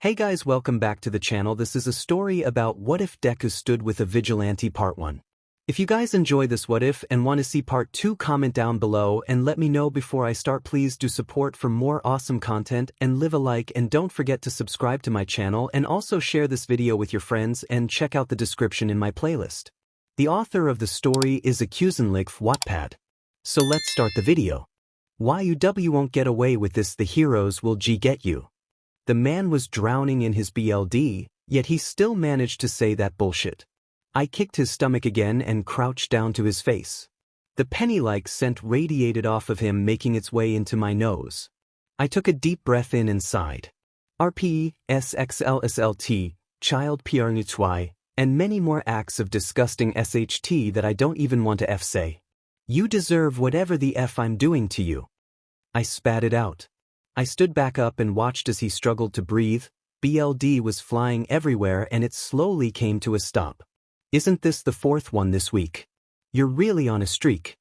Hey guys, welcome back to the channel. This is a story about what if Deku stood with a vigilante part 1. If you guys enjoy this what if and want to see part 2, comment down below and let me know before I start. Please do support for more awesome content and leave a like, and don't forget to subscribe to my channel and also share this video with your friends and check out the description in my playlist. The author of the story is 𝐒𝐭𝐚𝐲 𝗵𝗃. So let's start the video. Why you won't get away with this, the heroes will get you. The man was drowning in his BLD, yet he still managed to say that bullshit. I kicked his stomach again and crouched down to his face. The penny-like scent radiated off of him, making its way into my nose. I took a deep breath in and sighed. 𝗵𝗃𝗧𝗟𝗘, child 𝗵𝗃𝗧𝗟, and many more acts of disgusting SHT that I don't even want to say. You deserve whatever the F I'm doing to you. I spat it out. I stood back up and watched as he struggled to breathe. BLD was flying everywhere and it slowly came to a stop. Isn't this the fourth one this week? You're really on a streak.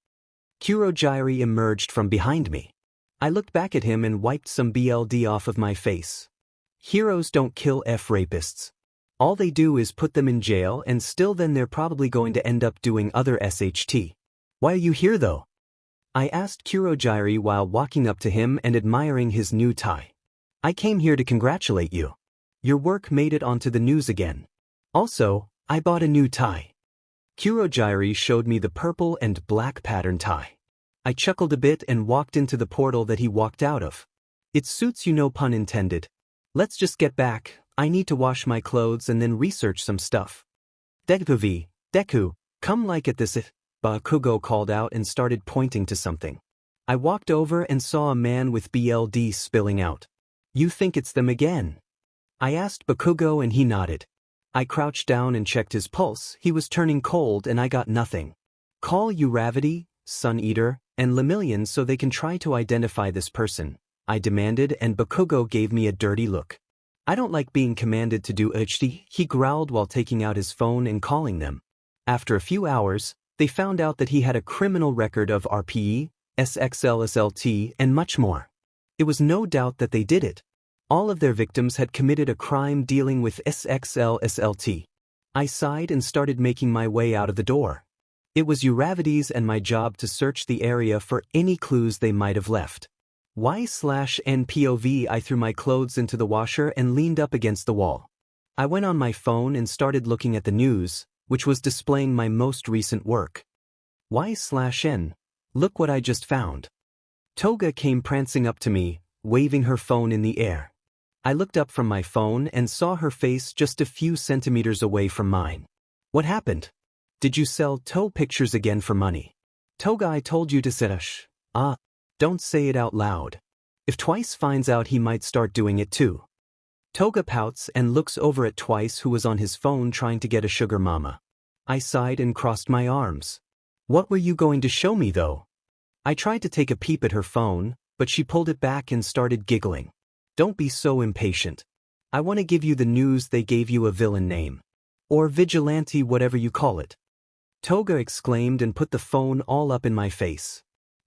𝗬𝗪 emerged from behind me. I looked back at him and wiped some BLD off of my face. Heroes don't kill rapists. All they do is put them in jail, and still then they're probably going to end up doing other SHT. Why are you here though? I asked 𝗬𝗪 while walking up to him and admiring his new tie. I came here to congratulate you. Your work made it onto the news again. Also, I bought a new tie. 𝗬𝗪 showed me the purple and black pattern tie. I chuckled a bit and walked into the portal that he walked out of. It suits you, no pun intended. Let's just get back. I need to wash my clothes and then research some stuff. Deku, come like at this. Bakugo called out and started pointing to something. I walked over and saw a man with BLD spilling out. You think it's them again? I asked Bakugo and he nodded. I crouched down and checked his pulse. He was turning cold and I got nothing. Call 𝗬𝗪, Sun Eater, and Lemillion so they can try to identify this person, I demanded, and Bakugo gave me a dirty look. I don't like being commanded to do 𝗧𝗏, he growled while taking out his phone and calling them. After a few hours, they found out that he had a criminal record of RPE, sexual assault, and much more. It was no doubt that they did it. All of their victims had committed a crime dealing with sexual assault. I sighed and started making my way out of the door. It was 𝗬𝗪's and my job to search the area for any clues they might have left. /NPOV. I threw my clothes into the washer and leaned up against the wall. I went on my phone and started looking at the news, which was displaying my most recent work. /N. Look what I just found. Toga came prancing up to me, waving her phone in the air. I looked up from my phone and saw her face just a few centimeters away from mine. What happened? Did you sell toe pictures again for money? Toga, I told you to sit ush. Don't say it out loud. If Twice finds out, he might start doing it too. Toga pouts and looks over at Twice, who was on his phone trying to get a sugar mama. I sighed and crossed my arms. What were you going to show me though? I tried to take a peep at her phone, but she pulled it back and started giggling. Don't be so impatient. I want to give you the news. They gave you a villain name. Or vigilante, whatever you call it. Toga exclaimed and put the phone all up in my face.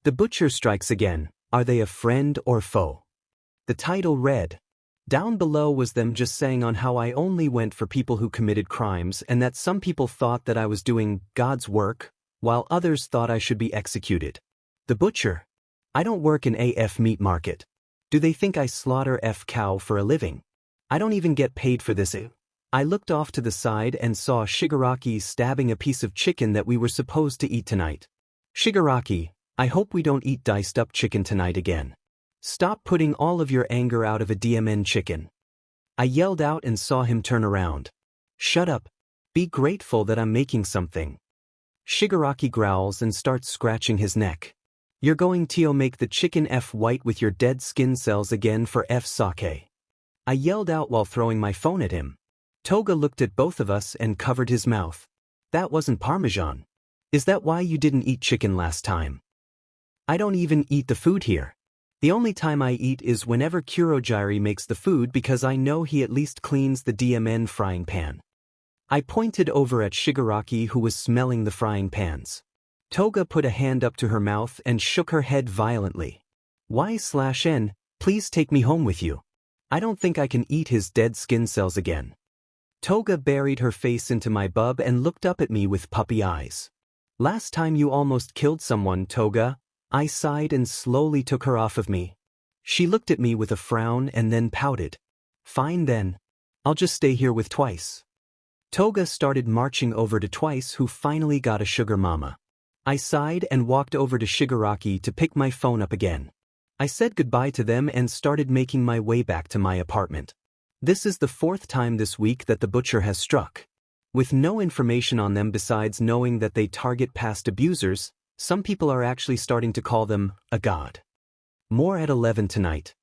The butcher strikes again. Are they a friend or foe? The title read. Down below was them just saying on how I only went for people who committed crimes, and that some people thought that I was doing God's work, while others thought I should be executed. The butcher. I don't work in AF meat market. Do they think I slaughter cow for a living? I don't even get paid for this. I looked off to the side and saw Shigaraki stabbing a piece of chicken that we were supposed to eat tonight. Shigaraki, I hope we don't eat diced up chicken tonight again. Stop putting all of your anger out of a DMN chicken. I yelled out and saw him turn around. Shut up. Be grateful that I'm making something. Shigaraki growls and starts scratching his neck. You're going to make the chicken white with your dead skin cells again for sake. I yelled out while throwing my phone at him. Toga looked at both of us and covered his mouth. That wasn't Parmesan. Is that why you didn't eat chicken last time? I don't even eat the food here. The only time I eat is whenever 𝗬𝗪 makes the food, because I know he at least cleans the DMN frying pan. I pointed over at Shigaraki, who was smelling the frying pans. Toga put a hand up to her mouth and shook her head violently. /N, please take me home with you. I don't think I can eat his dead skin cells again. Toga buried her face into my bub and looked up at me with puppy eyes. Last time you almost killed someone, Toga. I sighed and slowly took her off of me. She looked at me with a frown and then pouted. Fine then. I'll just stay here with Twice. Toga started marching over to Twice, who finally got a sugar mama. I sighed and walked over to Shigaraki to pick my phone up again. I said goodbye to them and started making my way back to my apartment. This is the 4th time this week that the butcher has struck. With no information on them besides knowing that they target past abusers, some people are actually starting to call them a god. More at 11 tonight.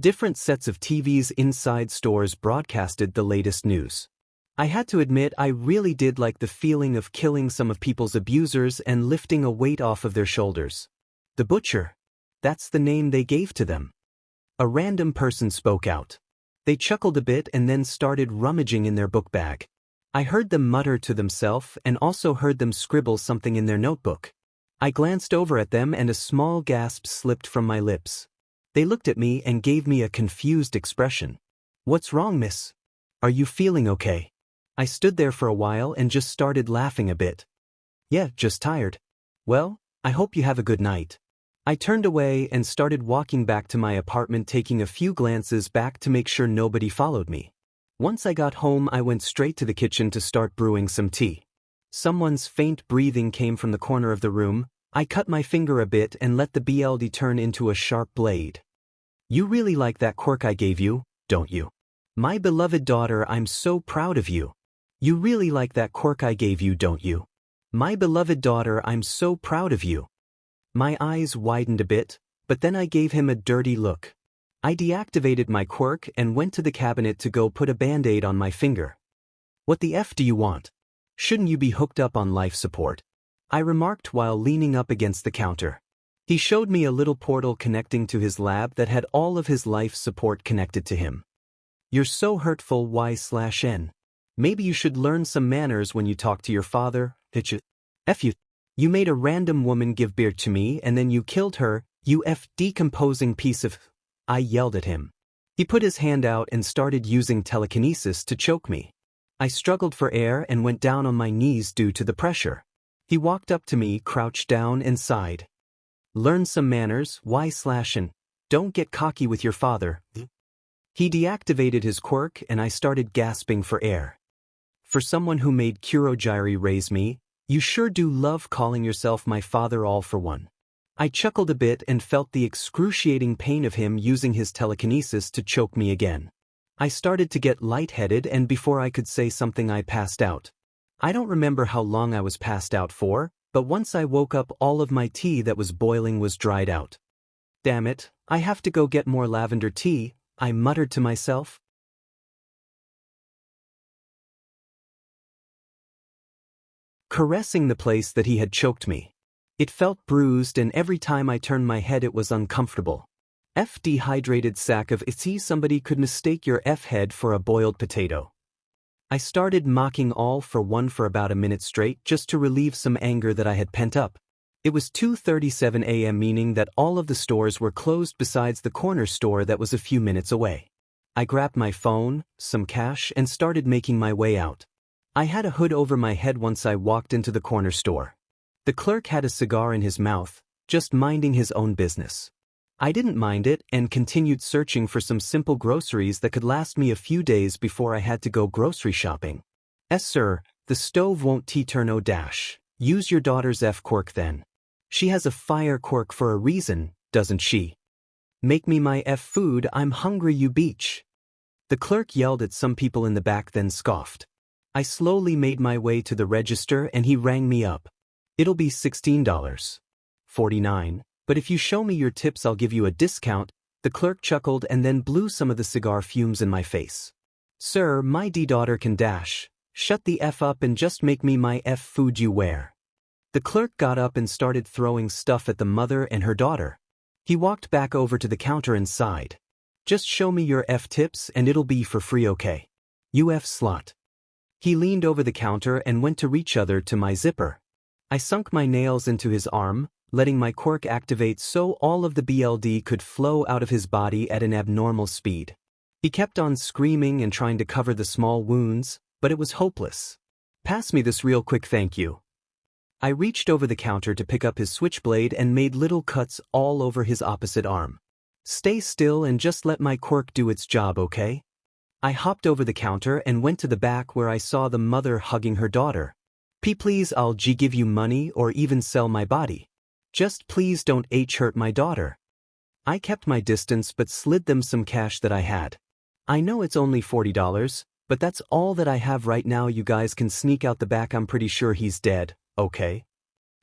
Different sets of TVs inside stores broadcasted the latest news. I had to admit I really did like the feeling of killing some of people's abusers and lifting a weight off of their shoulders. The butcher. That's the name they gave to them. A random person spoke out. They chuckled a bit and then started rummaging in their book bag. I heard them mutter to themselves and also heard them scribble something in their notebook. I glanced over at them and a small gasp slipped from my lips. They looked at me and gave me a confused expression. What's wrong, miss? Are you feeling okay? I stood there for a while and just started laughing a bit. Yeah, just tired. Well, I hope you have a good night. I turned away and started walking back to my apartment, taking a few glances back to make sure nobody followed me. Once I got home, I went straight to the kitchen to start brewing some tea. Someone's faint breathing came from the corner of the room. I cut my finger a bit and let the BLD turn into a sharp blade. You really like that quirk I gave you, don't you? My beloved daughter, I'm so proud of you. You really like that quirk I gave you, don't you? My beloved daughter, I'm so proud of you. My eyes widened a bit, but then I gave him a dirty look. I deactivated my quirk and went to the cabinet to go put a band-aid on my finger. What the F do you want? Shouldn't you be hooked up on life support? I remarked while leaning up against the counter. He showed me a little portal connecting to his lab that had all of his life support connected to him. You're so hurtful, Y/N. Maybe you should learn some manners when you talk to your father. F you. You made a random woman give birth to me and then you killed her, you decomposing piece of... I yelled at him. He put his hand out and started using telekinesis to choke me. I struggled for air and went down on my knees due to the pressure. He walked up to me, crouched down and sighed. Learn some manners, Y/N. Don't get cocky with your father. He deactivated his quirk and I started gasping for air. For someone who made Kurogyari raise me, you sure do love calling yourself my father all for one. I chuckled a bit and felt the excruciating pain of him using his telekinesis to choke me again. I started to get lightheaded and before I could say something I passed out. I don't remember how long I was passed out for, but once I woke up all of my tea that was boiling was dried out. Damn it, I have to go get more lavender tea, I muttered to myself. Caressing the place that he had choked me. It felt bruised and every time I turned my head it was uncomfortable. Dehydrated sack of 𝐬𝐶, somebody could mistake your head for a boiled potato. I started mocking all for one for about a minute straight just to relieve some anger that I had pent up. It was 2:37 a.m., meaning that all of the stores were closed besides the corner store that was a few minutes away. I grabbed my phone, some cash and started making my way out. I had a hood over my head once I walked into the corner store. The clerk had a cigar in his mouth, just minding his own business. I didn't mind it and continued searching for some simple groceries that could last me a few days before I had to go grocery shopping. Sir, the stove won't turn o dash. Use your daughter's quirk then. She has a fire quirk for a reason, doesn't she? Make me my food, I'm hungry you beach. The clerk yelled at some people in the back then scoffed. I slowly made my way to the register and he rang me up. It'll be $16.49, but if you show me your tips I'll give you a discount. The clerk chuckled and then blew some of the cigar fumes in my face. Sir, my daughter can dash. Shut the F up and just make me my food you wear. The clerk got up and started throwing stuff at the mother and her daughter. He walked back over to the counter and sighed. Just show me your tips and it'll be for free, okay? You slot. He leaned over the counter and went to reach to my zipper. I sunk my nails into his arm, letting my quirk activate so all of the BLD could flow out of his body at an abnormal speed. He kept on screaming and trying to cover the small wounds, but it was hopeless. "Pass me this real quick, thank you." I reached over the counter to pick up his switchblade and made little cuts all over his opposite arm. "Stay still and just let my quirk do its job, okay?" I hopped over the counter and went to the back where I saw the mother hugging her daughter. Please, I'll give you money or even sell my body. Just please don't hurt my daughter." I kept my distance but slid them some cash that I had. "I know it's only $40, but that's all that I have right now. You guys can sneak out the back. I'm pretty sure he's dead, okay?"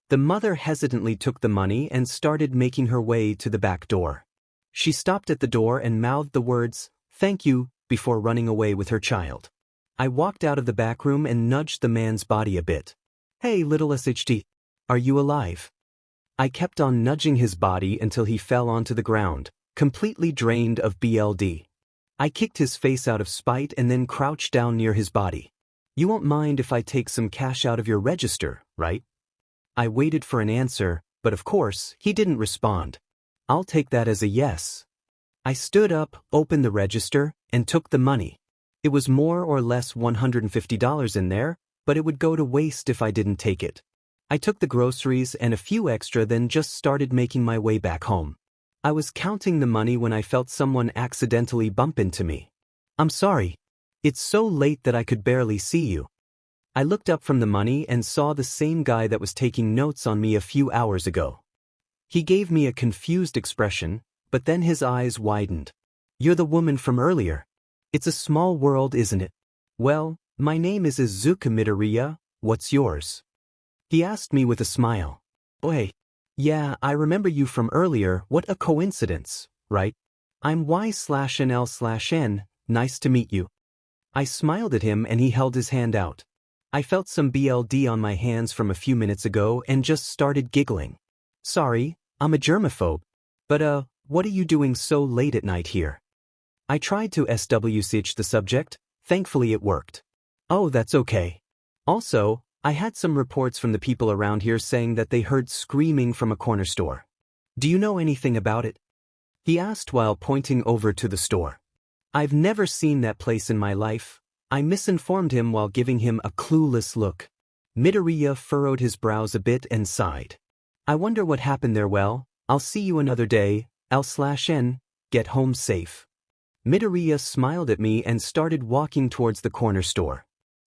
The mother hesitantly took the money and started making her way to the back door. She stopped at the door and mouthed the words, "Thank you," before running away with her child. I walked out of the back room and nudged the man's body a bit. "Hey, little 𝗧𝗓𝗧, are you alive?" I kept on nudging his body until he fell onto the ground, completely drained of blood. I kicked his face out of spite and then crouched down near his body. "You won't mind if I take some cash out of your register, right?" I waited for an answer, but of course, he didn't respond. "I'll take that as a yes." I stood up, opened the register, and took the money. It was more or less $150 in there, but it would go to waste if I didn't take it. I took the groceries and a few extra, then just started making my way back home. I was counting the money when I felt someone accidentally bump into me. "I'm sorry. It's so late that I could barely see you." I looked up from the money and saw the same guy that was taking notes on me a few hours ago. He gave me a confused expression, but then his eyes widened. "You're the woman from earlier. It's a small world, isn't it? Well, my name is izuku midoriya, what's yours?" He asked me with a smile. "Hey, yeah, I remember you from earlier. What a coincidence, right? I'm 𝑦/NL/N, nice to meet you." I smiled at him and he held his hand out. I felt some blood on my hands from a few minutes ago and just started giggling. "Sorry, I'm a germaphobe. But what are you doing so late at night here?" I tried to 𝗬𝗧 the subject. Thankfully it worked. "Oh, that's okay. Also, I had some reports from the people around here saying that they heard screaming from a corner store. Do you know anything about it?" He asked while pointing over to the store. "I've never seen that place in my life." I misinformed him while giving him a clueless look. Midoriya furrowed his brows a bit and sighed. "I wonder what happened there. Well, I'll see you another day, 𝐿/N, get home safe." Midoriya smiled at me and started walking towards the corner store.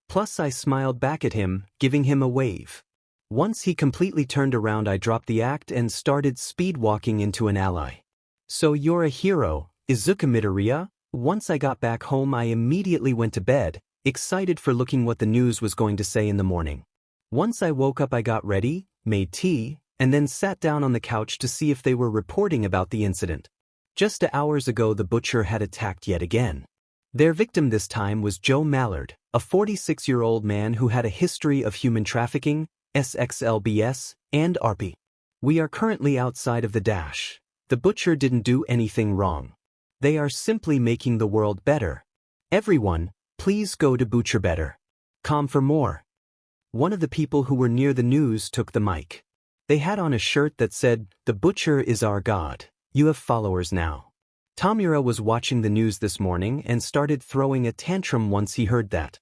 Plus I smiled back at him, giving him a wave. Once he completely turned around, I dropped the act and started speed walking into an alley. "So you're a hero, izuku midoriya?" Once I got back home, I immediately went to bed, excited for looking what the news was going to say in the morning. Once I woke up, I got ready, made tea, and then sat down on the couch to see if they were reporting about the incident. Just hours ago, the butcher had attacked yet again. Their victim this time was Joe Mallard, a 46-year-old man who had a history of human trafficking, SXLBS, and RP. We are currently outside of the dash. The butcher didn't do anything wrong. They are simply making the world better. Everyone, please go to butcherbetter.com for more. One of the people who were near the news took the mic. They had on a shirt that said, "The butcher is our god. You have followers now." Tamura was watching the news this morning and started throwing a tantrum once he heard that.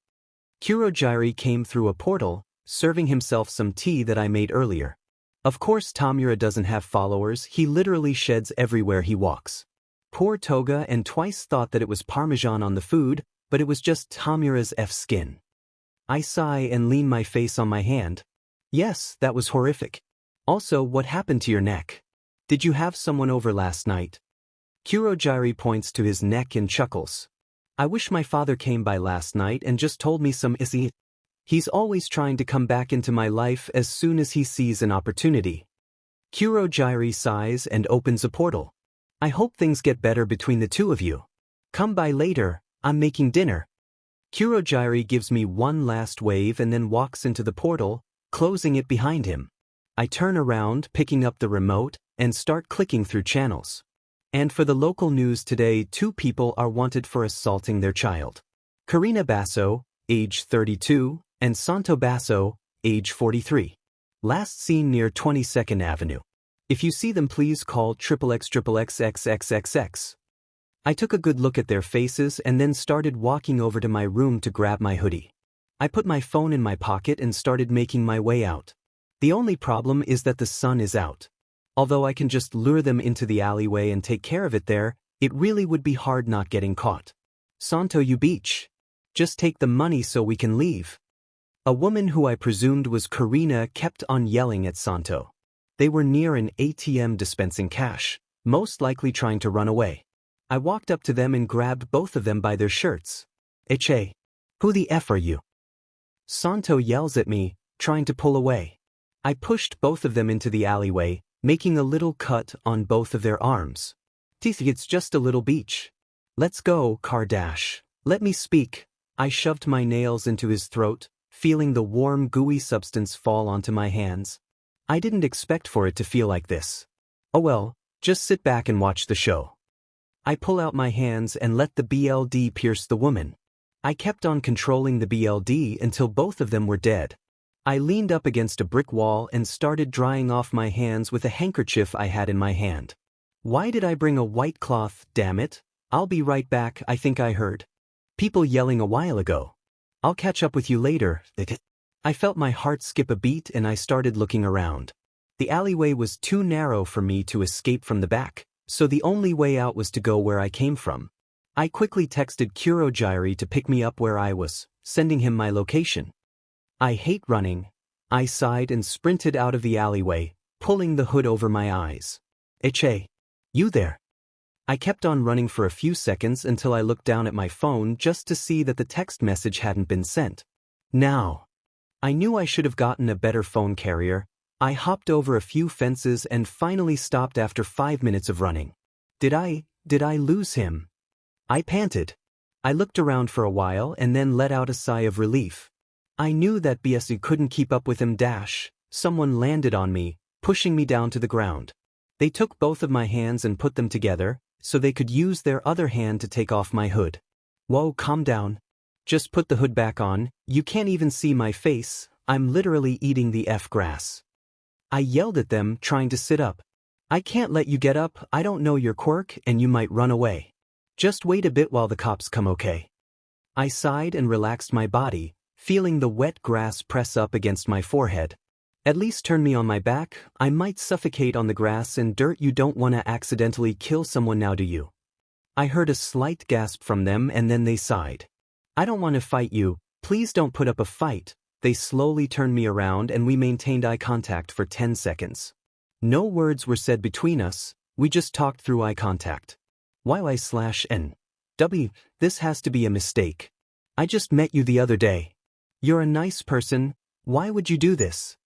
Kurogiri came through a portal, serving himself some tea that I made earlier. Of course Tamura doesn't have followers, he literally sheds everywhere he walks. Poor Toga and Twice thought that it was Parmesan on the food, but it was just Tamura's skin. I sigh and lean my face on my hand. Yes, that was horrific. Also, what happened to your neck? Did you have someone over last night? Kurogiri points to his neck and chuckles. I wish my father came by last night and just told me some 𝗧𝗍𝗧. He's always trying to come back into my life as soon as he sees an opportunity. Kurogiri sighs and opens a portal. I hope things get better between the two of you. Come by later, I'm making dinner. Kurogiri gives me one last wave and then walks into the portal, closing it behind him. I turn around, picking up the remote, and start clicking through channels. And for the local news today, 2 people are wanted for assaulting their child. Karina Basso, age 32, and Santo Basso, age 43. Last seen near 22nd Avenue. If you see them, please call XXXXXXXX. I took a good look at their faces and then started walking over to my room to grab my hoodie. I put my phone in my pocket and started making my way out. The only problem is that the sun is out. Although I can just lure them into the alleyway and take care of it there, it really would be hard not getting caught. Santo you beach. Just take the money so we can leave. A woman who I presumed was Karina kept on yelling at Santo. They were near an ATM dispensing cash, most likely trying to run away. I walked up to them and grabbed both of them by their shirts. 𝐻𝐻. Who the F are you? Santo yells at me, trying to pull away. I pushed both of them into the alleyway, making a little cut on both of their arms. It's just a little beach. Let's go, Kardash. Let me speak. I shoved my nails into his throat, feeling the warm gooey substance fall onto my hands. I didn't expect for it to feel like this. Oh well, just sit back and watch the show. I pull out my hands and let the BLD pierce the woman. I kept on controlling the BLD until both of them were dead. I leaned up against a brick wall and started drying off my hands with a handkerchief I had in my hand. Why did I bring a white cloth, damn it? I'll be right back, I think I heard people yelling a while ago. I'll catch up with you later. I felt my heart skip a beat and I started looking around. The alleyway was too narrow for me to escape from the back, so the only way out was to go where I came from. I quickly texted 𝐒𝐻𝐽𝐼 to pick me up where I was, sending him my location. I hate running. I sighed and sprinted out of the alleyway, pulling the hood over my eyes. 𝐻𝐻. You there? I kept on running for a few seconds until I looked down at my phone just to see that the text message hadn't been sent. Now. I knew I should have gotten a better phone carrier. I hopped over a few fences and finally stopped after 5 minutes of running. Did I lose him? I panted. I looked around for a while and then let out a sigh of relief. I knew that 𝗵𝘃𝗧𝗍 couldn't keep up with him. Someone landed on me, pushing me down to the ground. They took both of my hands and put them together, so they could use their other hand to take off my hood. Whoa, calm down. Just put the hood back on, you can't even see my face, I'm literally eating the F grass. I yelled at them, trying to sit up. I can't let you get up, I don't know your quirk and you might run away. Just wait a bit while the cops come, okay? I sighed and relaxed my body, feeling the wet grass press up against my forehead. At least turn me on my back, I might suffocate on the grass and dirt. You don't want to accidentally kill someone now, do you? I heard a slight gasp from them and then they sighed. I don't want to fight you, please don't put up a fight. They slowly turned me around and we maintained eye contact for 10 seconds. No words were said between us, we just talked through eye contact. 𝑦𝑖/N.W. This has to be a mistake. I just met you the other day. You're a nice person, why would you do this?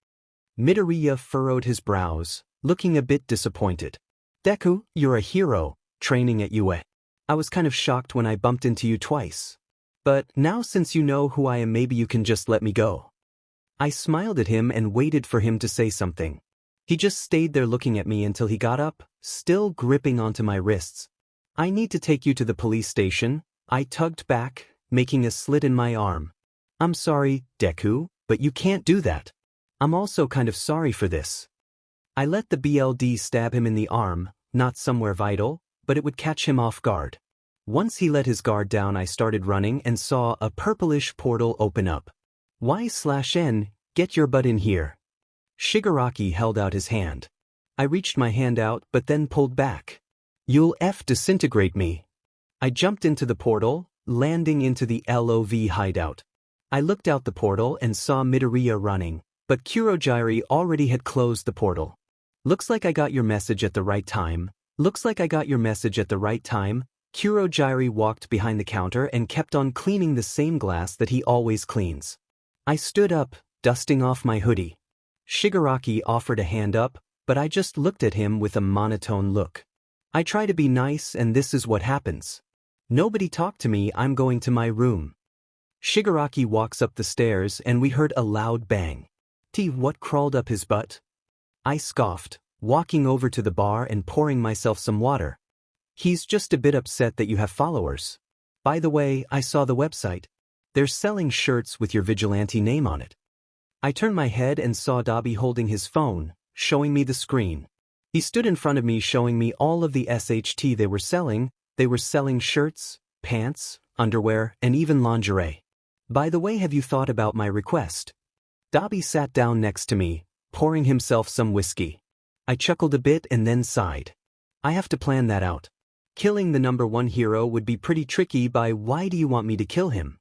Midoriya furrowed his brows, looking a bit disappointed. Deku, you're a hero, training at UA. I was kind of shocked when I bumped into you twice. But now since you know who I am, maybe you can just let me go. I smiled at him and waited for him to say something. He just stayed there looking at me until he got up, still gripping onto my wrists. I need to take you to the police station, I tugged back, making a slit in my arm. I'm sorry, Deku, but you can't do that. I'm also kind of sorry for this. I let the BLD stab him in the arm, not somewhere vital, but it would catch him off guard. Once he let his guard down, I started running and saw a purplish portal open up. 𝑦/N, get your butt in here. Shigaraki held out his hand. I reached my hand out but then pulled back. You'll disintegrate me. I jumped into the portal, landing into the LOV hideout. I looked out the portal and saw Midoriya running, but 𝐒𝐻𝐽𝐼 already had closed the portal. Looks like I got your message at the right time. 𝐒𝐻𝐽𝐼 walked behind the counter and kept on cleaning the same glass that he always cleans. I stood up, dusting off my hoodie. Shigaraki offered a hand up, but I just looked at him with a monotone look. I try to be nice and this is what happens. Nobody talk to me, I'm going to my room. Shigaraki walks up the stairs and we heard a loud bang. What crawled up his butt? I scoffed, walking over to the bar and pouring myself some water. He's just a bit upset that you have followers. By the way, I saw the website. They're selling shirts with your Vigilante name on it. I turned my head and saw Dabi holding his phone, showing me the screen. He stood in front of me showing me all of the SHT they were selling, They were selling shirts, pants, underwear, and even lingerie. By the way, have you thought about my request? 𝗬𝗵𝗃 sat down next to me, pouring himself some whiskey. I chuckled a bit and then sighed. I have to plan that out. Killing the number one hero would be pretty tricky. Why do you want me to kill him?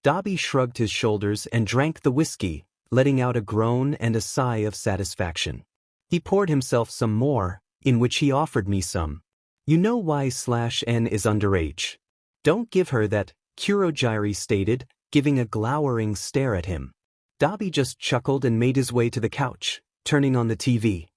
𝗬𝗵𝗃 shrugged his shoulders and drank the whiskey, letting out a groan and a sigh of satisfaction. He poured himself some more, in which he offered me some. You know 𝗧𝗵𝗃 is underage. Don't give her that, 𝗬𝐴𝐺 stated, giving a glowering stare at him. 𝗬𝗵𝗃 just chuckled and made his way to the couch, turning on the TV.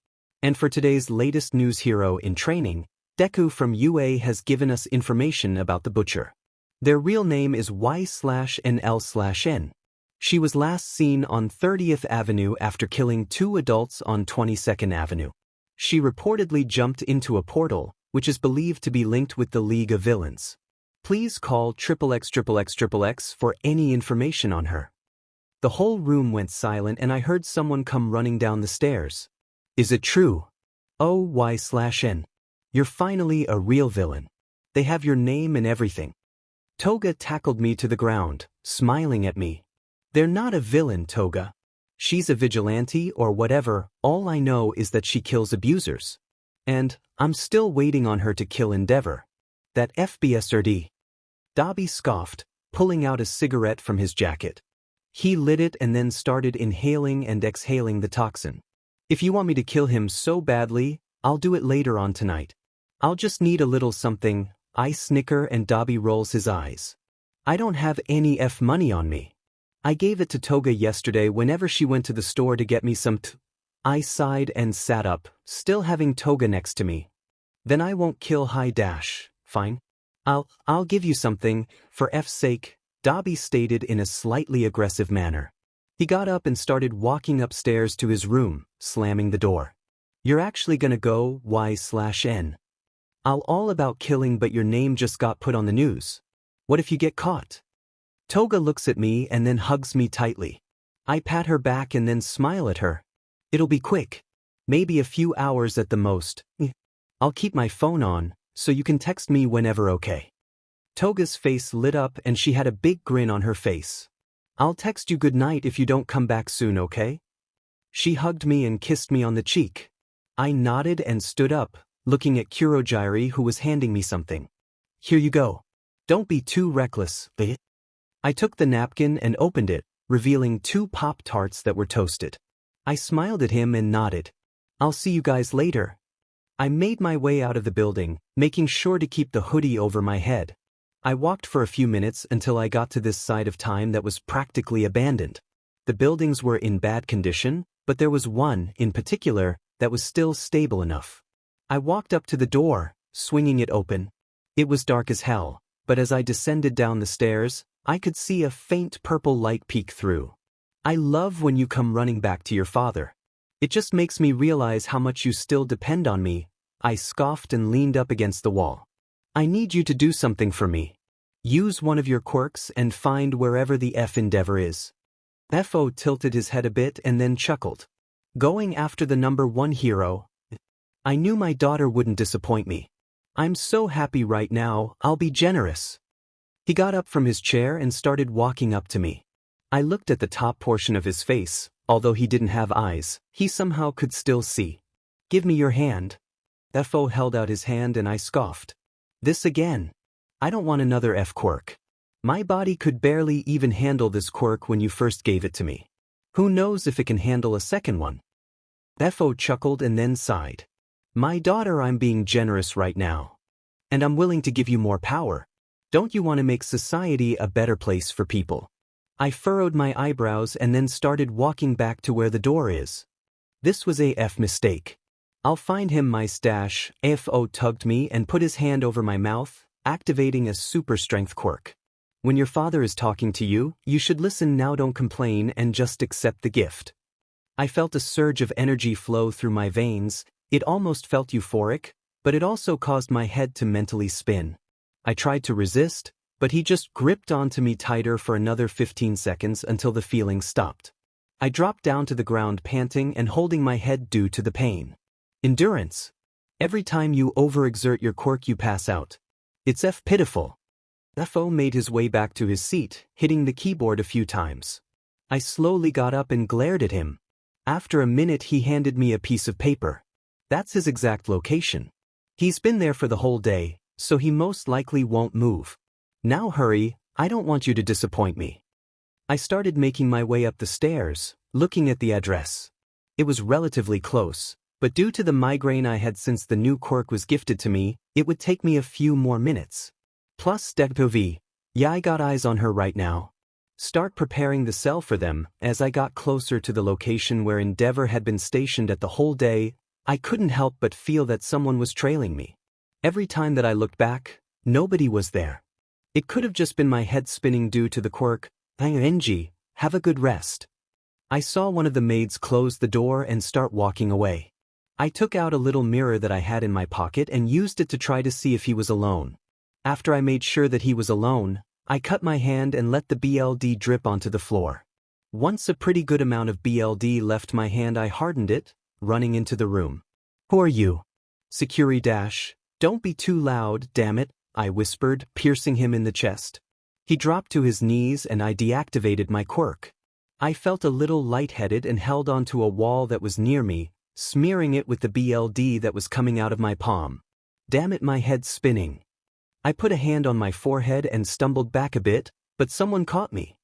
And for today's latest news hero in training, Deku from UA has given us information about the butcher. Their real name is Y/NL/N. She was last seen on 30th Avenue after killing 2 adults on 22nd Avenue. She reportedly jumped into a portal, which is believed to be linked with the League of Villains. Please call XXX for any information on her. The whole room went silent and I heard someone come running down the stairs. Is it true? Oh, Y/N. You're finally a real villain. They have your name and everything. Toga tackled me to the ground, smiling at me. They're not a villain, Toga. She's a vigilante or whatever. All I know is that she kills abusers. And I'm still waiting on her to kill 𝗵𝗃𝗧𝗏. That 𝗵𝗃𝗧𝗏. 𝗬𝗵𝗃 scoffed, pulling out a cigarette from his jacket. He lit it and then started inhaling and exhaling the toxin. If you want me to kill him so badly, I'll do it later on tonight. I'll just need a little something. I snicker and 𝗬𝗵𝗃 rolls his eyes. I don't have any money on me. I gave it to Toga yesterday whenever she went to the store to get me some 𝗃. I sighed and sat up, still having Toga next to me. Then I won't kill 𝐻𝐸𝐽. Fine. I'll give you something, for F's sake, 𝗬𝗵𝗃 stated in a slightly aggressive manner. He got up and started walking upstairs to his room, slamming the door. You're actually gonna go, Y/N. I'll all about killing, but your name just got put on the news. What if you get caught? Toga looks at me and then hugs me tightly. I pat her back and then smile at her. It'll be quick. Maybe a few hours at the most. I'll keep my phone on, so you can text me whenever, okay? Toga's face lit up and she had a big grin on her face. I'll text you good night if you don't come back soon, okay? She hugged me and kissed me on the cheek. I nodded and stood up, looking at 𝗬𝐺, who was handing me something. Here you go. Don't be too reckless, 𝗧𝗏. I took the napkin and opened it, revealing 2 Pop-Tarts that were toasted. I smiled at him and nodded. I'll see you guys later. I made my way out of the building, making sure to keep the hoodie over my head. I walked for a few minutes until I got to this side of time that was practically abandoned. The buildings were in bad condition, but there was one, in particular, that was still stable enough. I walked up to the door, swinging it open. It was dark as hell, but as I descended down the stairs, I could see a faint purple light peek through. I love when you come running back to your father. It just makes me realize how much you still depend on me. I scoffed and leaned up against the wall. I need you to do something for me. Use one of your quirks and find wherever the 𝗵𝗃𝗧𝗏 is. 𝗵𝗃 tilted his head a bit and then chuckled. Going after the number one hero. I knew my daughter wouldn't disappoint me. I'm so happy right now, I'll be generous. He got up from his chair and started walking up to me. I looked at the top portion of his face. Although he didn't have eyes, he somehow could still see. Give me your hand. 𝗵𝗃 held out his hand and I scoffed. This again? I don't want another quirk. My body could barely even handle this quirk when you first gave it to me. Who knows if it can handle a second one? 𝗵𝗃 chuckled and then sighed. My daughter, I'm being generous right now. And I'm willing to give you more power. Don't you want to make society a better place for people? I furrowed my eyebrows and then started walking back to where the door is. This was a mistake. I'll find him my stash. 𝗵𝗃 tugged me and put his hand over my mouth, activating a super strength quirk. When your father is talking to you, you should listen now, don't complain and just accept the gift. I felt a surge of energy flow through my veins. It almost felt euphoric, but it also caused my head to mentally spin. I tried to resist, but he just gripped onto me tighter for another 15 seconds until the feeling stopped. I dropped down to the ground panting and holding my head due to the pain. Endurance. Every time you overexert your quirk you pass out. It's 𝗵𝘃𝗧𝗄. FO made his way back to his seat, hitting the keyboard a few times. I slowly got up and glared at him. After a minute he handed me a piece of paper. That's his exact location. He's been there for the whole day, so he most likely won't move. Now hurry, I don't want you to disappoint me. I started making my way up the stairs, looking at the address. It was relatively close, but due to the migraine I had since the new quirk was gifted to me, it would take me a few more minutes. Plus 𝗵𝗃𝗧𝗵𝗲. Yeah, I got eyes on her right now. Start preparing the cell for them. As I got closer to the location where 𝗵𝗃𝗧𝗏 had been stationed at the whole day, I couldn't help but feel that someone was trailing me. Every time that I looked back, nobody was there. It could have just been my head spinning due to the quirk. 𝗓𝗏𝗧𝗏, have a good rest. I saw one of the maids close the door and start walking away. I took out a little mirror that I had in my pocket and used it to try to see if he was alone. After I made sure that he was alone, I cut my hand and let the BLD drip onto the floor. Once a pretty good amount of BLD left my hand, I hardened it, running into the room. Who are you? Security-. Don't be too loud, damn it, I whispered, piercing him in the chest. He dropped to his knees and I deactivated my quirk. I felt a little lightheaded and held onto a wall that was near me, smearing it with the BLD that was coming out of my palm. Damn it, my head's spinning. I put a hand on my forehead and stumbled back a bit, but someone caught me.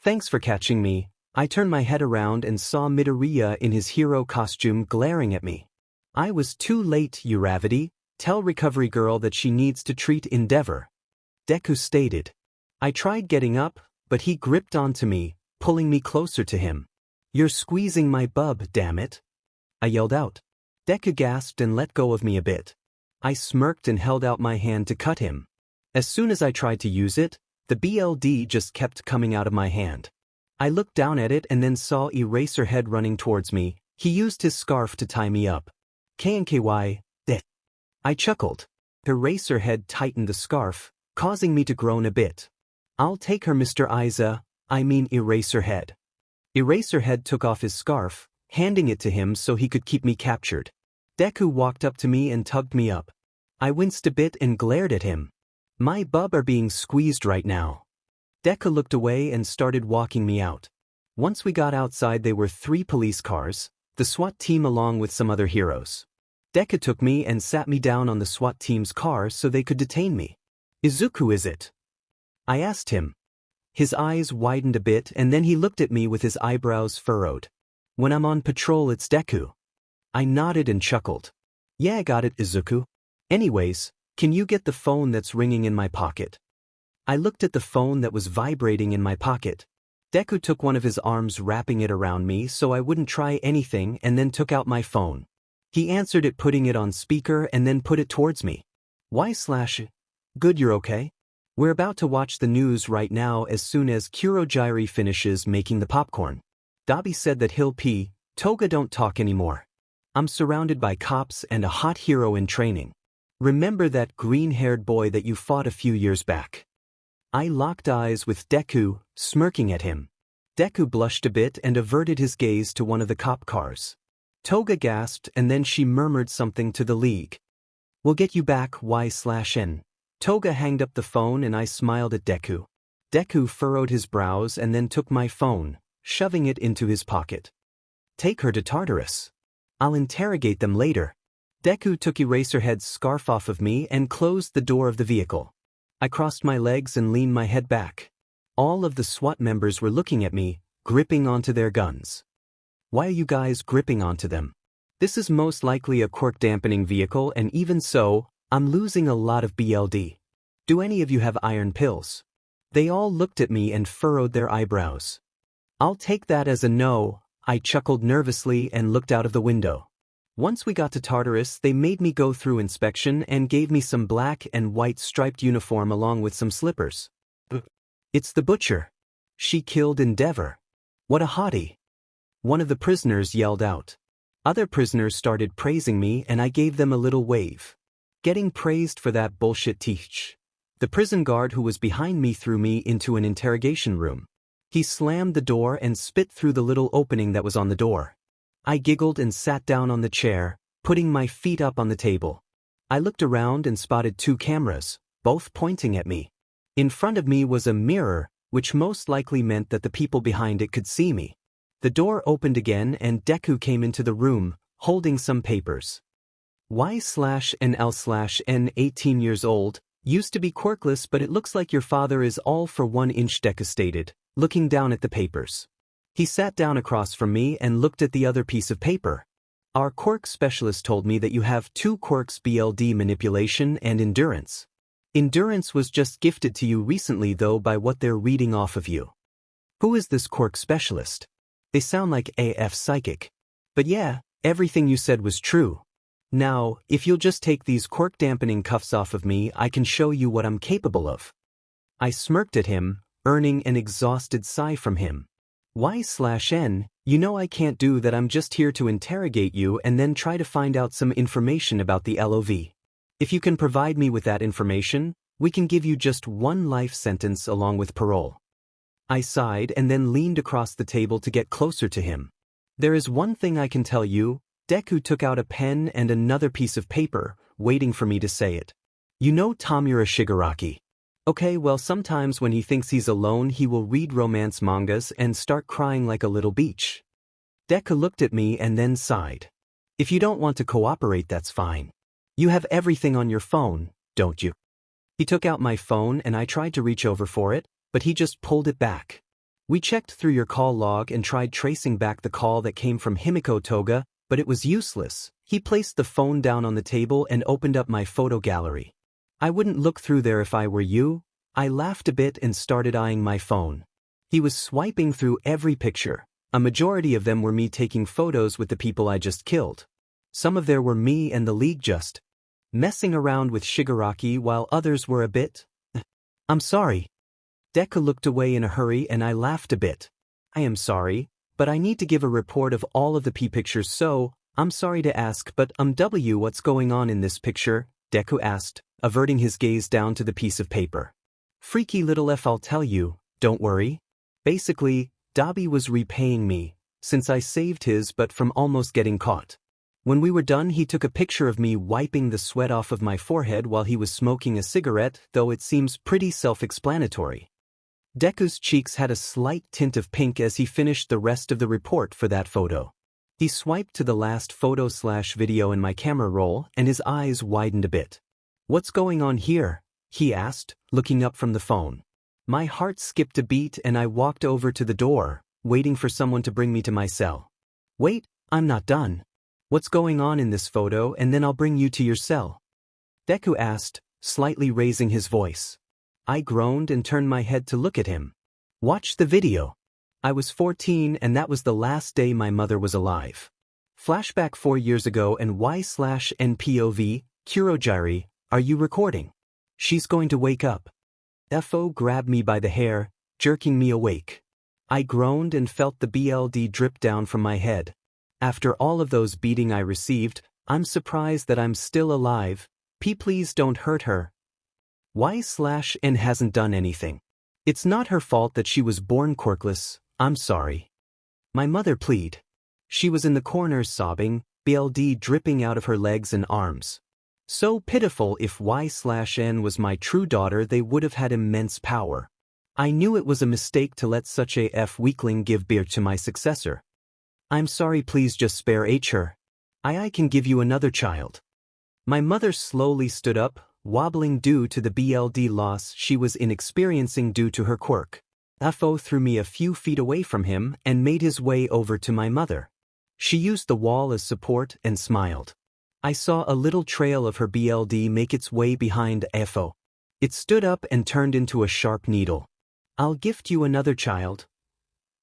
Thanks for catching me. I turned my head around and saw Midoriya in his hero costume glaring at me. I was too late, 𝗬𝗏𝗧𝗏. Tell recovery girl that she needs to treat 𝗵𝗃𝗧𝗏. Deku stated. I tried getting up, but he gripped onto me, pulling me closer to him. You're squeezing my bub, damn it. I yelled out. Deku gasped and let go of me a bit. I smirked and held out my hand to cut him. As soon as I tried to use it, the BLD just kept coming out of my hand. I looked down at it and then saw Eraserhead running towards me. He used his scarf to tie me up. 𝐭𝐚𝐲 𝐷. I chuckled. Eraserhead tightened the scarf, causing me to groan a bit. I'll take her, Mr. Eraserhead. Eraserhead took off his scarf, handing it to him so he could keep me captured. Deku walked up to me and tugged me up. I winced a bit and glared at him. My bub are being squeezed right now. Deku looked away and started walking me out. Once we got outside, there were 3 police cars, the SWAT team along with some other heroes. Deku took me and sat me down on the SWAT team's car so they could detain me. Izuku, is it? I asked him. His eyes widened a bit and then he looked at me with his eyebrows furrowed. When I'm on patrol, it's Deku. I nodded and chuckled. Yeah, I got it, Izuku. Anyways, can you get the phone that's ringing in my pocket? I looked at the phone that was vibrating in my pocket. Deku took one of his arms, wrapping it around me so I wouldn't try anything, and then took out my phone. He answered it, putting it on speaker, and then put it towards me. 𝗓? Good, you're okay? We're about to watch the news right now. As soon as Kurohige finishes making the popcorn, Dabi said that he'll pee. Toga, don't talk anymore. I'm surrounded by cops and a hot hero in training. Remember that green-haired boy that you fought a few years back? I locked eyes with Deku, smirking at him. Deku blushed a bit and averted his gaze to one of the cop cars. Toga gasped and then she murmured something to the League. We'll get you back, 𝗓𝗏𝗏𝗏. Toga hanged up the phone and I smiled at Deku. Deku furrowed his brows and then took my phone, shoving it into his pocket. Take her to Tartarus. I'll interrogate them later. Deku took Eraserhead's scarf off of me and closed the door of the vehicle. I crossed my legs and leaned my head back. All of the SWAT members were looking at me, gripping onto their guns. Why are you guys gripping onto them? This is most likely a quirk dampening vehicle, and even so, I'm losing a lot of BLD. Do any of you have iron pills? They all looked at me and furrowed their eyebrows. I'll take that as a no, I chuckled nervously and looked out of the window. Once we got to Tartarus, they made me go through inspection and gave me some black and white striped uniform along with some slippers. It's the butcher. She killed 𝗵𝗃𝗧𝗏. What a hottie. One of the prisoners yelled out. Other prisoners started praising me and I gave them a little wave. Getting praised for that bullshit teach. The prison guard who was behind me threw me into an interrogation room. He slammed the door and spit through the little opening that was on the door. I giggled and sat down on the chair, putting my feet up on the table. I looked around and spotted 2 cameras, both pointing at me. In front of me was a mirror, which most likely meant that the people behind it could see me. The door opened again and Deku came into the room, holding some papers. 𝗧𝗵𝗲, 18 years old, used to be quirkless, but it looks like your father is all for 1 inch devastated, looking down at the papers. He sat down across from me and looked at the other piece of paper. Our quirk specialist told me that you have 2 quirks, BLD manipulation and endurance. Endurance was just gifted to you recently though by what they're reading off of you. Who is this quirk specialist? They sound like AF psychic. But yeah, everything you said was true. Now, if you'll just take these quirk dampening cuffs off of me, I can show you what I'm capable of. I smirked at him, earning an exhausted sigh from him. 𝗧𝗏𝗏, you know I can't do that. I'm just here to interrogate you and then try to find out some information about the LOV. If you can provide me with that information, we can give you just 1 life sentence along with parole. I sighed and then leaned across the table to get closer to him. There is one thing I can tell you. Deku took out a pen and another piece of paper, waiting for me to say it. You know 𝗬𝗵𝗲 𝗔𝗂𝗁. Okay, well sometimes when he thinks he's alone he will read romance mangas and start crying like a little beach. Deku looked at me and then sighed. If you don't want to cooperate, that's fine. You have everything on your phone, don't you? He took out my phone and I tried to reach over for it, but he just pulled it back. We checked through your call log and tried tracing back the call that came from 𝗵𝗃𝗃, but it was useless. He placed the phone down on the table and opened up my photo gallery. I wouldn't look through there if I were you. I laughed a bit and started eyeing my phone. He was swiping through every picture. A majority of them were me taking photos with the people I just killed. Some of there were me and the League just messing around with Shigaraki, while others were a bit. I'm sorry. Deku looked away in a hurry and I laughed a bit. I am sorry, but I need to give a report of all of the P pictures, so I'm sorry to ask, but what's going on in this picture? Deku asked, averting his gaze down to the piece of paper. Freaky little F, I'll tell you, don't worry. Basically, 𝗬𝗲 was repaying me, since I saved his butt from almost getting caught. When we were done he took a picture of me wiping the sweat off of my forehead while he was smoking a cigarette, though it seems pretty self-explanatory. Deku's cheeks had a slight tint of pink as he finished the rest of the report for that photo. He swiped to the last photo/video in my camera roll and his eyes widened a bit. What's going on here? He asked, looking up from the phone. My heart skipped a beat and I walked over to the door, waiting for someone to bring me to my cell. Wait, I'm not done. What's going on in this photo, and then I'll bring you to your cell? Deku asked, slightly raising his voice. I groaned and turned my head to look at him. Watch the video. I was 14 and that was the last day my mother was alive. Flashback 4 years ago and 𝗧𝗏𝗏, 𝗧𝗏𝗃, are you recording? She's going to wake up. 𝗧𝗏 grabbed me by the hair, jerking me awake. I groaned and felt the BLD drip down from my head. After all of those beating I received, I'm surprised that I'm still alive. Please don't hurt her. 𝗧𝗏𝗏 hasn't done anything. It's not her fault that she was born quirkless. I'm sorry. My mother pleaded. She was in the corner sobbing, BLD dripping out of her legs and arms. So pitiful. If 𝗧𝗏 was my true daughter, they would have had immense power. I knew it was a mistake to let such a weakling give birth to my successor. I'm sorry, please just spare her. I can give you another child. My mother slowly stood up, wobbling due to the BLD loss she was experiencing due to her quirk. 𝗧𝗏 threw me a few feet away from him and made his way over to my mother. She used the wall as support and smiled. I saw a little trail of her BLD make its way behind 𝗧𝗏. It stood up and turned into a sharp needle. I'll gift you another child.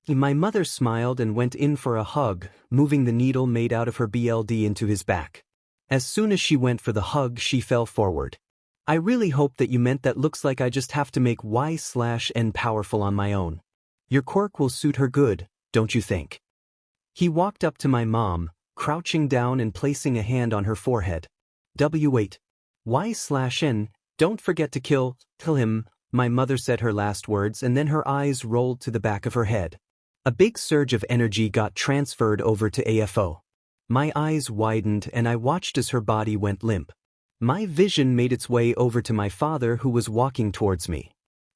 My mother smiled and went in for a hug, moving the needle made out of her BLD into his back. As soon as she went for the hug, she fell forward. I really hope that you meant that. Looks like I just have to make 𝗧𝗏𝗏 powerful on my own. Your quirk will suit her good, don't you think? He walked up to my mom, crouching down and placing a hand on her forehead. Wait. 𝗧𝗏𝗏, don't forget to kill him, my mother said her last words, and then her eyes rolled to the back of her head. A big surge of energy got transferred over to 𝗧𝗏. My eyes widened and I watched as her body went limp. My vision made its way over to my father who was walking towards me.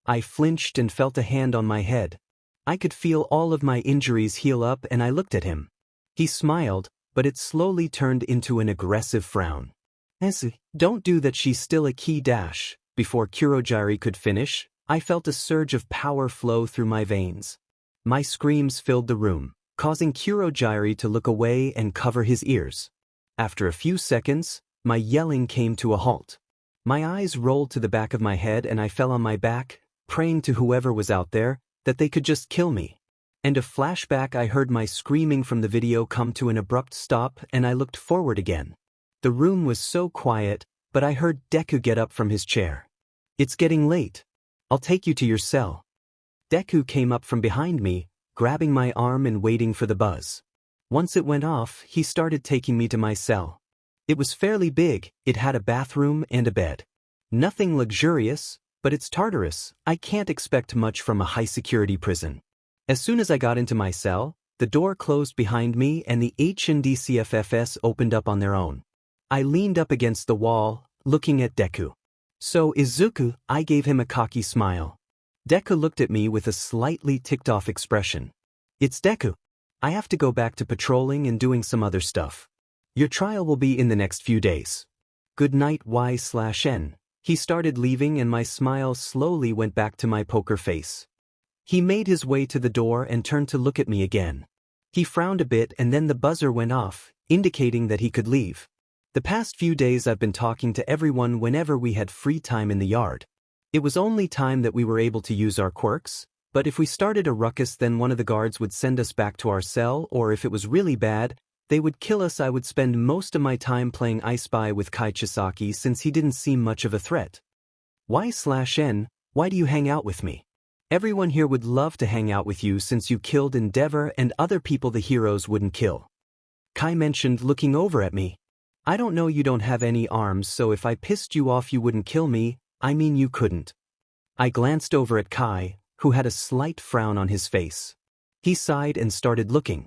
I flinched and felt a hand on my head. I could feel all of my injuries heal up and I looked at him. He smiled, but it slowly turned into an aggressive frown. Don't do that, she's still a key dash. Before Kurogiri could finish, I felt a surge of power flow through my veins. My screams filled the room, causing Kurogiri to look away and cover his ears. After a few seconds, my yelling came to a halt. My eyes rolled to the back of my head and I fell on my back, praying to whoever was out there that they could just kill me. And a flashback, I heard my screaming from the video come to an abrupt stop and I looked forward again. The room was so quiet, but I heard Deku get up from his chair. It's getting late. I'll take you to your cell. Deku came up from behind me, grabbing my arm and waiting for the buzz. Once it went off, he started taking me to my cell. It was fairly big, it had a bathroom and a bed. Nothing luxurious, but it's Tartarus, I can't expect much from a high-security prison. As soon as I got into my cell, the door closed behind me and the HNDCFFs opened up on their own. I leaned up against the wall, looking at Deku. So Izuku, I gave him a cocky smile. Deku looked at me with a slightly ticked-off expression. It's Deku. I have to go back to patrolling and doing some other stuff. Your trial will be in the next few days. Good night, Y/N. He started leaving and my smile slowly went back to my poker face. He made his way to the door and turned to look at me again. He frowned a bit and then the buzzer went off, indicating that he could leave. The past few days I've been talking to everyone whenever we had free time in the yard. It was only time that we were able to use our quirks, but if we started a ruckus then one of the guards would send us back to our cell, or if it was really bad, they would kill us. I would spend most of my time playing I Spy with Kichisaki since he didn't seem much of a threat. Y/N, why do you hang out with me? Everyone here would love to hang out with you since you killed 𝗵𝗲𝗺 and other people the heroes wouldn't kill. Kai mentioned, looking over at me. I don't know, you don't have any arms, so if I pissed you off you wouldn't kill me, I mean you couldn't. I glanced over at Kai, who had a slight frown on his face. He sighed and started looking.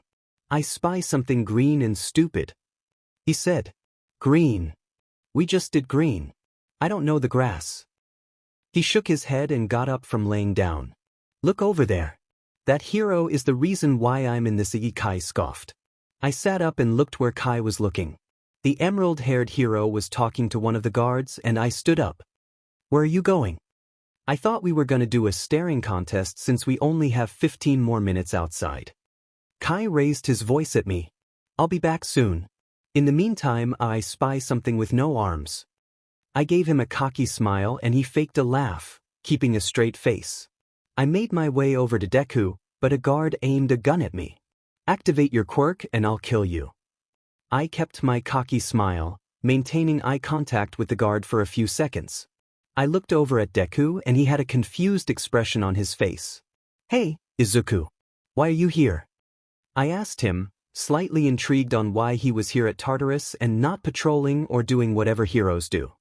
I spy something green and stupid. He said. Green. We just did green. I don't know the grass. He shook his head and got up from laying down. Look over there. That hero is the reason why I'm in this 𝐸, Kai scoffed. I sat up and looked where Kai was looking. The emerald-haired hero was talking to one of the guards and I stood up. Where are you going? I thought we were going to do a staring contest since we only have 15 more minutes outside. Kai raised his voice at me. I'll be back soon. In the meantime, I spy something with no arms. I gave him a cocky smile and he faked a laugh, keeping a straight face. I made my way over to Deku, but a guard aimed a gun at me. Activate your quirk and I'll kill you. I kept my cocky smile, maintaining eye contact with the guard for a few seconds. I looked over at Deku and he had a confused expression on his face. Hey, Izuku. Why are you here? I asked him, slightly intrigued on why he was here at Tartarus and not patrolling or doing whatever heroes do.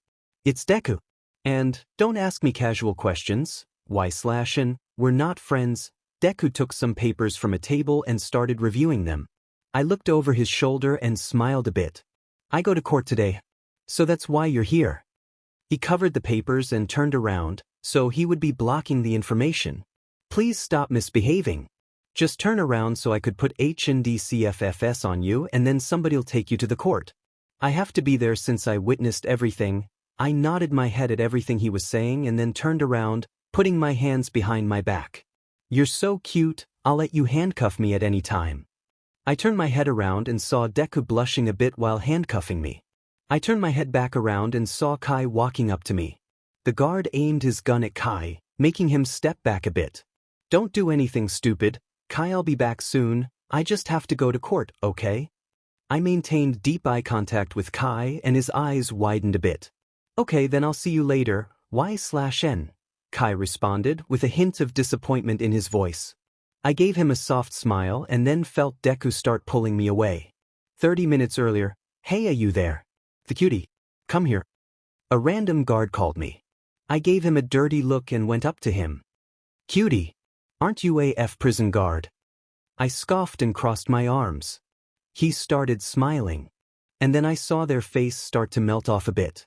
It's Deku. And, don't ask me casual questions, Y/N, we're not friends. Deku took some papers from a table and started reviewing them. I looked over his shoulder and smiled a bit. I go to court today. So that's why you're here. He covered the papers and turned around, so he would be blocking the information. Please stop misbehaving. Just turn around so I could put HNDCFFs on you and then somebody'll take you to the court. I have to be there since I witnessed everything. I nodded my head at everything he was saying and then turned around, putting my hands behind my back. You're so cute, I'll let you handcuff me at any time. I turned my head around and saw Deku blushing a bit while handcuffing me. I turned my head back around and saw Kai walking up to me. The guard aimed his gun at Kai, making him step back a bit. Don't do anything stupid, Kai, I'll be back soon, I just have to go to court, okay? I maintained deep eye contact with Kai and his eyes widened a bit. Okay, then I'll see you later, Y/N, Kai responded with a hint of disappointment in his voice. I gave him a soft smile and then felt Deku start pulling me away. 30 minutes earlier, hey, are you there? The cutie. Come here. A random guard called me. I gave him a dirty look and went up to him. Cutie, aren't you a prison guard? I scoffed and crossed my arms. He started smiling. And then I saw their face start to melt off a bit.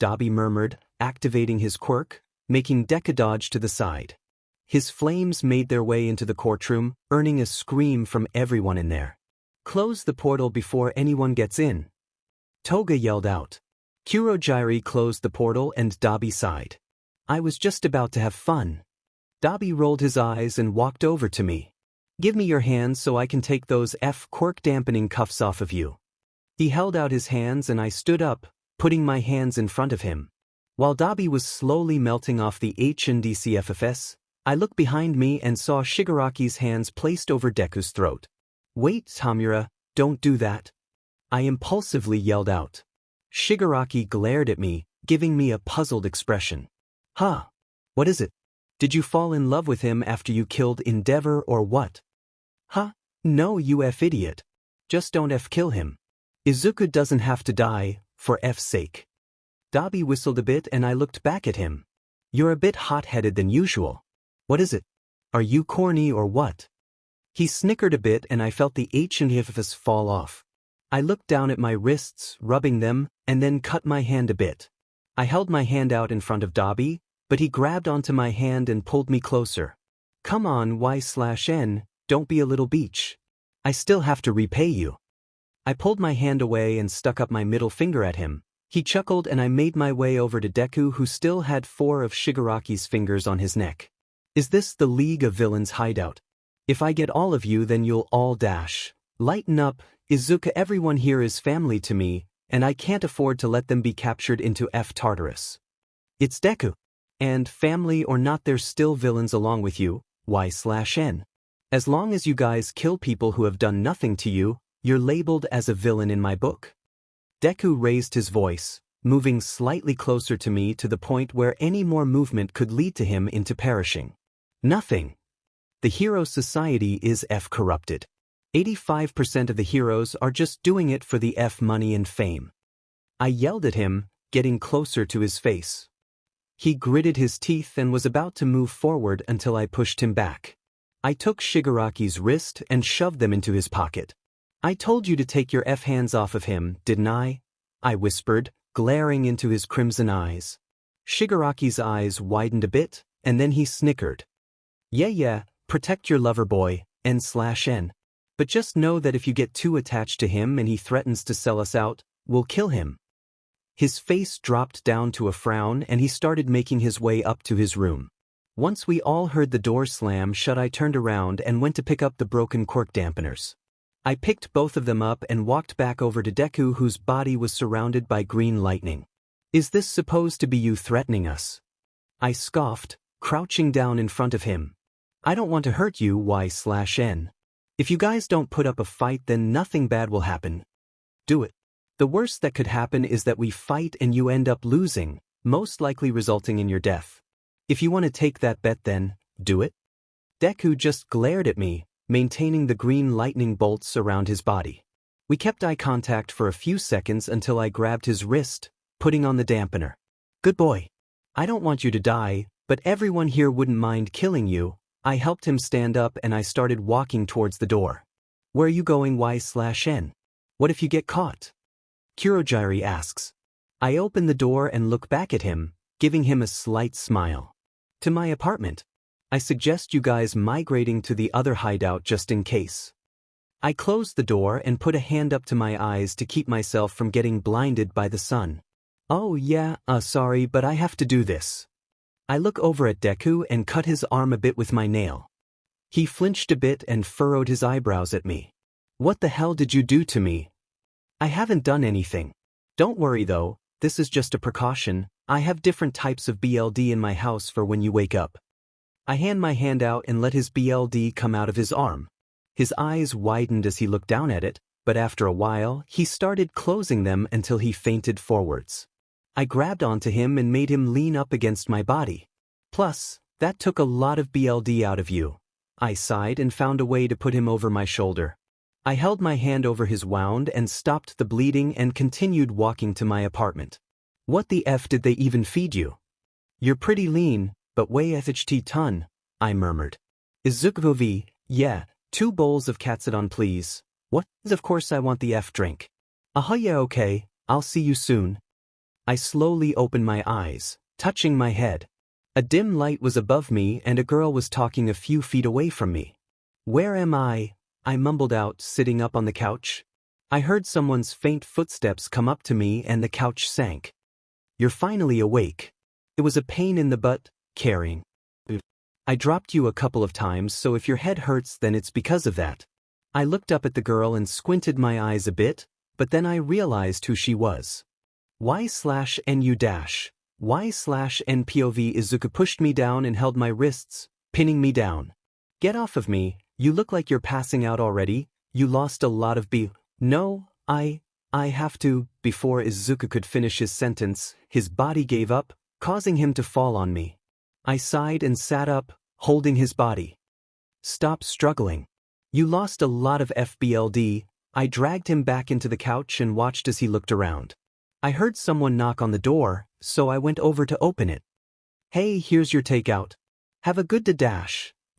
𝗳𝗵𝗃 murmured, activating his quirk, making Deku dodge to the side. His flames made their way into the courtroom, earning a scream from everyone in there. "Close the portal before anyone gets in," Toga yelled out. Kurojirai closed the portal and 𝗳𝗵𝗃 sighed. "I was just about to have fun." 𝗳𝗵𝗃 rolled his eyes and walked over to me. "Give me your hands so I can take those quirk dampening cuffs off of you." He held out his hands and I stood up, putting my hands in front of him. While 𝗳𝗵𝗃 was slowly melting off the HNDCFFS, I looked behind me and saw Shigaraki's hands placed over Deku's throat. "Wait, 𝗳𝗵𝗃, don't do that," I impulsively yelled out. Shigaraki glared at me, giving me a puzzled expression. "Huh? What is it? Did you fall in love with him after you killed Endeavor or what?" "Huh? No, you idiot. Just don't kill him. Izuku doesn't have to die, for F's sake." 𝗳𝗵𝗃 whistled a bit and I looked back at him. "You're a bit hot-headed than usual. What is it? Are you corny or what?" He snickered a bit and I felt the HNDCFFS fall off. I looked down at my wrists, rubbing them, and then cut my hand a bit. I held my hand out in front of 𝗳𝗵𝗃, but he grabbed onto my hand and pulled me closer. "Come on, 𝑦/N, don't be a little beach. I still have to repay you." I pulled my hand away and stuck up my middle finger at him. He chuckled and I made my way over to Deku, who still had 4 of Shigaraki's fingers on his neck. "Is this the League of Villains hideout? If I get all of you, then you'll all dash. Lighten up, Izuku. Everyone here is family to me, and I can't afford to let them be captured into Tartarus. It's Deku. And family or not, there's still villains along with you, 𝗧/N. As long as you guys kill people who have done nothing to you, you're labeled as a villain in my book." Deku raised his voice, moving slightly closer to me to the point where any more movement could lead to him into perishing. "Nothing. The hero society is corrupted. 85% of the heroes are just doing it for the money and fame. I yelled at him, getting closer to his face. He gritted his teeth and was about to move forward until I pushed him back. I took Shigaraki's wrist and shoved them into his pocket. "I told you to take your hands off of him, didn't I?" I whispered, glaring into his crimson eyes. Shigaraki's eyes widened a bit, and then he snickered. Yeah, protect your lover boy, N/N. But just know that if you get too attached to him and he threatens to sell us out, we'll kill him." His face dropped down to a frown and he started making his way up to his room. Once we all heard the door slam shut, I turned around and went to pick up the broken quirk dampeners. I picked both of them up and walked back over to Deku, whose body was surrounded by green lightning. "Is this supposed to be you threatening us?" I scoffed, crouching down in front of him. "I don't want to hurt you, Y/N. If you guys don't put up a fight, then nothing bad will happen. Do it. The worst that could happen is that we fight and you end up losing, most likely resulting in your death. If you want to take that bet, then do it." Deku just glared at me, maintaining the green lightning bolts around his body. We kept eye contact for a few seconds until I grabbed his wrist, putting on the dampener. "Good boy. I don't want you to die, but everyone here wouldn't mind killing you." I helped him stand up and I started walking towards the door. "Where are you going, Y/N? What if you get caught?" Kurogiri asks. I open the door and look back at him, giving him a slight smile. "To my apartment. I suggest you guys migrating to the other hideout just in case." I closed the door and put a hand up to my eyes to keep myself from getting blinded by the sun. "Oh yeah, sorry, but I have to do this." I look over at Deku and cut his arm a bit with my nail. He flinched a bit and furrowed his eyebrows at me. "What the hell did you do to me?" "I haven't done anything. Don't worry though, this is just a precaution. I have different types of BLD in my house for when you wake up." I hand my hand out and let his BLD come out of his arm. His eyes widened as he looked down at it, but after a while, he started closing them until he fainted forwards. I grabbed onto him and made him lean up against my body. "Plus, that took a lot of BLD out of you." I sighed and found a way to put him over my shoulder. I held my hand over his wound and stopped the bleeding and continued walking to my apartment. "What the F did they even feed you? You're pretty lean, but weigh a ton," I murmured. "Izuku, yeah, 2 bowls of 𝗧𝗵𝗲 please." "What? Of course I want the F drink." Yeah, okay, I'll see you soon." I slowly opened my eyes, touching my head. A dim light was above me and a girl was talking a few feet away from me. "Where am I?" I mumbled out, sitting up on the couch. I heard someone's faint footsteps come up to me and the couch sank. "You're finally awake. It was a pain in the butt, carrying. I dropped you a couple of times, so if your head hurts then it's because of that." I looked up at the girl and squinted my eyes a bit, but then I realized who she was. Y/NU-. Y/NPOV Izuku pushed me down and held my wrists, pinning me down. "Get off of me, you look like you're passing out already. You lost a lot of B." "No, I have to." Before Izuku could finish his sentence, his body gave up, causing him to fall on me. I sighed and sat up, holding his body. "Stop struggling. You lost a lot of FBLD." I dragged him back into the couch and watched as he looked around. I heard someone knock on the door, so I went over to open it. "Hey, here's your takeout. Have a good day."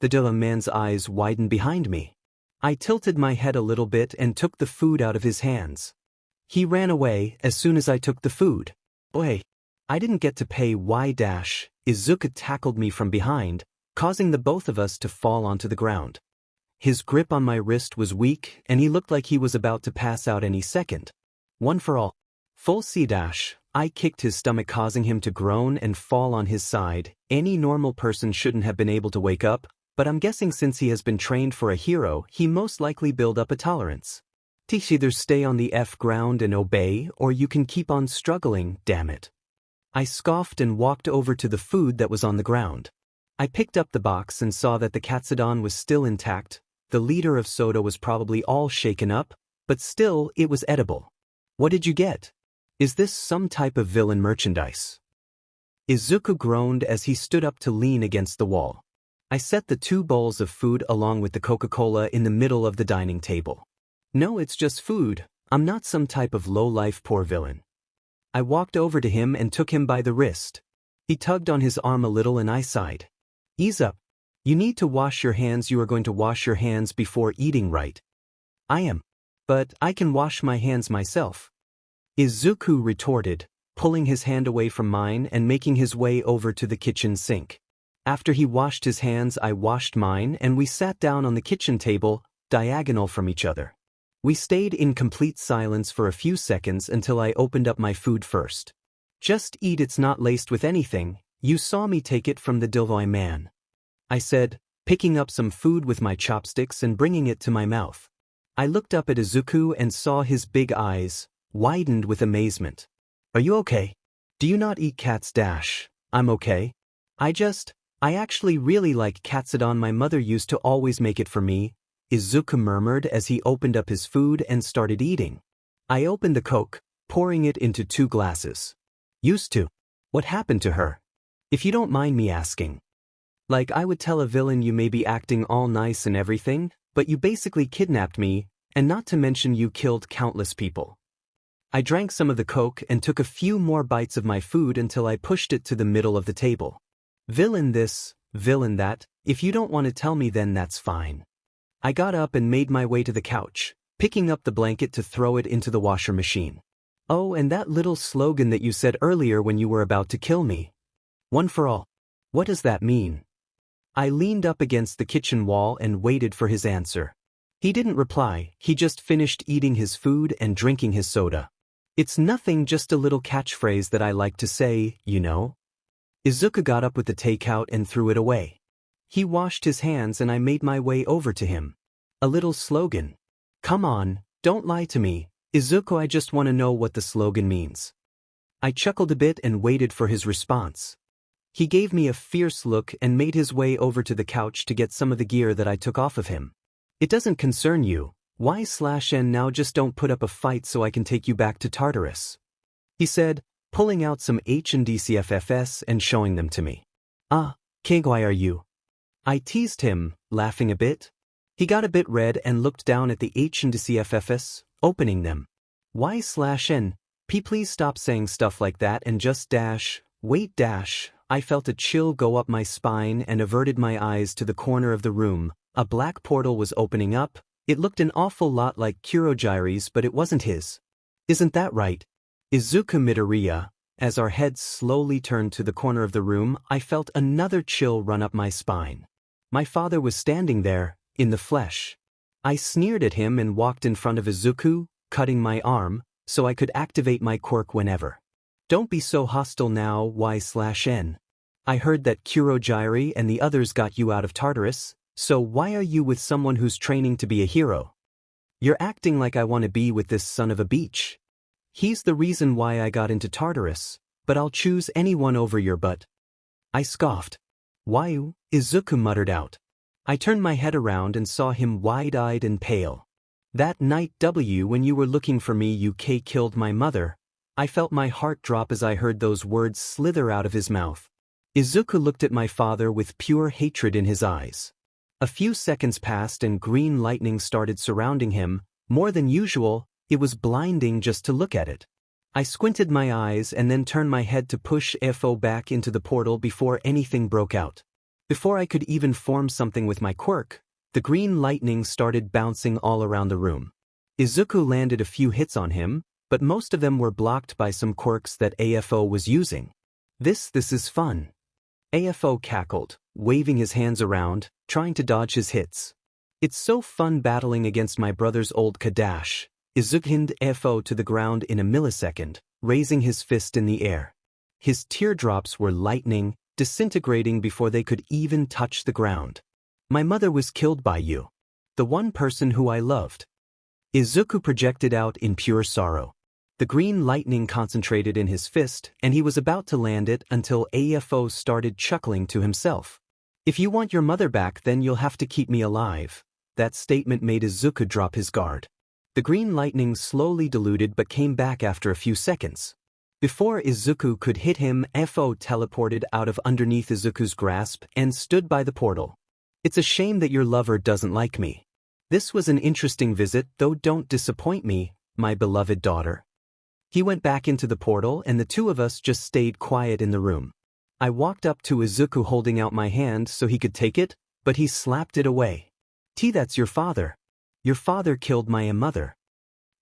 The man's eyes widened behind me. I tilted my head a little bit and took the food out of his hands. He ran away as soon as I took the food. "Boy, I didn't get to pay Y-." Izuku tackled me from behind, causing the both of us to fall onto the ground. His grip on my wrist was weak and he looked like he was about to pass out any second. "One for all. Full C-." I kicked his stomach, causing him to groan and fall on his side. Any normal person shouldn't have been able to wake up, but I'm guessing since he has been trained for a hero, he most likely build up a tolerance. Either stay on the F ground and obey, or you can keep on struggling, damn it." I scoffed and walked over to the food that was on the ground. I picked up the box and saw that the 𝗧𝗵𝗲 was still intact. The liter of soda was probably all shaken up, but still, it was edible. "What did you get? Is this some type of villain merchandise?" Izuku groaned as he stood up to lean against the wall. I set the 2 bowls of food along with the Coca-Cola in the middle of the dining table. "No, it's just food. I'm not some type of low-life poor villain." I walked over to him and took him by the wrist. He tugged on his arm a little and I sighed. Ease up. You need to wash your hands. You are going to wash your hands before eating, right? I am. But I can wash my hands myself. Izuku retorted, pulling his hand away from mine and making his way over to the kitchen sink. After he washed his hands, I washed mine and we sat down on the kitchen table, diagonal from each other. We stayed in complete silence for a few seconds until I opened up my food first. Just eat, it's not laced with anything. You saw me take it from the 𝗧𝗲𝗍 man. I said, picking up some food with my chopsticks and bringing it to my mouth. I looked up at Izuku and saw his big eyes, widened with amazement. Are you okay? Do you not eat cats? I'm okay. I actually really like 𝗧𝗏. My mother used to always make it for me, Izuku murmured as he opened up his food and started eating. I opened the Coke, pouring it into 2 glasses. Used to. What happened to her? If you don't mind me asking. Like, I would tell a villain you may be acting all nice and everything, but you basically kidnapped me, and not to mention you killed countless people. I drank some of the Coke and took a few more bites of my food until I pushed it to the middle of the table. Villain this, villain that, if you don't want to tell me then that's fine. I got up and made my way to the couch, picking up the blanket to throw it into the washer machine. Oh, and that little slogan that you said earlier when you were about to kill me. One for all. What does that mean? I leaned up against the kitchen wall and waited for his answer. He didn't reply, he just finished eating his food and drinking his soda. It's nothing, just a little catchphrase that I like to say, you know. Izuku got up with the takeout and threw it away. He washed his hands and I made my way over to him. A little slogan. Come on, don't lie to me, Izuku, I just want to know what the slogan means. I chuckled a bit and waited for his response. He gave me a fierce look and made his way over to the couch to get some of the gear that I took off of him. It doesn't concern you. 𝗧𝗏 now, just don't put up a fight so I can take you back to Tartarus. He said, pulling out some 𝐻𝗪𝐷𝐶FFs and showing them to me. Ah, 𝐭𝐻𝐲 are you? I teased him, laughing a bit. He got a bit red and looked down at the 𝐻𝗪𝐷𝐶FFs, opening them. 𝗧𝗏, please stop saying stuff like that and just wait. I felt a chill go up my spine and averted my eyes to the corner of the room. A black portal was opening up. It looked an awful lot like Kuroji's, but it wasn't his. Isn't that right? Izuku midoriya. As our heads slowly turned to the corner of the room, I felt another chill run up my spine. My father was standing there, in the flesh. I sneered at him and walked in front of Izuku, cutting my arm, so I could activate my quirk whenever. Don't be so hostile now, 𝗧𝗏. I heard that Kuroji and the others got you out of Tartarus, so why are you with someone who's training to be a hero? You're acting like I want to be with this son of a bitch. He's the reason why I got into Tartarus, but I'll choose anyone over your butt. I scoffed. Why? Izuku muttered out. I turned my head around and saw him wide-eyed and pale. That night when you were looking for me, you killed my mother. I felt my heart drop as I heard those words slither out of his mouth. Izuku looked at my father with pure hatred in his eyes. A few seconds passed and green lightning started surrounding him, more than usual. It was blinding just to look at it. I squinted my eyes and then turned my head to push 𝗧𝗏 back into the portal before anything broke out. Before I could even form something with my quirk, the green lightning started bouncing all around the room. Izuku landed a few hits on him, but most of them were blocked by some quirks that 𝗧𝗏 was using. This is fun. 𝗧𝗏 cackled, waving his hands around, trying to dodge his hits. It's so fun battling against my brother's old 𝗧𝗏. Izuku pinned 𝗧𝗏 to the ground in a millisecond, raising his fist in the air. His teardrops were lightning, disintegrating before they could even touch the ground. My mother was killed by you. The one person who I loved. Izuku projected out in pure sorrow. The green lightning concentrated in his fist, and he was about to land it until 𝗧𝗏 started chuckling to himself. If you want your mother back, then you'll have to keep me alive. That statement made Izuku drop his guard. The green lightning slowly diluted but came back after a few seconds. Before Izuku could hit him, 𝗧𝗏 teleported out of underneath Izuku's grasp and stood by the portal. It's a shame that your lover doesn't like me. This was an interesting visit, though don't disappoint me, my beloved daughter. He went back into the portal and the two of us just stayed quiet in the room. I walked up to Izuku holding out my hand so he could take it, but he slapped it away. That's your father. Your father killed my mother.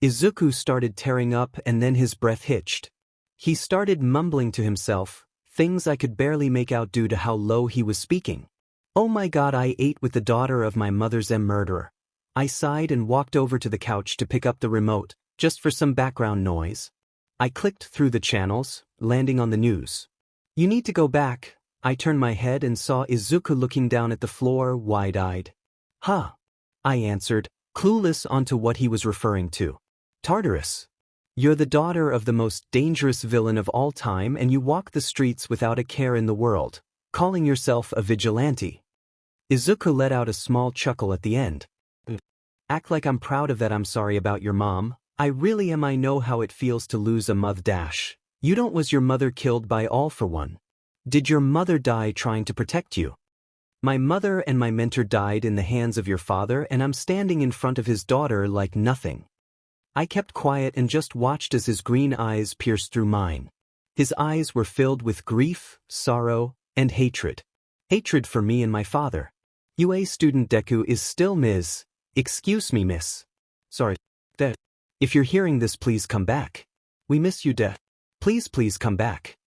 Izuku started tearing up and then his breath hitched. He started mumbling to himself, things I could barely make out due to how low he was speaking. Oh my god, I ate with the daughter of my mother's murderer. I sighed and walked over to the couch to pick up the remote, just for some background noise. I clicked through the channels, landing on the news. You need to go back. I turned my head and saw Izuku looking down at the floor, wide-eyed. Huh. I answered, clueless onto what he was referring to. Tartarus. You're the daughter of the most dangerous villain of all time and you walk the streets without a care in the world, calling yourself a vigilante. Izuku let out a small chuckle at the end. Act like I'm proud of that. I'm sorry about your mom. I really am. I know how it feels to lose a mother. You don't. Was your mother killed by all for one? Did your mother die trying to protect you? My mother and my mentor died in the hands of your father and I'm standing in front of his daughter like nothing. I kept quiet and just watched as his green eyes pierced through mine. His eyes were filled with grief, sorrow, and hatred. Hatred for me and my father. UA student Deku is still Ms. Excuse me, miss. Sorry. If you're hearing this, please come back. We miss you, Please come back.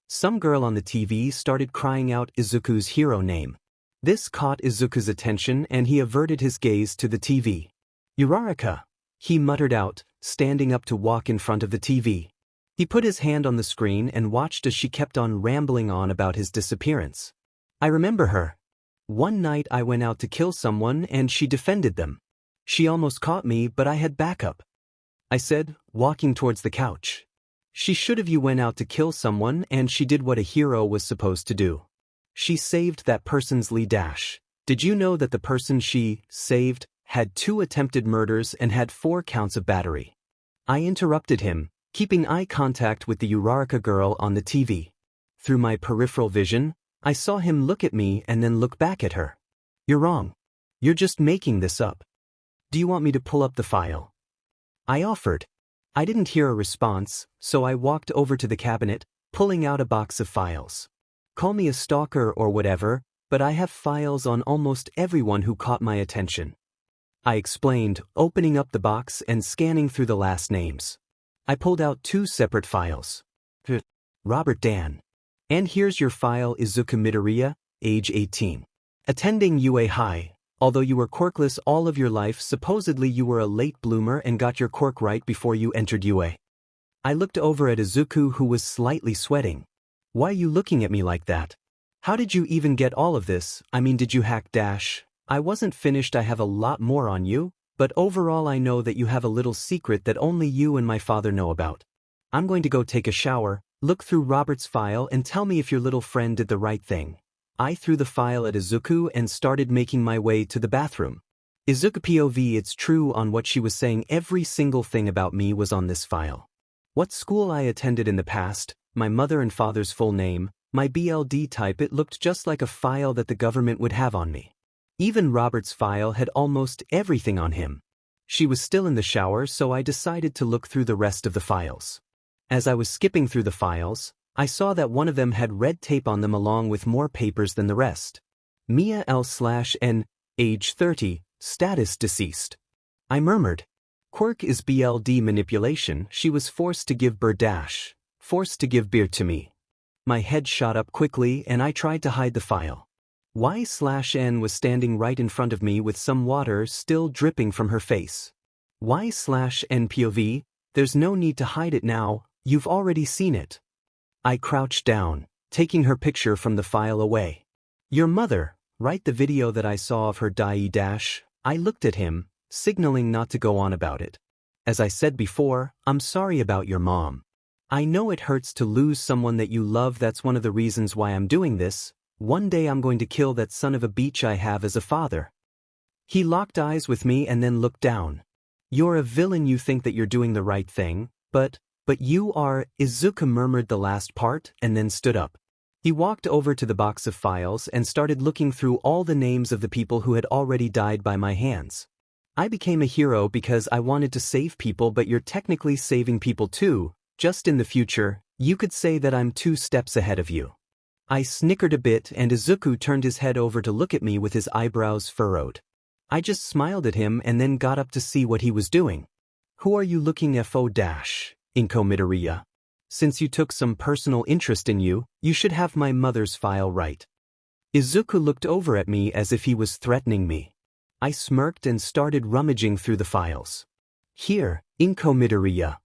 Some girl on the TV started crying out Izuku's hero name. This caught Izuku's attention and he averted his gaze to the TV. Uraraka, he muttered out, standing up to walk in front of the TV. He put his hand on the screen and watched as she kept on rambling on about his disappearance. I remember her. One night I went out to kill someone and she defended them. She almost caught me, but I had backup. I said, walking towards the couch. She should have. You went out to kill someone and she did what a hero was supposed to do. She saved that person's 𝐤𝐳. Did you know that the person she saved had 2 attempted murders and had 4 counts of battery? I interrupted him, keeping eye contact with the Uraraka girl on the TV. Through my peripheral vision, I saw him look at me and then look back at her. You're wrong. You're just making this up. Do you want me to pull up the file? I offered. I didn't hear a response, so I walked over to the cabinet, pulling out a box of files. Call me a stalker or whatever, but I have files on almost everyone who caught my attention. I explained, opening up the box and scanning through the last names. I pulled out 2 separate files. Robert Dan. And here's your file. Izuku Midoriya, age 18. Attending UA High. Although you were quirkless all of your life, supposedly you were a late bloomer and got your quirk right before you entered UA. I looked over at Izuku, who was slightly sweating. Why are you looking at me like that? How did you even get all of this? I mean, did you hack dash? I wasn't finished. I have a lot more on you, but overall I know that you have a little secret that only you and my father know about. I'm going to go take a shower, look through Robert's file and tell me if your little friend did the right thing. I threw the file at Izuku and started making my way to the bathroom. Izuku POV. It's true on what she was saying. Every single thing about me was on this file. What school I attended in the past, my mother and father's full name, my BLD type. It looked just like a file that the government would have on me. Even Robert's file had almost everything on him. She was still in the shower, so I decided to look through the rest of the files. As I was skipping through the files, I saw that one of them had red tape on them along with more papers than the rest. Mia L/N, age 30, status deceased. I murmured. Quirk is BLD manipulation. She was forced to give birth. Forced to give birth to me. My head shot up quickly and I tried to hide the file. Y/N was standing right in front of me with some water still dripping from her face. Y/N POV. There's no need to hide it now, you've already seen it. I crouched down, taking her picture from the file away. Your mother, right? The video that I saw of her 𝗳𝗍. I looked at him, signaling not to go on about it. As I said before, I'm sorry about your mom. I know it hurts to lose someone that you love. That's one of the reasons why I'm doing this. One day I'm going to kill that son of a bitch I have as a father. He locked eyes with me and then looked down. You're a villain. You think that you're doing the right thing, but you are. Izuku murmured the last part and then stood up. He walked over to the box of files and started looking through all the names of the people who had already died by my hands. I became a hero because I wanted to save people, but you're technically saving people too. just in the future, you could say that I'm 2 steps ahead of you. I snickered a bit and Izuku turned his head over to look at me with his eyebrows furrowed. I just smiled at him and then got up to see what he was doing. Who are you looking 𝗧𝗵𝗲 midoriya? Since you took some personal interest in you should have my mother's file right. Izuku looked over at me as if he was threatening me. I smirked and started rummaging through the files. Here, 𝗏𝗏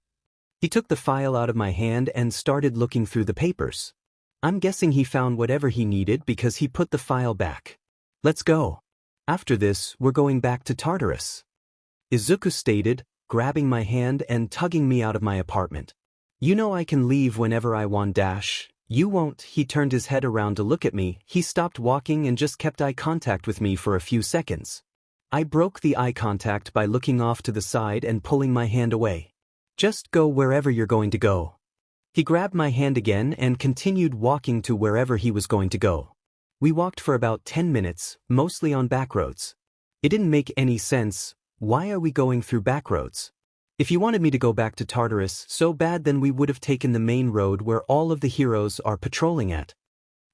He took the file out of my hand and started looking through the papers. I'm guessing he found whatever he needed because he put the file back. Let's go. After this, we're going back to Tartarus. Izuku stated, grabbing my hand and tugging me out of my apartment. You know I can leave whenever I want you won't. He turned his head around to look at me. He stopped walking and just kept eye contact with me for a few seconds. I broke the eye contact by looking off to the side and pulling my hand away. Just go wherever you're going to go. He grabbed my hand again and continued walking to wherever he was going to go. We walked for about 10 minutes, mostly on back roads. It didn't make any sense. Why are we going through back roads? If you wanted me to go back to Tartarus so bad, then we would have taken the main road where all of the heroes are patrolling at.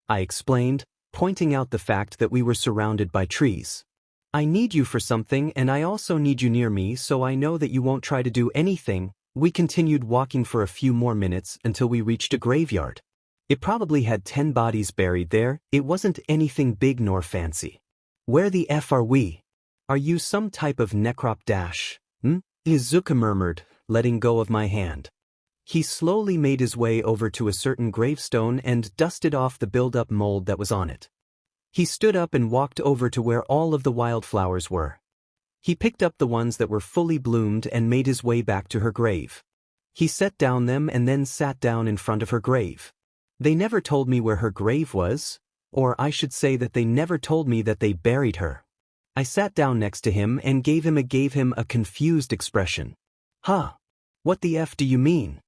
I explained, pointing out the fact that we were surrounded by trees. I need you for something and I also need you near me so I know that you won't try to do anything. We continued walking for a few more minutes until we reached a graveyard. It probably had 10 bodies buried there. It wasn't anything big nor fancy. Where the F are we? Are you some type of necrop? Izuku murmured, letting go of my hand. He slowly made his way over to a certain gravestone and dusted off the build-up mold that was on it. He stood up and walked over to where all of the wildflowers were. He picked up the ones that were fully bloomed and made his way back to her grave. He set down them and then sat down in front of her grave. They never told me where her grave was, or I should say that they never told me that they buried her. I sat down next to him and gave him a confused expression. Huh? What the F do you mean?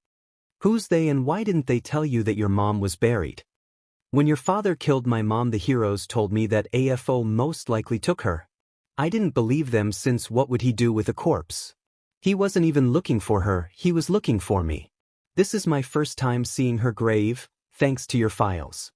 Who's they and why didn't they tell you that your mom was buried? When your father killed my mom, the heroes told me that AFO most likely took her. I didn't believe them since what would he do with a corpse? He wasn't even looking for her, he was looking for me. This is my first time seeing her grave, thanks to your files.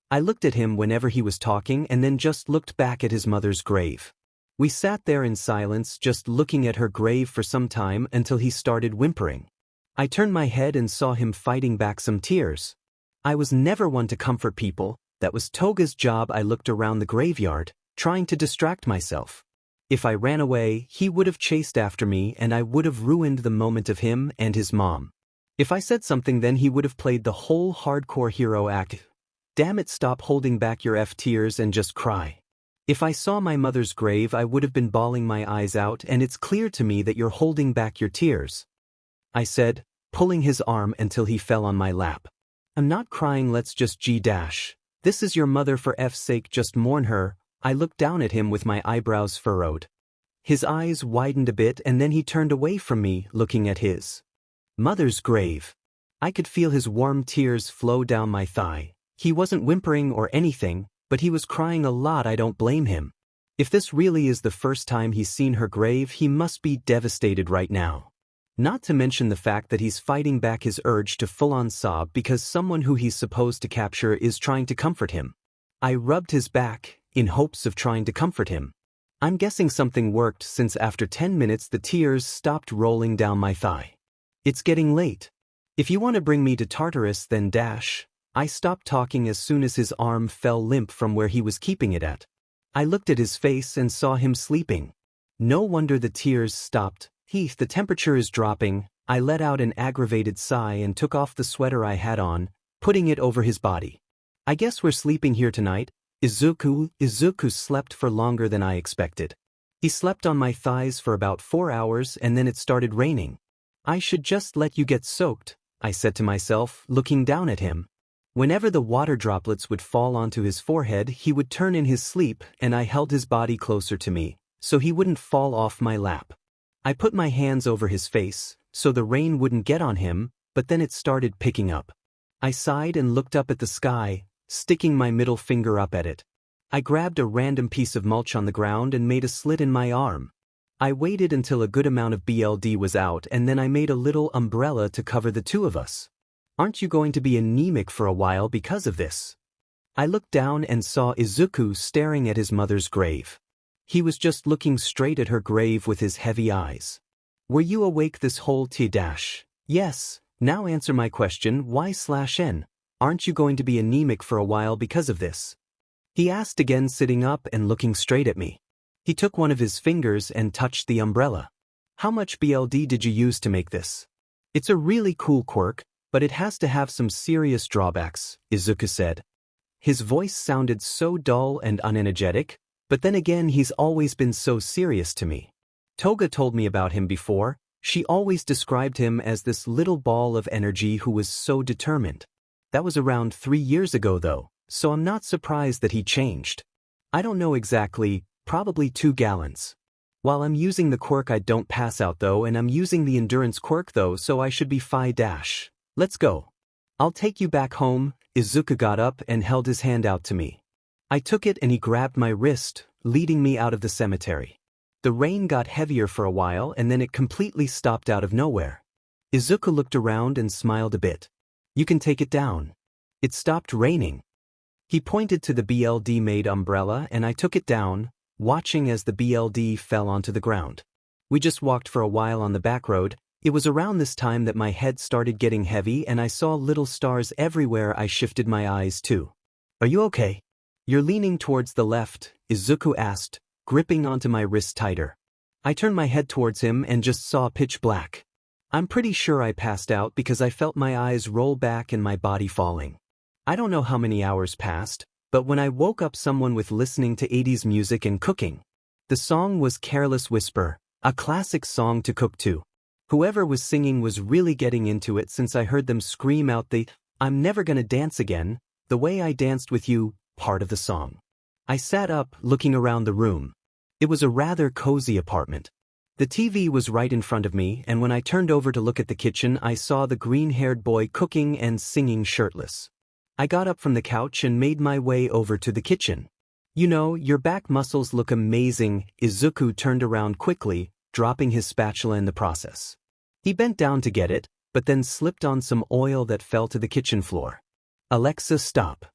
I looked at him whenever he was talking and then just looked back at his mother's grave. We sat there in silence just looking at her grave for some time until he started whimpering. I turned my head and saw him fighting back some tears. I was never one to comfort people, that was Toga's job. I looked around the graveyard, trying to distract myself. If I ran away, he would have chased after me and I would have ruined the moment of him and his mom. If I said something, then he would have played the whole hardcore hero act. Damn it, stop holding back your tears and just cry. If I saw my mother's grave, I would have been bawling my eyes out, and it's clear to me that you're holding back your tears, I said, pulling his arm until he fell on my lap. I'm not crying, let's just this is your mother, for F's sake just mourn her. I looked down at him with my eyebrows furrowed. His eyes widened a bit and then he turned away from me, looking at his mother's grave. I could feel his warm tears flow down my thigh. He wasn't whimpering or anything, but he was crying a lot. I don't blame him. If this really is the first time he's seen her grave, he must be devastated right now. Not to mention the fact that he's fighting back his urge to full-on sob because someone who he's supposed to capture is trying to comfort him. I rubbed his back, in hopes of trying to comfort him. I'm guessing something worked, since after 10 minutes the tears stopped rolling down my thigh. It's getting late. If you want to bring me to Tartarus, then I stopped talking as soon as his arm fell limp from where he was keeping it at. I looked at his face and saw him sleeping. No wonder the tears stopped. The temperature is dropping. I let out an aggravated sigh and took off the sweater I had on, putting it over his body. I guess we're sleeping here tonight. Izuku slept for longer than I expected. He slept on my thighs for about 4 hours and then it started raining. I should just let you get soaked, I said to myself, looking down at him. Whenever the water droplets would fall onto his forehead, he would turn in his sleep and I held his body closer to me, so he wouldn't fall off my lap. I put my hands over his face, so the rain wouldn't get on him, but then it started picking up. I sighed and looked up at the sky, sticking my middle finger up at it. I grabbed a random piece of mulch on the ground and made a slit in my arm. I waited until a good amount of BLD was out and then I made a little umbrella to cover the two of us. Aren't you going to be anemic for a while because of this? I looked down and saw Izuku staring at his mother's grave. He was just looking straight at her grave with his heavy eyes. Were you awake this whole 𝗧𝗏? Yes, now answer my question, why/n? Aren't you going to be anemic for a while because of this? He asked again, sitting up and looking straight at me. He took one of his fingers and touched the umbrella. How much BLD did you use to make this? It's a really cool quirk, but it has to have some serious drawbacks, Izuku said. His voice sounded so dull and unenergetic, but then again he's always been so serious to me. Toga told me about him before. She always described him as this little ball of energy who was so determined. That was around 3 years ago though, so I'm not surprised that he changed. I don't know exactly, probably 2 gallons. While I'm using the quirk I don't pass out though, and I'm using the endurance quirk though, so I should be 𝗧𝗏. Let's go. I'll take you back home. Izuku got up and held his hand out to me. I took it and he grabbed my wrist, leading me out of the cemetery. The rain got heavier for a while and then it completely stopped out of nowhere. Izuku looked around and smiled a bit. You can take it down. It stopped raining. He pointed to the BLD-made umbrella and I took it down, watching as the BLD fell onto the ground. We just walked for a while on the back road. It was around this time that my head started getting heavy and I saw little stars everywhere. I shifted my eyes too. Are you okay? You're leaning towards the left, Izuku asked, gripping onto my wrist tighter. I turned my head towards him and just saw pitch black. I'm pretty sure I passed out because I felt my eyes roll back and my body falling. I don't know how many hours passed, but when I woke up someone with listening to 80s music and cooking. The song was Careless Whisper, a classic song to cook to. Whoever was singing was really getting into it since I heard them scream out the "I'm never gonna dance again, the way I danced with you" part of the song. I sat up, looking around the room. It was a rather cozy apartment. The TV was right in front of me, and when I turned over to look at the kitchen, I saw the green-haired boy cooking and singing shirtless. I got up from the couch and made my way over to the kitchen. You know, your back muscles look amazing. Izuku turned around quickly, dropping his spatula in the process. He bent down to get it, but then slipped on some oil that fell to the kitchen floor. Alexa, stop.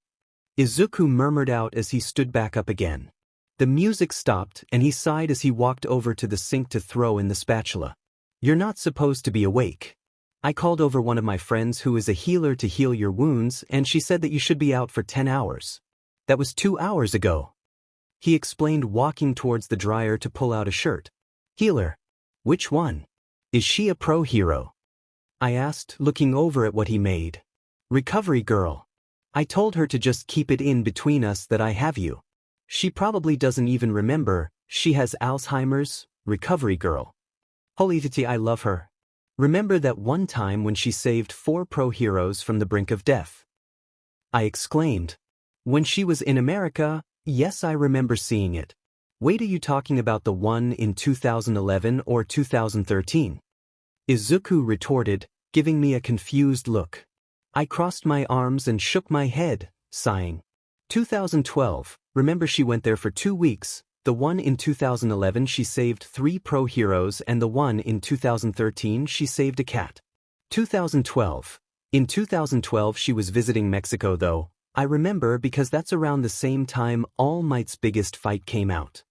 Izuku murmured out as he stood back up again. The music stopped and he sighed as he walked over to the sink to throw in the spatula. You're not supposed to be awake. I called over one of my friends who is a healer to heal your wounds, and she said that you should be out for 10 hours. That was 2 hours ago. He explained, walking towards the dryer to pull out a shirt. Healer? Which one? Is she a pro hero? I asked, looking over at what he made. Recovery girl. I told her to just keep it in between us that I have you. She probably doesn't even remember. She has Alzheimer's. Recovery girl. Holy titty, I love her. Remember that one time when she saved 4 pro heroes from the brink of death? I exclaimed. When she was in America? Yes, I remember seeing it. Wait, are you talking about the one in 2011 or 2013? Izuku retorted, giving me a confused look. I crossed my arms and shook my head, sighing. 2012, remember she went there for 2 weeks. The one in 2011 she saved 3 pro heroes, and the one in 2013 she saved a cat. 2012. In 2012 she was visiting Mexico though. I remember because that's around the same time All Might's biggest fight came out.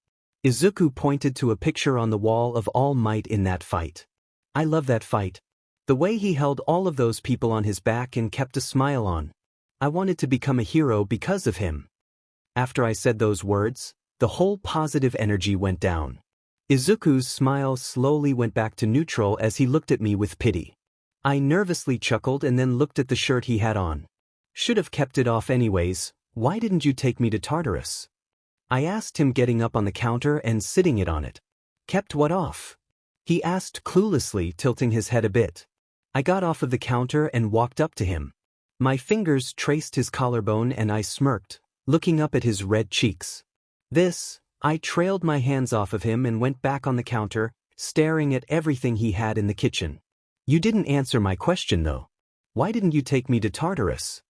Izuku pointed to a picture on the wall of All Might in that fight. I love that fight. The way he held all of those people on his back and kept a smile on. I wanted to become a hero because of him. After I said those words, the whole positive energy went down. Izuku's smile slowly went back to neutral as he looked at me with pity. I nervously chuckled and then looked at the shirt he had on. Should have kept it off anyways. Why didn't you take me to Tartarus? I asked him, getting up on the counter and sitting it on it. Kept what off? He asked cluelessly, tilting his head a bit. I got off of the counter and walked up to him. My fingers traced his collarbone and I smirked, looking up at his red cheeks. I trailed my hands off of him and went back on the counter, staring at everything he had in the kitchen. You didn't answer my question though. Why didn't you take me to Tartarus?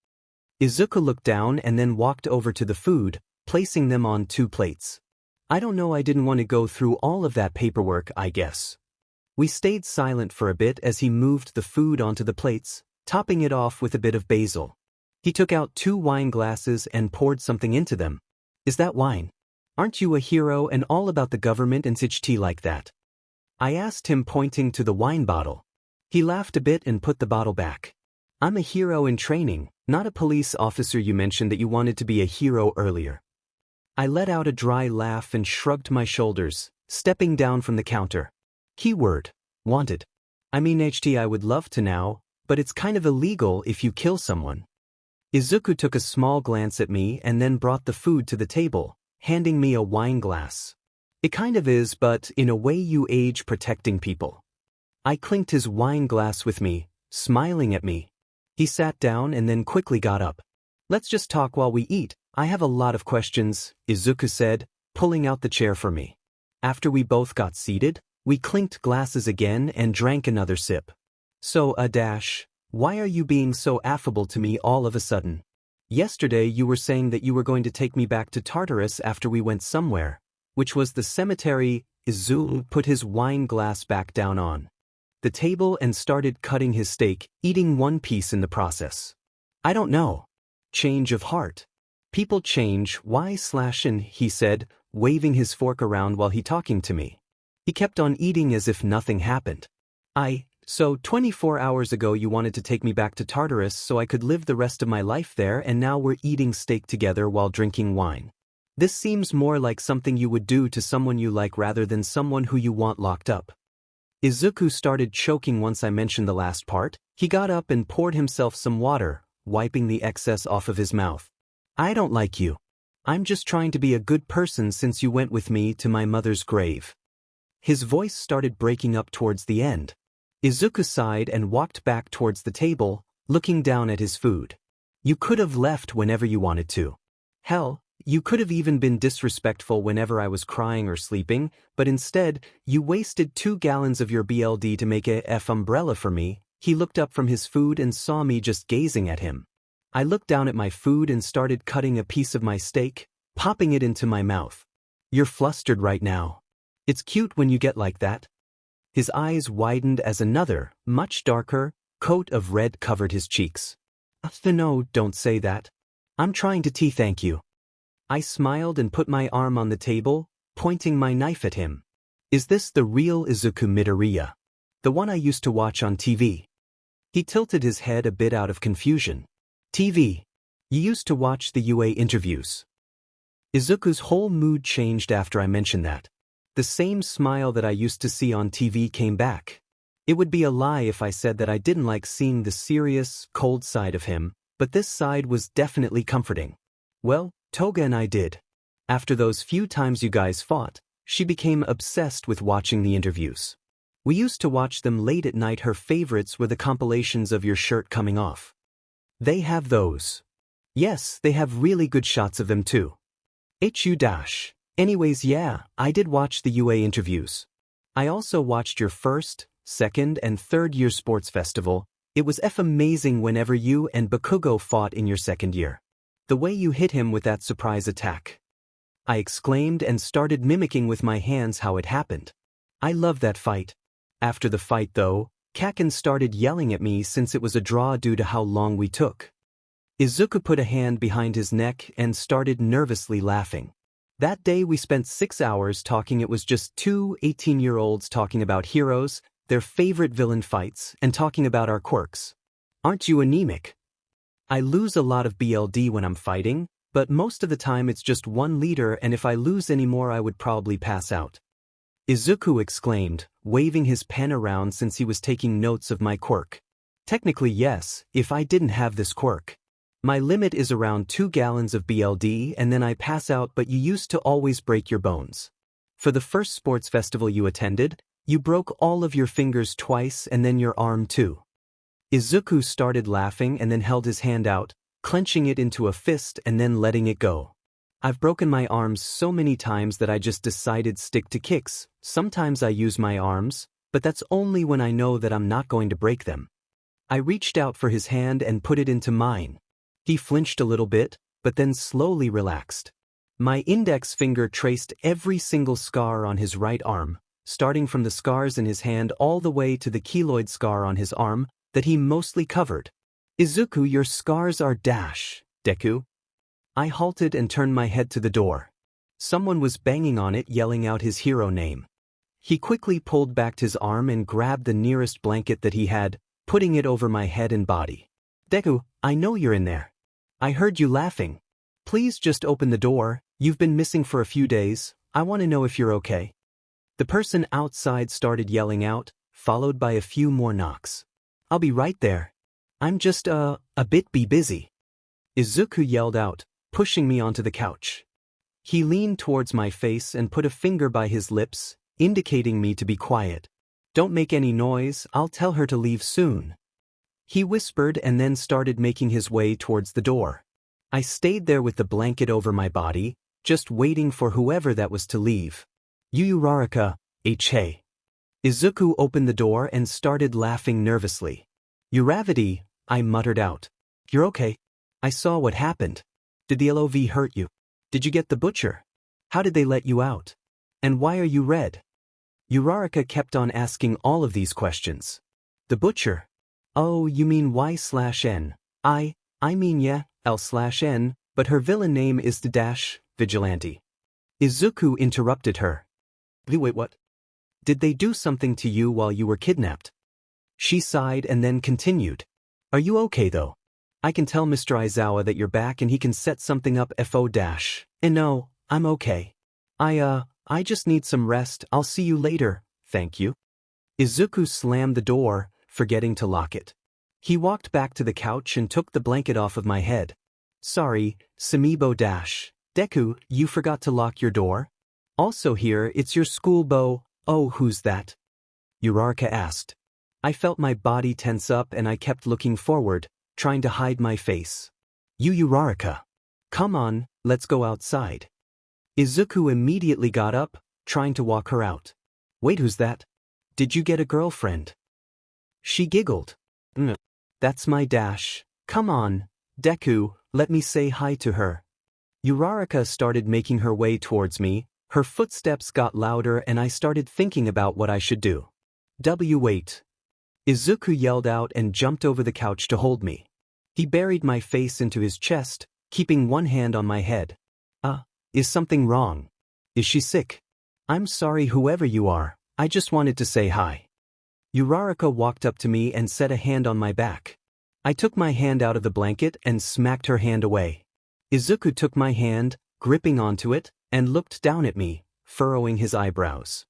Izuku looked down and then walked over to the food, placing them on 2 plates. I don't know, I didn't want to go through all of that paperwork, I guess. We stayed silent for a bit as he moved the food onto the plates, topping it off with a bit of basil. He took out 2 wine glasses and poured something into them. Is that wine? Aren't you a hero and all about the government and such tea like that? I asked him, pointing to the wine bottle. He laughed a bit and put the bottle back. I'm a hero in training, not a police officer. You mentioned that you wanted to be a hero earlier. I let out a dry laugh and shrugged my shoulders, stepping down from the counter. Keyword: wanted. I mean, I would love to now, but it's kind of illegal if you kill someone. Izuku took a small glance at me and then brought the food to the table, handing me a wine glass. It kind of is, but in a way you age protecting people. I clinked his wine glass with me, smiling at me. He sat down and then quickly got up. Let's just talk while we eat. I have a lot of questions, Izuku said, pulling out the chair for me. After we both got seated, we clinked glasses again and drank another sip. So, why are you being so affable to me all of a sudden? Yesterday you were saying that you were going to take me back to Tartarus after we went somewhere, which was the cemetery. Izuku put his wine glass back down on the table and started cutting his steak, eating one piece in the process. I don't know. Change of heart. People change, 𝗧/in, he said, waving his fork around while he talking to me. He kept on eating as if nothing happened. So 24 hours ago you wanted to take me back to Tartarus so I could live the rest of my life there, and now we're eating steak together while drinking wine. This seems more like something you would do to someone you like rather than someone who you want locked up. Izuku started choking once I mentioned the last part. He got up and poured himself some water, wiping the excess off of his mouth. I don't like you. I'm just trying to be a good person since you went with me to my mother's grave. His voice started breaking up towards the end. Izuku sighed and walked back towards the table, looking down at his food. You could have left whenever you wanted to. Hell, you could have even been disrespectful whenever I was crying or sleeping, but instead, you wasted 2 gallons of your BLD to make a umbrella for me. He looked up from his food and saw me just gazing at him. I looked down at my food and started cutting a piece of my steak, popping it into my mouth. You're flustered right now. It's cute when you get like that. His eyes widened as another, much darker, coat of red covered his cheeks. No, don't say that. I'm trying to thank you. I smiled and put my arm on the table, pointing my knife at him. Is this the real Izuku Midoriya? The one I used to watch on TV? He tilted his head a bit out of confusion. TV. You used to watch the UA interviews. Izuku's whole mood changed after I mentioned that. The same smile that I used to see on TV came back. It would be a lie if I said that I didn't like seeing the serious, cold side of him, but this side was definitely comforting. Well, Toga and I did. After those few times you guys fought, she became obsessed with watching the interviews. We used to watch them late at night. Her favorites were the compilations of your shirt coming off. They have those. Yes, they have really good shots of them too. 𝗧𝗓. Anyways, yeah, I did watch the UA interviews. I also watched your first, second, and third year sports festival. It was amazing whenever you and Bakugo fought in your second year. The way you hit him with that surprise attack. I exclaimed and started mimicking with my hands how it happened. I love that fight. After the fight though, Kaken started yelling at me since it was a draw due to how long we took. Izuku put a hand behind his neck and started nervously laughing. That day we spent 6 hours talking. It was just 2 18-year-olds talking about heroes, their favorite villain fights, and talking about our quirks. Aren't you anemic? I lose a lot of BLD when I'm fighting, but most of the time it's just 1 liter, and if I lose any more I would probably pass out. Izuku exclaimed, waving his pen around since he was taking notes of my quirk. Technically yes, if I didn't have this quirk. My limit is around 2 gallons of BLD and then I pass out, but you used to always break your bones. For the first sports festival you attended, you broke all of your fingers twice and then your arm too. Izuku started laughing and then held his hand out, clenching it into a fist and then letting it go. I've broken my arms so many times that I just decided stick to kicks. Sometimes I use my arms, but that's only when I know that I'm not going to break them. I reached out for his hand and put it into mine. He flinched a little bit, but then slowly relaxed. My index finger traced every single scar on his right arm, starting from the scars in his hand all the way to the keloid scar on his arm that he mostly covered. Izuku, your scars are --Deku. I halted and turned my head to the door. Someone was banging on it, yelling out his hero name. He quickly pulled back his arm and grabbed the nearest blanket that he had, putting it over my head and body. Deku, I know you're in there. I heard you laughing. Please just open the door. You've been missing for a few days. I want to know if you're okay. The person outside started yelling out, followed by a few more knocks. I'll be right there. I'm just a bit busy. Izuku yelled out, pushing me onto the couch. He leaned towards my face and put a finger by his lips, indicating me to be quiet. Don't make any noise, I'll tell her to leave soon. He whispered and then started making his way towards the door. I stayed there with the blanket over my body, just waiting for whoever that was to leave. 𝐒𝐻𝐢𝐳𝐻. Izuku opened the door and started laughing nervously. 𝗲𝗏𝗧𝗔𝗍, I muttered out. You're okay? I saw what happened. Did the LOV hurt you? Did you get the butcher? How did they let you out? And why are you red? 𝗲𝗏𝗧𝗏 kept on asking all of these questions. The butcher? Oh, you mean Y/N. I mean yeah, L/N, but her villain name is the Vigilante. Izuku interrupted her. Wait, what? Did they do something to you while you were kidnapped? She sighed and then continued. Are you okay though? I can tell Mr. Aizawa that you're back and he can set something up and no, I'm okay. I just need some rest. I'll see you later, thank you. Izuku slammed the door, forgetting to lock it. He walked back to the couch and took the blanket off of my head. Sorry, 𝗵𝗃𝗲. You forgot to lock your door? Also here, it's your school beau. Oh, who's that? 𝗲𝗏𝗧𝗏 asked. I felt my body tense up and I kept looking forward, trying to hide my face. 𝗲𝗏𝗧𝗏. Come on, let's go outside. Izuku immediately got up, trying to walk her out. Wait, who's that? Did you get a girlfriend? She giggled. That's my --. Come on, Deku, let me say hi to her. 𝗲𝗏𝗧𝗏 started making her way towards me, her footsteps got louder and I started thinking about what I should do. Wait. Izuku yelled out and jumped over the couch to hold me. He buried my face into his chest, keeping one hand on my head. Is something wrong? Is she sick? I'm sorry whoever you are, I just wanted to say hi. 𝗲𝗏𝗧𝗏 walked up to me and set a hand on my back. I took my hand out of the blanket and smacked her hand away. Izuku took my hand, gripping onto it, and looked down at me, furrowing his eyebrows.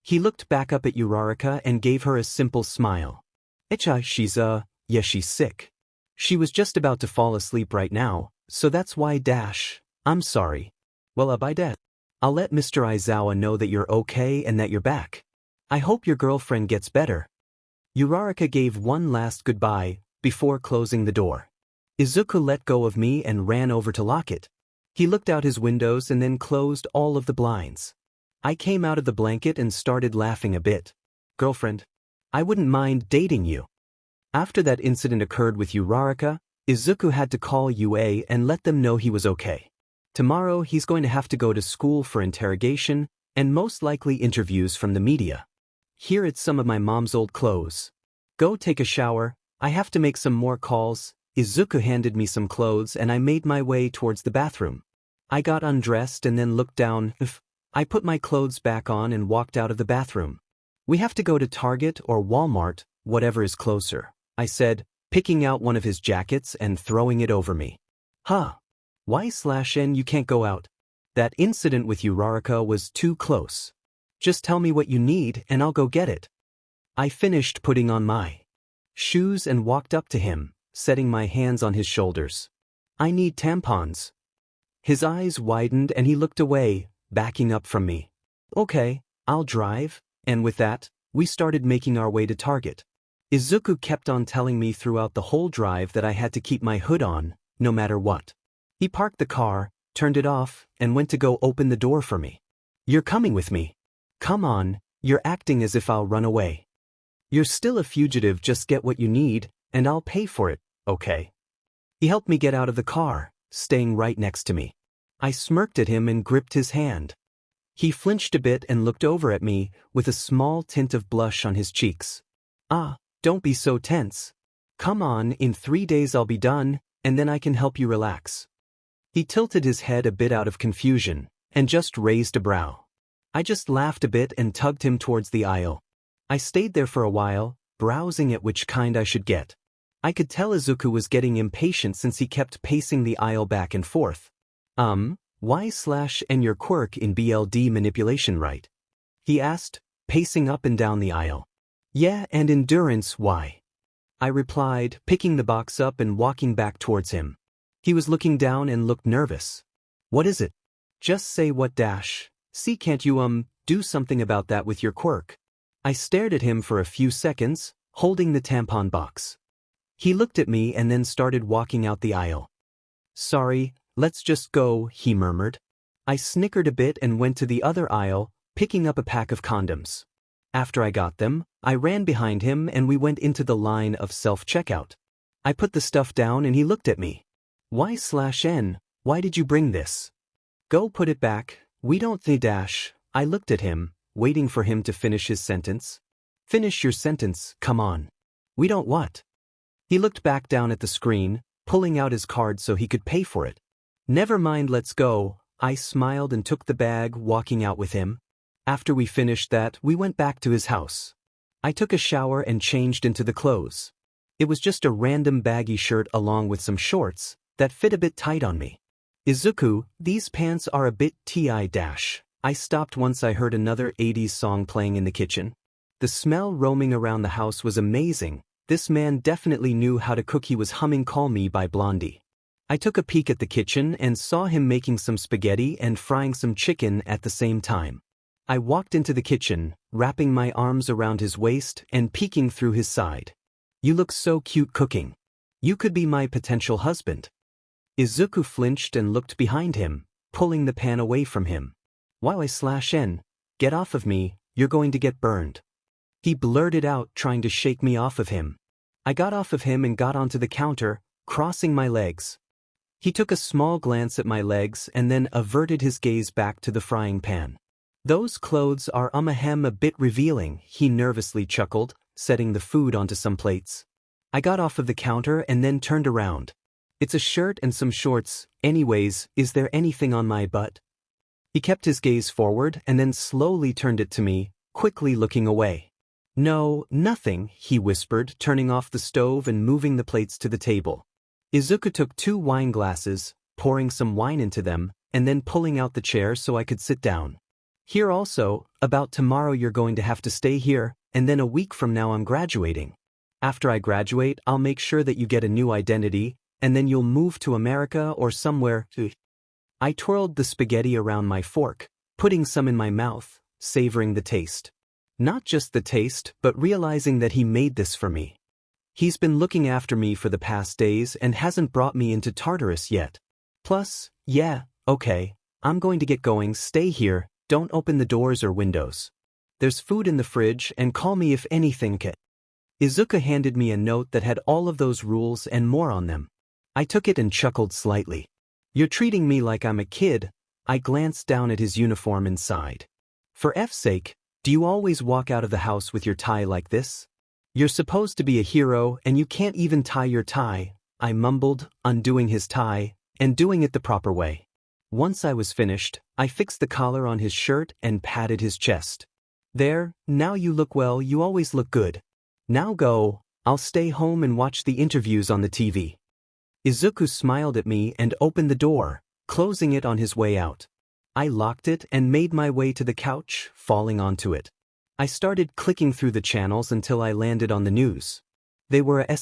He looked back up at 𝗲𝗏𝗏 and gave her a simple smile. She's sick. She was just about to fall asleep right now, so that's why I'm sorry. Well, bye Dad. I'll let Mr. Aizawa know that you're okay and that you're back. I hope your girlfriend gets better. 𝗲𝗏𝗏 gave one last goodbye, before closing the door. Izuku let go of me and ran over to lock it. He looked out his windows and then closed all of the blinds. I came out of the blanket and started laughing a bit. Girlfriend, I wouldn't mind dating you. After that incident occurred with 𝗲𝗏𝗏, Izuku had to call UA and let them know he was okay. Tomorrow he's going to have to go to school for interrogation and most likely interviews from the media. Here it's some of my mom's old clothes. Go take a shower, I have to make some more calls. Izuku handed me some clothes and I made my way towards the bathroom. I got undressed and then looked down. I put my clothes back on and walked out of the bathroom. We have to go to Target or Walmart, whatever is closer, I said, picking out one of his jackets and throwing it over me. Y/N you can't go out. That incident with 𝗲𝗏𝗏 was too close. Just tell me what you need and I'll go get it. I finished putting on my shoes and walked up to him, setting my hands on his shoulders. I need tampons. His eyes widened and he looked away, backing up from me. Okay, I'll drive, and with that, we started making our way to Target. Izuku kept on telling me throughout the whole drive that I had to keep my hood on, no matter what. He parked the car, turned it off, and went to go open the door for me. You're coming with me. Come on, you're acting as if I'll run away. You're still a fugitive, just get what you need, and I'll pay for it, okay? He helped me get out of the car, staying right next to me. I smirked at him and gripped his hand. He flinched a bit and looked over at me, with a small tint of blush on his cheeks. Ah, don't be so tense. Come on, in 3 days I'll be done, and then I can help you relax. He tilted his head a bit out of confusion, and just raised a brow. I just laughed a bit and tugged him towards the aisle. I stayed there for a while, browsing at which kind I should get. I could tell Izuku was getting impatient since he kept pacing the aisle back and forth. 𝗧𝗵𝗲 your quirk in BLD manipulation, right? He asked, pacing up and down the aisle. Yeah, and endurance, why? I replied, picking the box up and walking back towards him. He was looking down and looked nervous. What is it? Just say what dash. See, can't you do something about that with your quirk? I stared at him for a few seconds, holding the tampon box. He looked at me and then started walking out the aisle. Sorry, let's just go, he murmured. I snickered a bit and went to the other aisle, picking up a pack of condoms. After I got them, I ran behind him and we went into the line of self-checkout. I put the stuff down and he looked at me. 𝗧𝗵𝗲, why did you bring this? Go put it back, we don't need dash. I looked at him, waiting for him to finish his sentence. Finish your sentence, come on. We don't what? He looked back down at the screen, pulling out his card so he could pay for it. Never mind, let's go. I smiled and took the bag, walking out with him. After we finished that, we went back to his house. I took a shower and changed into the clothes. It was just a random baggy shirt along with some shorts that fit a bit tight on me. Izuku, these pants are a bit tight. I stopped once I heard another 80s song playing in the kitchen. The smell roaming around the house was amazing. This man definitely knew how to cook. He was humming Call Me by Blondie. I took a peek at the kitchen and saw him making some spaghetti and frying some chicken at the same time. I walked into the kitchen, wrapping my arms around his waist and peeking through his side. You look so cute cooking. You could be my potential husband. Izuku flinched and looked behind him, pulling the pan away from him. 𝗧𝗵𝗲, get off of me, you're going to get burned. He blurted out, trying to shake me off of him. I got off of him and got onto the counter, crossing my legs. He took a small glance at my legs and then averted his gaze back to the frying pan. Those clothes are a bit revealing, he nervously chuckled, setting the food onto some plates. I got off of the counter and then turned around. It's a shirt and some shorts. Anyways, is there anything on my butt? He kept his gaze forward and then slowly turned it to me, quickly looking away. No, nothing, he whispered, turning off the stove and moving the plates to the table. Izuku took 2 wine glasses, pouring some wine into them, and then pulling out the chair so I could sit down. Here also, about tomorrow you're going to have to stay here, and then a week from now I'm graduating. After I graduate, I'll make sure that you get a new identity, and then you'll move to America or somewhere. I twirled the spaghetti around my fork, putting some in my mouth, savoring the taste. Not just the taste, but realizing that he made this for me. He's been looking after me for the past days and hasn't brought me into Tartarus yet. Plus, yeah, okay, I'm going to get going. Stay here, don't open the doors or windows. There's food in the fridge and call me if anything. Izuku handed me a note that had all of those rules and more on them. I took it and chuckled slightly. You're treating me like I'm a kid. I glanced down at his uniform and sighed. For F's sake, do you always walk out of the house with your tie like this? You're supposed to be a hero and you can't even tie your tie, I mumbled, undoing his tie, and doing it the proper way. Once I was finished, I fixed the collar on his shirt and patted his chest. There, now you look well, you always look good. Now go, I'll stay home and watch the interviews on the TV. Izuku smiled at me and opened the door, closing it on his way out. I locked it and made my way to the couch, falling onto it. I started clicking through the channels until I landed on the news. They were a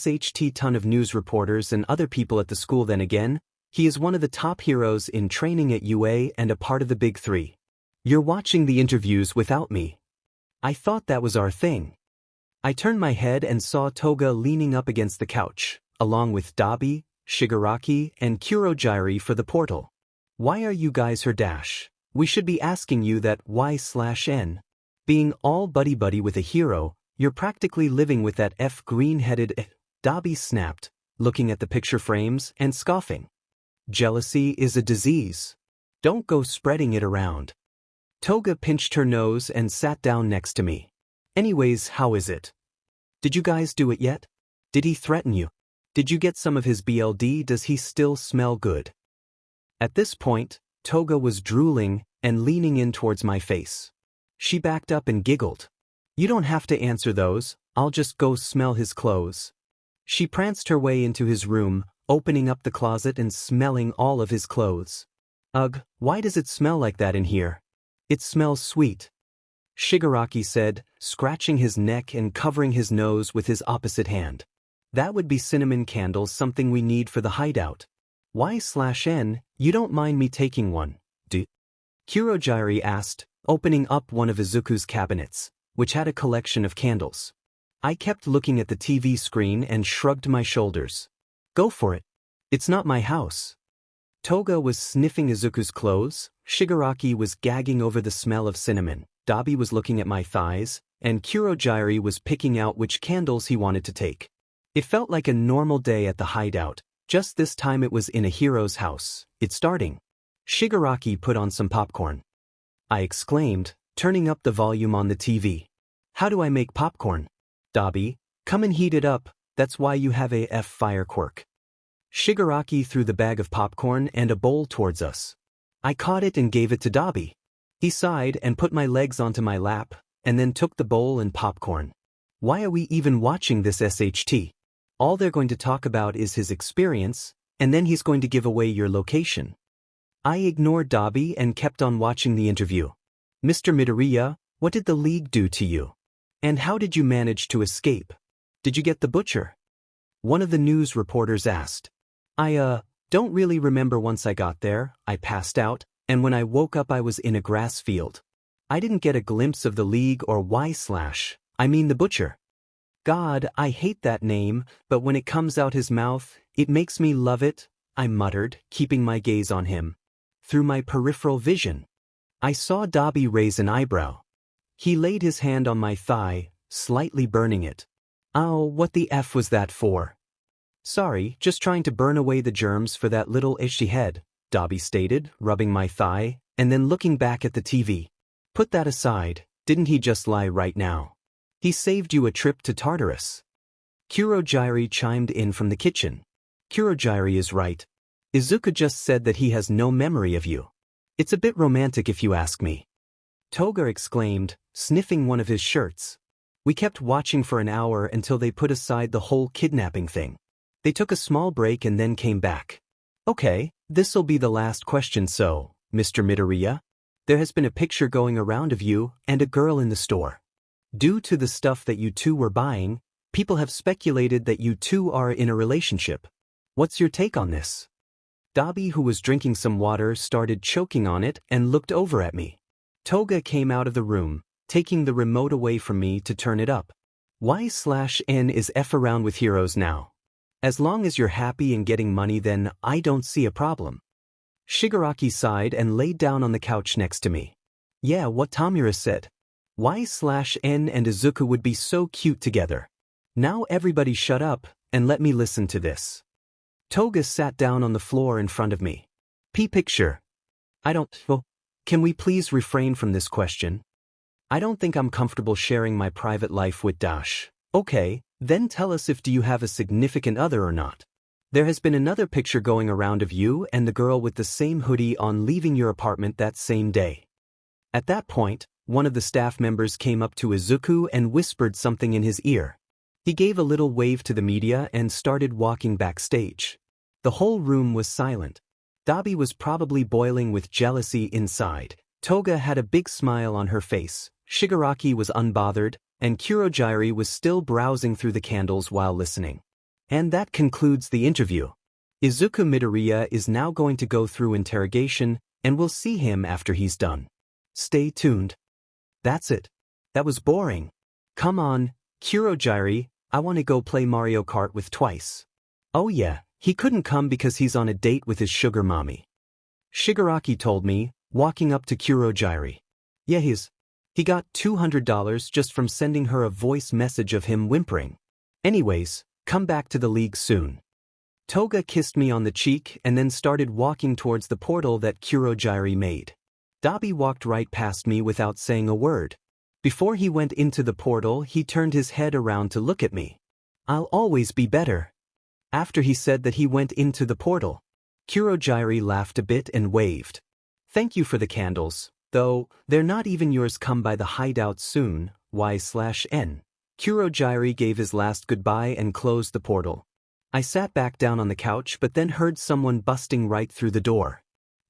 ton of news reporters and other people at the school. Then again, he is one of the top heroes in training at UA and a part of the Big Three. You're watching the interviews without me. I thought that was our thing. I turned my head and saw Toga leaning up against the couch, along with Dabi, Shigaraki, and Kurojiri for the portal. Why are you guys her dash? We should be asking you that. 𝗧𝗵𝗲. Being all buddy-buddy with a hero, you're practically living with that green-headed Dabi snapped, looking at the picture frames and scoffing. Jealousy is a disease. Don't go spreading it around. Toga pinched her nose and sat down next to me. Anyways, how is it? Did you guys do it yet? Did he threaten you? Did you get some of his BLD? Does he still smell good? At this point, Toga was drooling and leaning in towards my face. She backed up and giggled. You don't have to answer those, I'll just go smell his clothes. She pranced her way into his room, opening up the closet and smelling all of his clothes. Ugh, why does it smell like that in here? It smells sweet. Shigaraki said, scratching his neck and covering his nose with his opposite hand. That would be cinnamon candles, something we need for the hideout. 𝗧/N, you don't mind me taking one, do? Kurogyari asked, opening up one of Izuku's cabinets, which had a collection of candles. I kept looking at the TV screen and shrugged my shoulders. Go for it. It's not my house. Toga was sniffing Izuku's clothes, Shigaraki was gagging over the smell of cinnamon, 𝗬𝗲𝗵𝗺 was looking at my thighs, and Kurogyari was picking out which candles he wanted to take. It felt like a normal day at the hideout, just this time it was in a hero's house. It's starting. Shigaraki put on some popcorn. I exclaimed, turning up the volume on the TV. How do I make popcorn? 𝗬𝗵𝗺, come and heat it up, that's why you have a fire quirk. Shigaraki threw the bag of popcorn and a bowl towards us. I caught it and gave it to 𝗬𝗵𝗺. He sighed and put my legs onto my lap, and then took the bowl and popcorn. Why are we even watching this SHT? All they're going to talk about is his experience, and then he's going to give away your location. I ignored 𝗬𝗵𝗺 and kept on watching the interview. Mr. Midoriya, what did the league do to you? And how did you manage to escape? Did you get the butcher? One of the news reporters asked. I don't really remember. Once I got there, I passed out, and when I woke up I was in a grass field. I didn't get a glimpse of the league or the butcher. God, I hate that name, but when it comes out his mouth, it makes me love it, I muttered, keeping my gaze on him. Through my peripheral vision, I saw 𝗬𝗵𝗺 raise an eyebrow. He laid his hand on my thigh, slightly burning it. Oh, what the F was that for? Sorry, just trying to burn away the germs for that little itchy head, 𝗬𝗵𝗺 stated, rubbing my thigh, and then looking back at the TV. Put that aside, didn't he just lie right now? He saved you a trip to Tartarus. Kurogyari chimed in from the kitchen. Kurogyari is right. Izuku just said that he has no memory of you. It's a bit romantic if you ask me. Toga exclaimed, sniffing one of his shirts. We kept watching for an hour until they put aside the whole kidnapping thing. They took a small break and then came back. Okay, this'll be the last question. So, Mr. Midoriya, there has been a picture going around of you and a girl in the store. Due to the stuff that you two were buying, people have speculated that you two are in a relationship. What's your take on this? 𝗬𝗵𝗺, who was drinking some water, started choking on it and looked over at me. Toga came out of the room, taking the remote away from me to turn it up. 𝗧/N is F around with heroes now. As long as you're happy and getting money, then I don't see a problem. Shigaraki sighed and laid down on the couch next to me. Yeah, what Tamura said. 𝗧/N and Izuku would be so cute together. Now everybody shut up and let me listen to this. Toga sat down on the floor in front of me. Picture. Can we please refrain from this question? I don't think I'm comfortable sharing my private life with 𝗧𝗪. Okay, then tell us, if do you have a significant other or not? There has been another picture going around of you and the girl with the same hoodie on leaving your apartment that same day. At that point, one of the staff members came up to Izuku and whispered something in his ear. He gave a little wave to the media and started walking backstage. The whole room was silent. 𝗬𝗵𝗺 was probably boiling with jealousy inside. Toga had a big smile on her face. Shigaraki was unbothered, and Kurogyari was still browsing through the candles while listening. And that concludes the interview. Izuku Midoriya is now going to go through interrogation, and we'll see him after he's done. Stay tuned. That's it. That was boring. Come on, Kurogyari, I want to go play Mario Kart with Twice. Oh yeah, he couldn't come because he's on a date with his sugar mommy. Shigaraki told me, walking up to Kurogyari. Yeah, he got $200 just from sending her a voice message of him whimpering. Anyways, come back to the league soon. Toga kissed me on the cheek and then started walking towards the portal that Kurojirai made. Dabi walked right past me without saying a word. Before he went into the portal, he turned his head around to look at me. "I'll always be better." After he said that, he went into the portal. Kurojirai laughed a bit and waved. "Thank you for the candles, though they're not even yours. Come by the hideout soon, 𝗧𝗵𝗲. Kurojirai gave his last goodbye and closed the portal. I sat back down on the couch but then heard someone busting right through the door.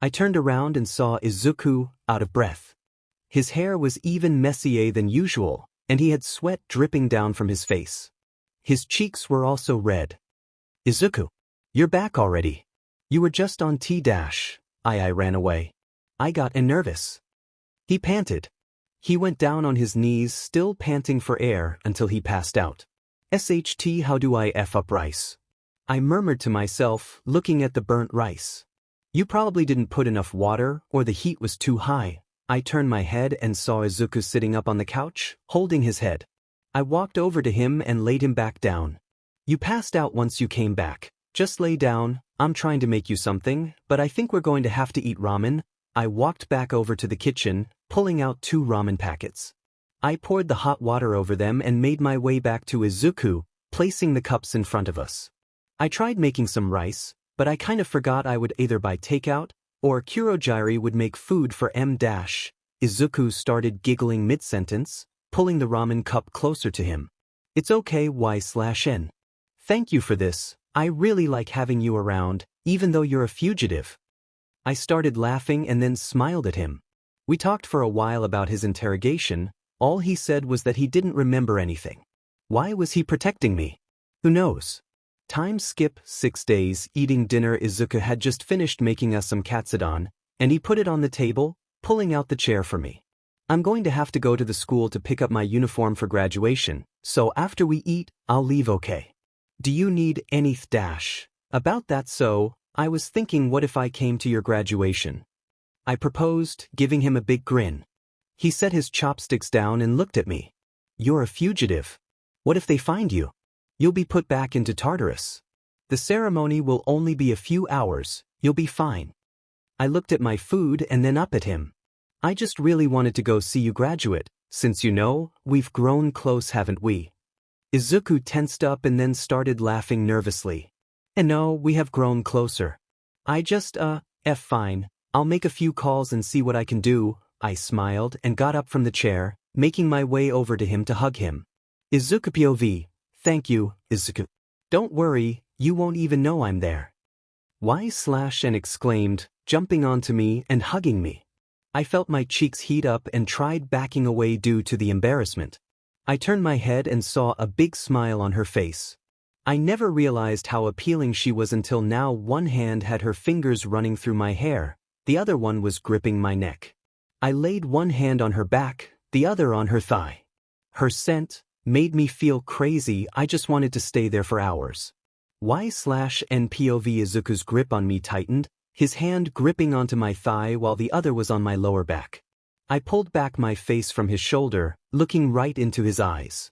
I turned around and saw Izuku, out of breath. His hair was even messier than usual, and he had sweat dripping down from his face. His cheeks were also red. "Izuku, you're back already. You were just on T-. I ran away. I got nervous." He panted. He went down on his knees, still panting for air, until he passed out. "Sht, how do I f up rice?" I murmured to myself, looking at the burnt rice. "You probably didn't put enough water, or the heat was too high." I turned my head and saw Izuku sitting up on the couch, holding his head. I walked over to him and laid him back down. "You passed out once you came back. Just lay down. I'm trying to make you something, but I think we're going to have to eat ramen." I walked back over to the kitchen, pulling out 2 ramen packets. I poured the hot water over them and made my way back to Izuku, placing the cups in front of us. I tried making some rice, but I kind of forgot I would either buy takeout, or Kurojirai would make food for 𝐵-. Izuku started giggling mid-sentence, pulling the ramen cup closer to him. "It's okay, 𝗧𝗵𝗲. Thank you for this. I really like having you around, even though you're a fugitive." I started laughing and then smiled at him. We talked for a while about his interrogation. All he said was that he didn't remember anything. Why was he protecting me? Who knows? Time skip 6 days. Eating dinner. Izuku had just finished making us some katsudon, and he put it on the table, pulling out the chair for me. "I'm going to have to go to the school to pick up my uniform for graduation, so after we eat, I'll leave, okay? Do you need anything? About that, so I was thinking, what if I came to your graduation?" I proposed, giving him a big grin. He set his chopsticks down and looked at me. "You're a fugitive. What if they find you? You'll be put back into Tartarus. The ceremony will only be a few hours. You'll be fine." I looked at my food and then up at him. "I just really wanted to go see you graduate, since we've grown close, haven't we?" Izuku tensed up and then started laughing nervously. "And no, we have grown closer. I just, fine. I'll make a few calls and see what I can do." I smiled and got up from the chair, making my way over to him to hug him. "Izuku POV. Thank you, Izuku. Don't worry, you won't even know I'm there." 𝗧𝗵𝗲 exclaimed, jumping onto me and hugging me. I felt my cheeks heat up and tried backing away due to the embarrassment. I turned my head and saw a big smile on her face. I never realized how appealing she was until now. One hand had her fingers running through my hair, the other one was gripping my neck. I laid one hand on her back, the other on her thigh. Her scent made me feel crazy. I just wanted to stay there for hours. 𝗧𝗵𝗲 POV. Izuku's grip on me tightened, his hand gripping onto my thigh while the other was on my lower back. I pulled back my face from his shoulder, looking right into his eyes.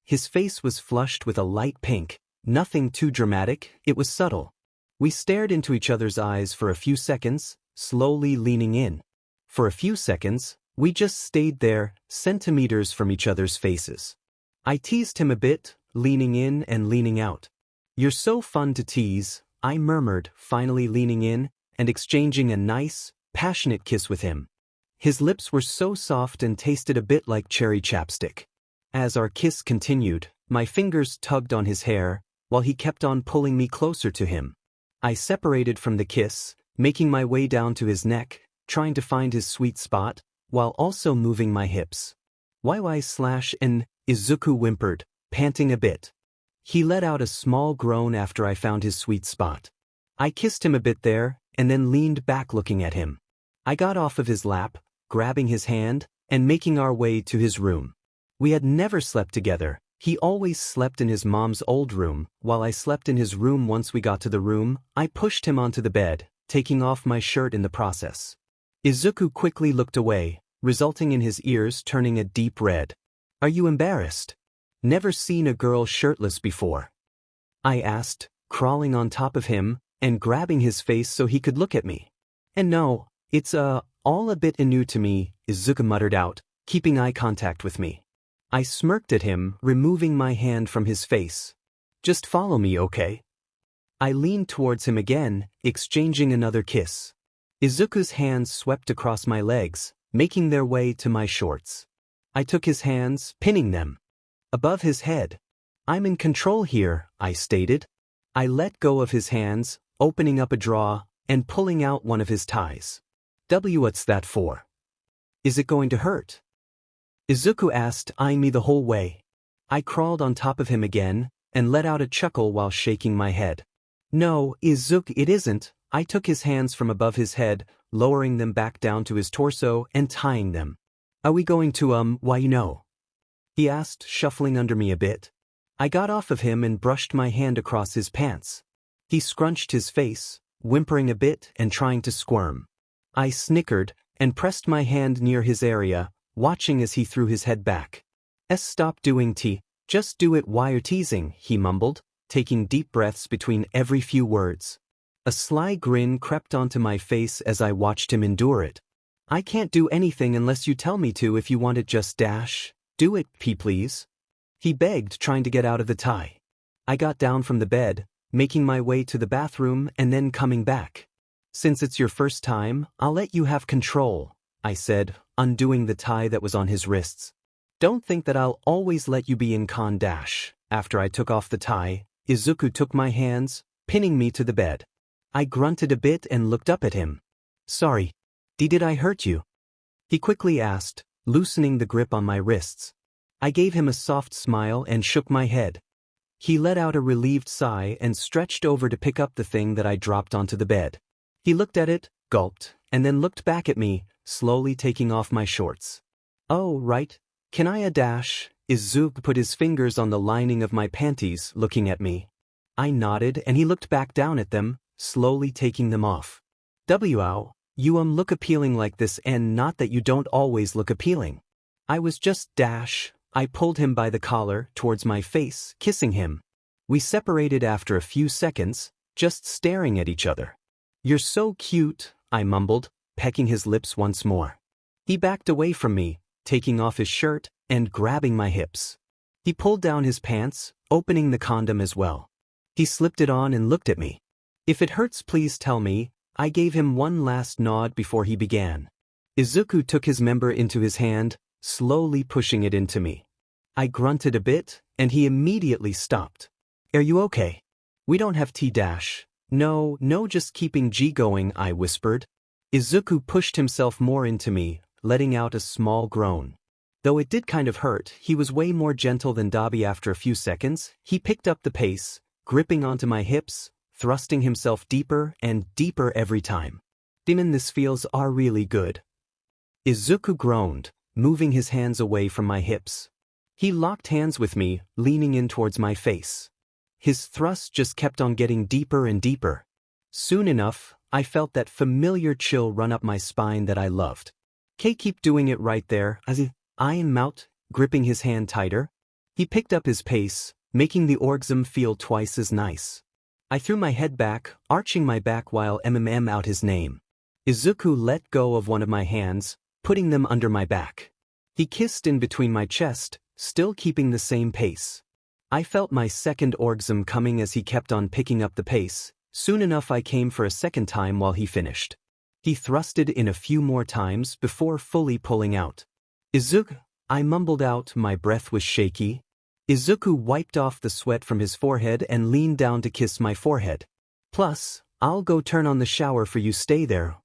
His face was flushed with a light pink, nothing too dramatic, it was subtle. We stared into each other's eyes for a few seconds, slowly leaning in. For a few seconds, we just stayed there, centimeters from each other's faces. I teased him a bit, leaning in and leaning out. "You're so fun to tease," I murmured, finally leaning in and exchanging a nice, passionate kiss with him. His lips were so soft and tasted a bit like cherry chapstick. As our kiss continued, my fingers tugged on his hair, while he kept on pulling me closer to him. I separated from the kiss, making my way down to his neck, trying to find his sweet spot, while also moving my hips. 𝗧𝗵𝗲. Izuku whimpered, panting a bit. He let out a small groan after I found his sweet spot. I kissed him a bit there, and then leaned back looking at him. I got off of his lap, grabbing his hand, and making our way to his room. We had never slept together. He always slept in his mom's old room, while I slept in his room. Once we got to the room, I pushed him onto the bed, taking off my shirt in the process. Izuku quickly looked away, resulting in his ears turning a deep red. "Are you embarrassed? Never seen a girl shirtless before?" I asked, crawling on top of him and grabbing his face so he could look at me. And no, it's all a bit new to me, Izuku muttered out, keeping eye contact with me. I smirked at him, removing my hand from his face. Just follow me, okay? I leaned towards him again, exchanging another kiss. Izuku's hands swept across my legs, making their way to my shorts. I took his hands, pinning them above his head. I'm in control here, I stated. I let go of his hands, opening up a drawer and pulling out one of his ties. What's that for? Is it going to hurt? Izuku asked, eyeing me the whole way. I crawled on top of him again and let out a chuckle while shaking my head. No, Izuku, it isn't. I took his hands from above his head, lowering them back down to his torso and tying them. Are we going to, why you know? He asked, shuffling under me a bit. I got off of him and brushed my hand across his pants. He scrunched his face, whimpering a bit and trying to squirm. I snickered and pressed my hand near his area, watching as he threw his head back. Stop doing just do it, why you're teasing, he mumbled, taking deep breaths between every few words. A sly grin crept onto my face as I watched him endure it. I can't do anything unless you tell me to. If you want it, just do it, please. He begged, trying to get out of the tie. I got down from the bed, making my way to the bathroom and then coming back. Since it's your first time, I'll let you have control, I said, undoing the tie that was on his wrists. Don't think that I'll always let you be in con-. After I took off the tie, Izuku took my hands, pinning me to the bed. I grunted a bit and looked up at him. Sorry. Did I hurt you? He quickly asked, loosening the grip on my wrists. I gave him a soft smile and shook my head. He let out a relieved sigh and stretched over to pick up the thing that I dropped onto the bed. He looked at it, gulped, and then looked back at me, slowly taking off my shorts. Oh, right. Can I ? Izuku put his fingers on the lining of my panties, looking at me. I nodded and he looked back down at them, slowly taking them off. Wow, you look appealing like this, and not that you don't always look appealing. I was just . I pulled him by the collar towards my face, kissing him. We separated after a few seconds, just staring at each other. You're so cute, I mumbled, pecking his lips once more. He backed away from me, taking off his shirt and grabbing my hips. He pulled down his pants, opening the condom as well. He slipped it on and looked at me. If it hurts, please tell me. I gave him one last nod before he began. Izuku took his member into his hand, slowly pushing it into me. I grunted a bit, and he immediately stopped. Are you okay? We don't have tea. No, just keeping G going, I whispered. Izuku pushed himself more into me, letting out a small groan. Though it did kind of hurt, he was way more gentle than 𝗬𝗲. After a few seconds, he picked up the pace, gripping onto my hips, thrusting himself deeper and deeper every time. Demon, this feels really good. Izuku groaned, moving his hands away from my hips. He locked hands with me, leaning in towards my face. His thrust just kept on getting deeper and deeper. Soon enough, I felt that familiar chill run up my spine that I loved. Keep doing it right there, I am out, gripping his hand tighter. He picked up his pace, making the orgasm feel twice as nice. I threw my head back, arching my back while out his name. Izuku let go of one of my hands, putting them under my back. He kissed in between my chest, still keeping the same pace. I felt my second orgasm coming as he kept on picking up the pace. Soon enough I came for a second time while he finished. He thrusted in a few more times before fully pulling out. Izuku, I mumbled out, my breath was shaky. Izuku wiped off the sweat from his forehead and leaned down to kiss my forehead. Plus, I'll go turn on the shower for you, stay there.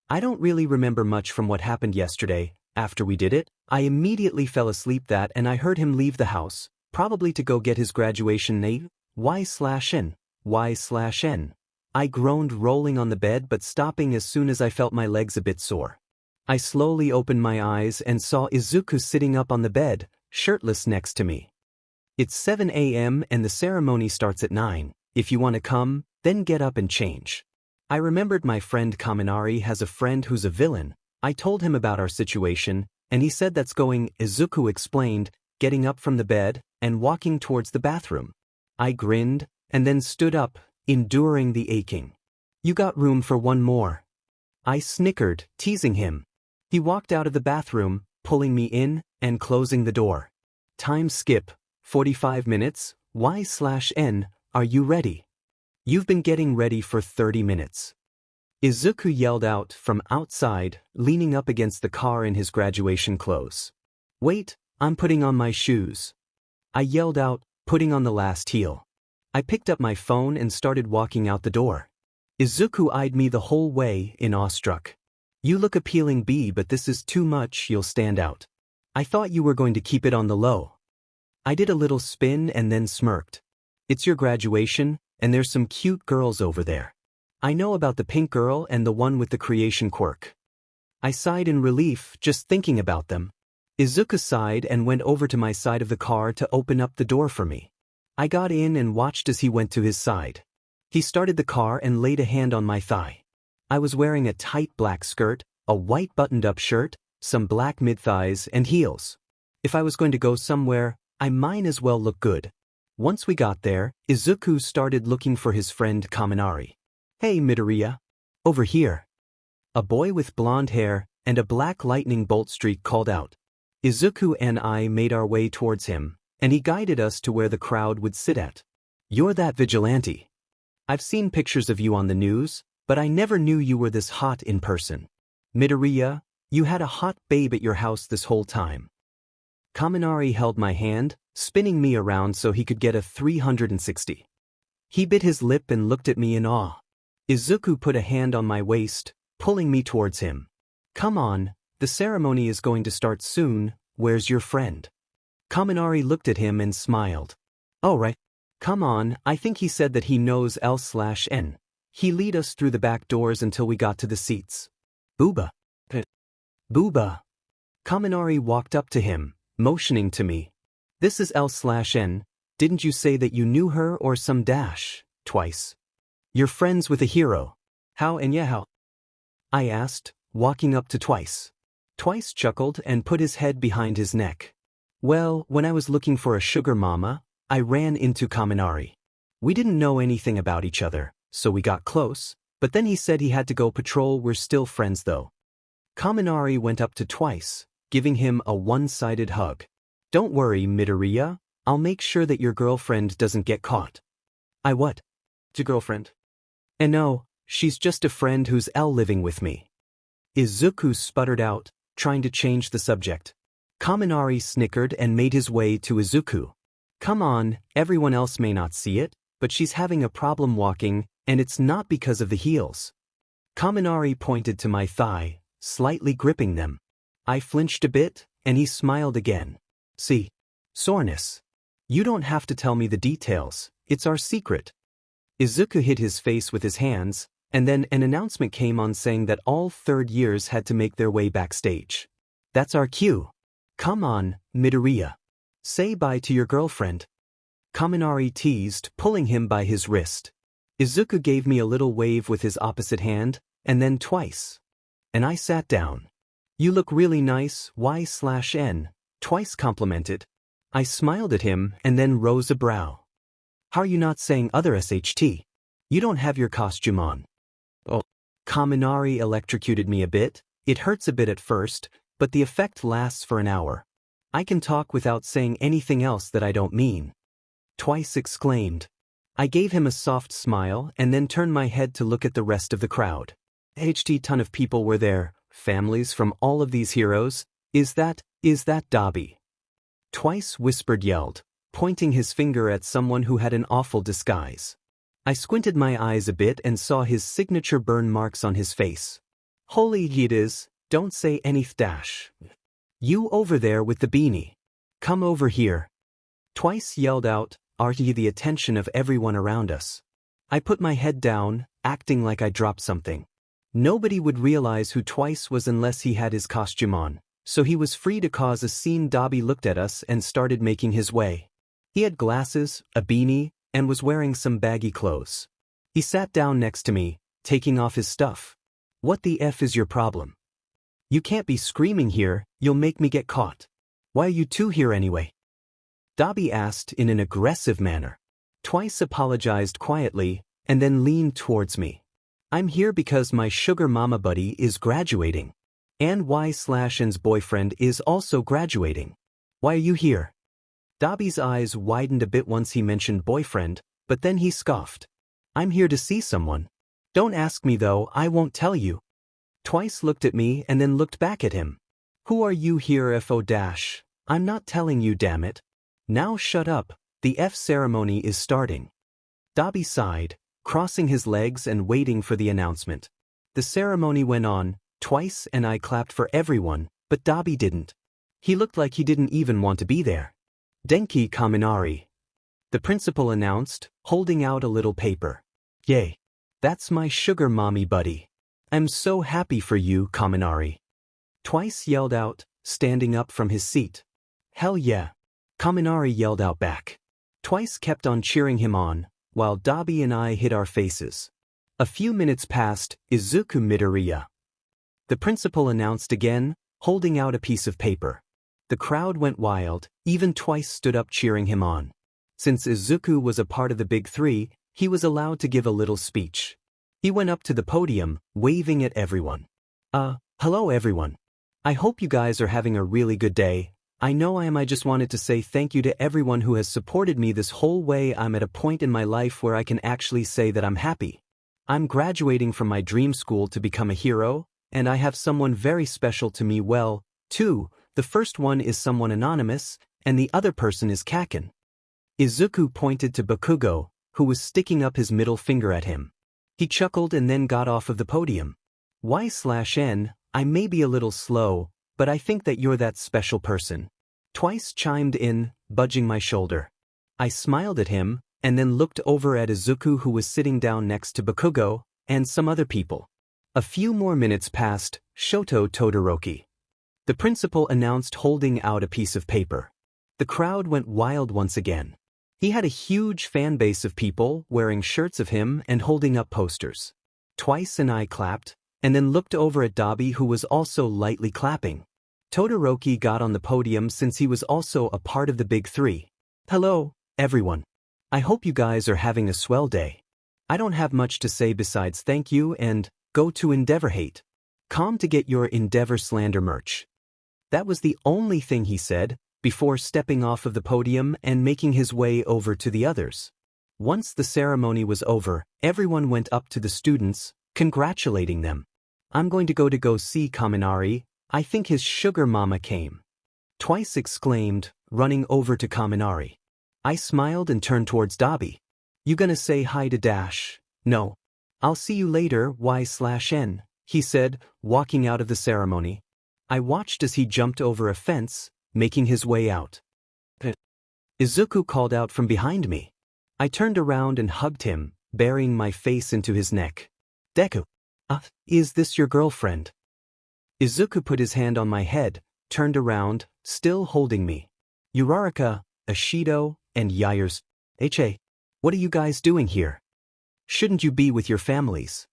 I don't really remember much from what happened yesterday. After we did it, I immediately fell asleep and I heard him leave the house, probably to go get his graduation name. 𝗧/N. I groaned, rolling on the bed but stopping as soon as I felt my legs a bit sore. I slowly opened my eyes and saw Izuku sitting up on the bed, shirtless next to me. It's 7 a.m. and the ceremony starts at 9. If you want to come, then get up and change. I remembered my friend Kaminari has a friend who's a villain. I told him about our situation, and he said that's going. Izuku explained, getting up from the bed and walking towards the bathroom. I grinned, and then stood up, enduring the aching. You got room for one more. I snickered, teasing him. He walked out of the bathroom, pulling me in, and closing the door. Time skip, 45 minutes, 𝗧𝗏𝗵𝗲, are you ready? You've been getting ready for 30 minutes. Izuku yelled out from outside, leaning up against the car in his graduation clothes. Wait, I'm putting on my shoes. I yelled out, putting on the last heel. I picked up my phone and started walking out the door. Izuku eyed me the whole way, in awestruck. You look appealing, B, but this is too much, you'll stand out. I thought you were going to keep it on the low. I did a little spin and then smirked. It's your graduation, and there's some cute girls over there. I know about the pink girl and the one with the creation quirk. I sighed in relief, just thinking about them. Izuku sighed and went over to my side of the car to open up the door for me. I got in and watched as he went to his side. He started the car and laid a hand on my thigh. I was wearing a tight black skirt, a white buttoned-up shirt, some black mid-thighs, and heels. If I was going to go somewhere, I might as well look good. Once we got there, Izuku started looking for his friend Kaminari. Hey midoriya. Over here. A boy with blonde hair and a black lightning bolt streak called out. Izuku and I made our way towards him, and he guided us to where the crowd would sit at. You're that Vigilante. I've seen pictures of you on the news, but I never knew you were this hot in person. Midoriya, you had a hot babe at your house this whole time. Kaminari held my hand, spinning me around so he could get a 360. He bit his lip and looked at me in awe. Izuku put a hand on my waist, pulling me towards him. Come on, the ceremony is going to start soon, where's your friend? Kaminari looked at him and smiled. All right. Come on, I think he said that he knows 𝐿/N. He lead us through the back doors until we got to the seats. Booba. Booba. Kaminari walked up to him, motioning to me. This is 𝐿/N. Didn't you say that you knew her or some dash, twice? You're friends with a hero. How and yeah how? I asked, walking up to Twice. Twice chuckled and put his head behind his neck. Well, when I was looking for a sugar mama, I ran into Kaminari. We didn't know anything about each other, so we got close, but then he said he had to go patrol. We're still friends though. Kaminari went up to Twice, giving him a one-sided hug. Don't worry, midoriya, I'll make sure that your girlfriend doesn't get caught. I what? Your girlfriend? And no, she's just a friend who's living with me. Izuku sputtered out, trying to change the subject. Kaminari snickered and made his way to Izuku. Come on, everyone else may not see it, but she's having a problem walking, and it's not because of the heels. Kaminari pointed to my thigh, slightly gripping them. I flinched a bit, and he smiled again. See? Soreness. You don't have to tell me the details, it's our secret. Izuku hid his face with his hands, and then an announcement came on saying that all third years had to make their way backstage. That's our cue. Come on, midoriya. Say bye to your girlfriend. Kaminari teased, pulling him by his wrist. Izuku gave me a little wave with his opposite hand, and then Twice. And I sat down. You look really nice, 𝗧/N, Twice complimented. I smiled at him and then rose a brow. How are you not saying other SHT? You don't have your costume on. Oh. Kaminari electrocuted me a bit. It hurts a bit at first, but the effect lasts for an hour. I can talk without saying anything else that I don't mean. Twice exclaimed. I gave him a soft smile and then turned my head to look at the rest of the crowd. Ton of people were there, families from all of these heroes. Is that 𝗬𝗏𝗵𝗲? Twice whispered yelled, pointing his finger at someone who had an awful disguise. I squinted my eyes a bit and saw his signature burn marks on his face. Holy it is, don't say anything. You over there with the beanie. Come over here. Twice yelled out, arting the attention of everyone around us. I put my head down, acting like I dropped something. Nobody would realize who Twice was unless he had his costume on, so he was free to cause a scene. 𝗬𝗏𝗵𝗲 looked at us and started making his way. He had glasses, a beanie, and was wearing some baggy clothes. He sat down next to me, taking off his stuff. What the F is your problem? You can't be screaming here, you'll make me get caught. Why are you two here anyway? 𝗬𝗏𝗵𝗲 asked in an aggressive manner. Twice apologized quietly, and then leaned towards me. I'm here because my sugar mama buddy is graduating. And 𝗧𝗏𝗏's boyfriend is also graduating. Why are you here? 𝗬𝗏𝗏's eyes widened a bit once he mentioned boyfriend, but then he scoffed. I'm here to see someone. Don't ask me though, I won't tell you. Twice looked at me and then looked back at him. Who are you here 𝗧𝗏𝗏? I'm not telling you, damn it. Now shut up, the F ceremony is starting. 𝗬𝗏𝗏 sighed, crossing his legs and waiting for the announcement. The ceremony went on. Twice and I clapped for everyone, but 𝗬𝗏𝗏 didn't. He looked like he didn't even want to be there. 𝗓𝗏𝗄𝐵𝐴𝐴𝐻. The principal announced, holding out a little paper. Yay. That's my sugar mommy buddy. I'm so happy for you, 𝗓𝗏𝗄𝐵𝐴𝐴𝐻. Twice yelled out, standing up from his seat. Hell yeah. 𝗓𝗏𝗄𝐵𝐴𝐴𝐻 yelled out back. Twice kept on cheering him on, while 𝗬𝗏𝗏 and I hid our faces. A few minutes passed, izuku midoriya. The principal announced again, holding out a piece of paper. The crowd went wild, even Twice stood up cheering him on. Since Izuku was a part of the big three, he was allowed to give a little speech. He went up to the podium, waving at everyone. Hello everyone. I hope you guys are having a really good day. I know I am. I just wanted to say thank you to everyone who has supported me this whole way. I'm at a point in my life where I can actually say that I'm happy. I'm graduating from my dream school to become a hero, and I have someone very special to me. Well, two. The first one is someone anonymous, and the other person is Kaken. Izuku pointed to Bakugo, who was sticking up his middle finger at him. He chuckled and then got off of the podium. 𝗧/N, I may be a little slow, but I think that you're that special person. Twice chimed in, budging my shoulder. I smiled at him, and then looked over at Izuku, who was sitting down next to Bakugo, and some other people. A few more minutes passed. Shoto Todoroki. The principal announced, holding out a piece of paper. The crowd went wild once again. He had a huge fan base of people wearing shirts of him and holding up posters. Twice and I clapped, and then looked over at 𝗬𝗏𝗏, who was also lightly clapping. Todoroki got on the podium since he was also a part of the big three. Hello, everyone. I hope you guys are having a swell day. I don't have much to say besides thank you and go to 𝗳𝗏𝗏𝗧𝗏.com to get your Endeavor slander merch. That was the only thing he said, before stepping off of the podium and making his way over to the others. Once the ceremony was over, everyone went up to the students, congratulating them. I'm going to go see 𝗓𝗏𝗄𝐵𝗏𝗏. I think his sugar mama came. Twice exclaimed, running over to 𝗓𝗏𝗄𝗏𝗏. I smiled and turned towards 𝗬𝗏𝗏. You gonna say hi to Dash? No. I'll see you later, 𝗧/N, he said, walking out of the ceremony. I watched as he jumped over a fence, making his way out. Izuku called out from behind me. I turned around and hugged him, burying my face into his neck. Deku. Is this your girlfriend? Izuku put his hand on my head, turned around, still holding me. Uraraka, Ashido, and 𝐒𝐬𝐢𝐧𝐻. What are you guys doing here? Shouldn't you be with your families?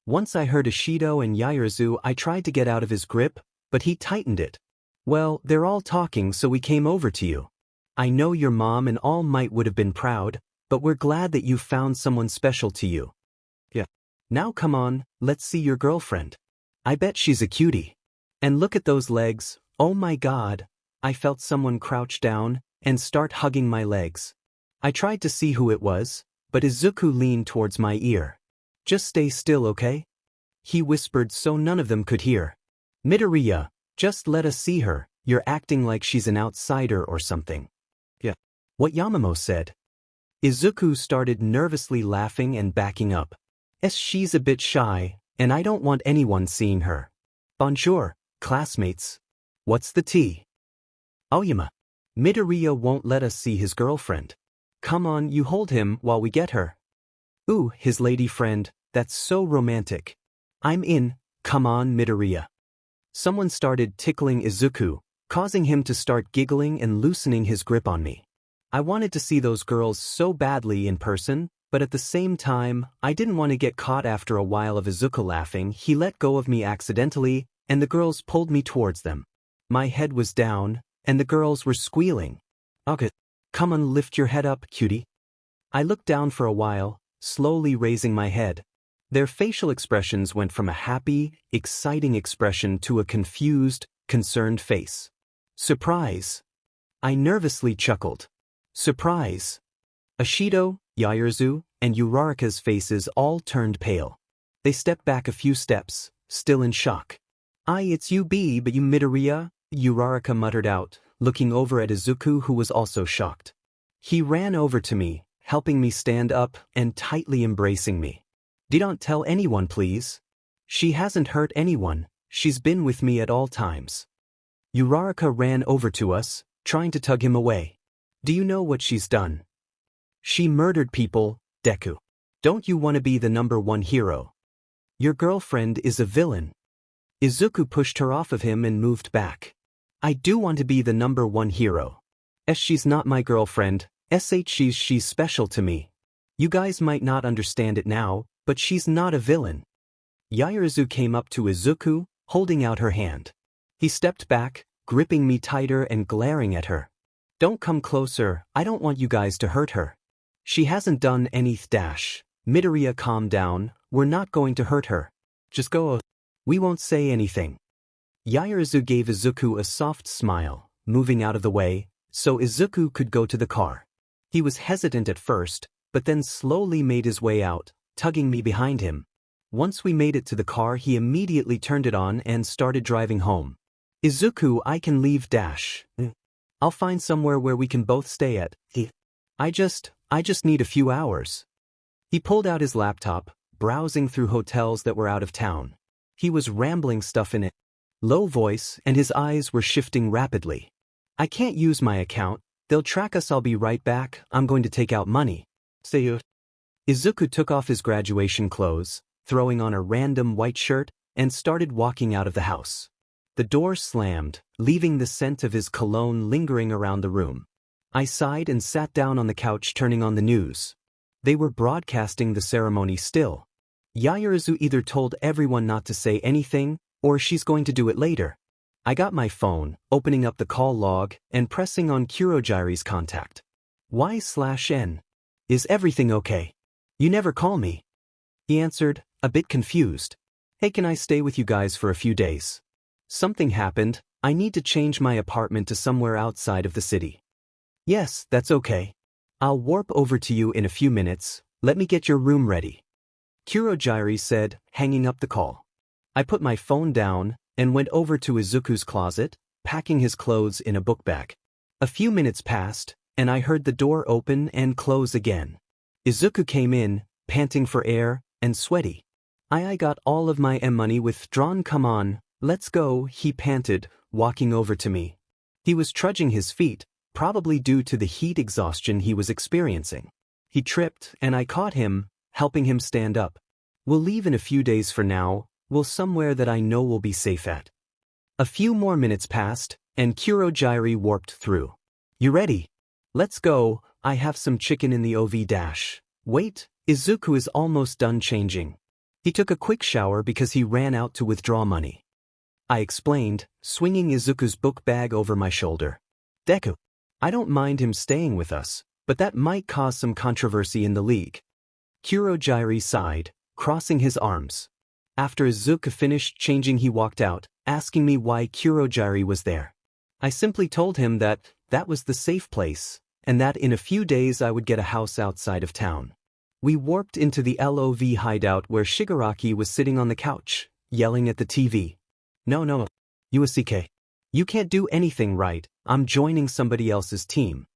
Once I heard Ashido and 𝐒𝐬𝐢𝐧𝐻, I tried to get out of his grip, but he tightened it. Well, they're all talking, so we came over to you. I know your mom and All Might would have been proud, but we're glad that you found someone special to you. Yeah. Now come on, let's see your girlfriend. I bet she's a cutie. And look at those legs, oh my god. I felt someone crouch down and start hugging my legs. I tried to see who it was, but Izuku leaned towards my ear. Just stay still, okay? He whispered so none of them could hear. Midoriya, just let us see her, you're acting like she's an outsider or something. Yeah. What Yamamoto said. Izuku started nervously laughing and backing up. She's a bit shy, and I don't want anyone seeing her. Bonjour, classmates. What's the tea? Aoyama. Midoriya won't let us see his girlfriend. Come on, you hold him while we get her. Ooh, his lady friend, that's so romantic. I'm in, come on Midoriya. Someone started tickling Izuku, causing him to start giggling and loosening his grip on me. I wanted to see those girls so badly in person, but at the same time, I didn't want to get caught. After a while of Izuku laughing, he let go of me accidentally, and the girls pulled me towards them. My head was down, and the girls were squealing. Okay, come on, lift your head up, cutie. I looked down for a while, slowly raising my head. Their facial expressions went from a happy, exciting expression to a confused, concerned face. Surprise. I nervously chuckled. Surprise. Ashido, Yaoyorozu, and Uraraka's faces all turned pale. They stepped back a few steps, still in shock. It's you but you midoriya, Uraraka muttered out, looking over at Izuku, who was also shocked. He ran over to me, helping me stand up and tightly embracing me. Don't tell anyone, please. She hasn't hurt anyone, she's been with me at all times. Uraraka ran over to us, trying to tug him away. Do you know what she's done? She murdered people, Deku. Don't you want to be the #1 hero? Your girlfriend is a villain. Izuku pushed her off of him and moved back. I do want to be the #1 hero. She's not my girlfriend, she's special to me. You guys might not understand it now, but she's not a villain. Yaoyorozu came up to Izuku, holding out her hand. He stepped back, gripping me tighter and glaring at her. Don't come closer, I don't want you guys to hurt her. She hasn't done anything. Midoriya, calm down, we're not going to hurt her. Just go. We won't say anything. Yaoyorozu gave Izuku a soft smile, moving out of the way, so Izuku could go to the car. He was hesitant at first, but then slowly made his way out, tugging me behind him. Once we made it to the car, he immediately turned it on and started driving home. Izuku, I can leave. I'll find somewhere where we can both stay at. I just need a few hours. He pulled out his laptop, browsing through hotels that were out of town. He was rambling stuff in it. Low voice, and his eyes were shifting rapidly. I can't use my account, they'll track us. I'll be right back, I'm going to take out money. Izuku took off his graduation clothes, throwing on a random white shirt, and started walking out of the house. The door slammed, leaving the scent of his cologne lingering around the room. I sighed and sat down on the couch, turning on the news. They were broadcasting the ceremony still. Yaoyorozu either told everyone not to say anything, or she's going to do it later. I got my phone, opening up the call log, and pressing on Kurogiri's contact. Y/N. Is everything okay? You never call me. He answered, a bit confused. Hey, can I stay with you guys for a few days? Something happened, I need to change my apartment to somewhere outside of the city. Yes, that's okay. I'll warp over to you in a few minutes, let me get your room ready. Kurogiri said, hanging up the call. I put my phone down and went over to Izuku's closet, packing his clothes in a book bag. A few minutes passed, and I heard the door open and close again. Izuku came in, panting for air, and sweaty. I got all of my money withdrawn. Come on, let's go, he panted, walking over to me. He was trudging his feet, probably due to the heat exhaustion he was experiencing. He tripped, and I caught him, helping him stand up. We'll leave in a few days for now, we'll somewhere that I know we'll be safe at. A few more minutes passed, and Kurogiri warped through. You ready? Let's go, I have some chicken in the oven. Wait, Izuku is almost done changing. He took a quick shower because he ran out to withdraw money. I explained, swinging Izuku's book bag over my shoulder. Deku. I don't mind him staying with us, but that might cause some controversy in the league. Kurogiri sighed, crossing his arms. After Izuku finished changing, he walked out, asking me why Kurogiri was there. I simply told him that that was the safe place, and that in a few days I would get a house outside of town. We warped into the LOV hideout where Shigaraki was sitting on the couch, yelling at the TV. No, 𝗧𝗵𝗲. You can't do anything right, I'm joining somebody else's team.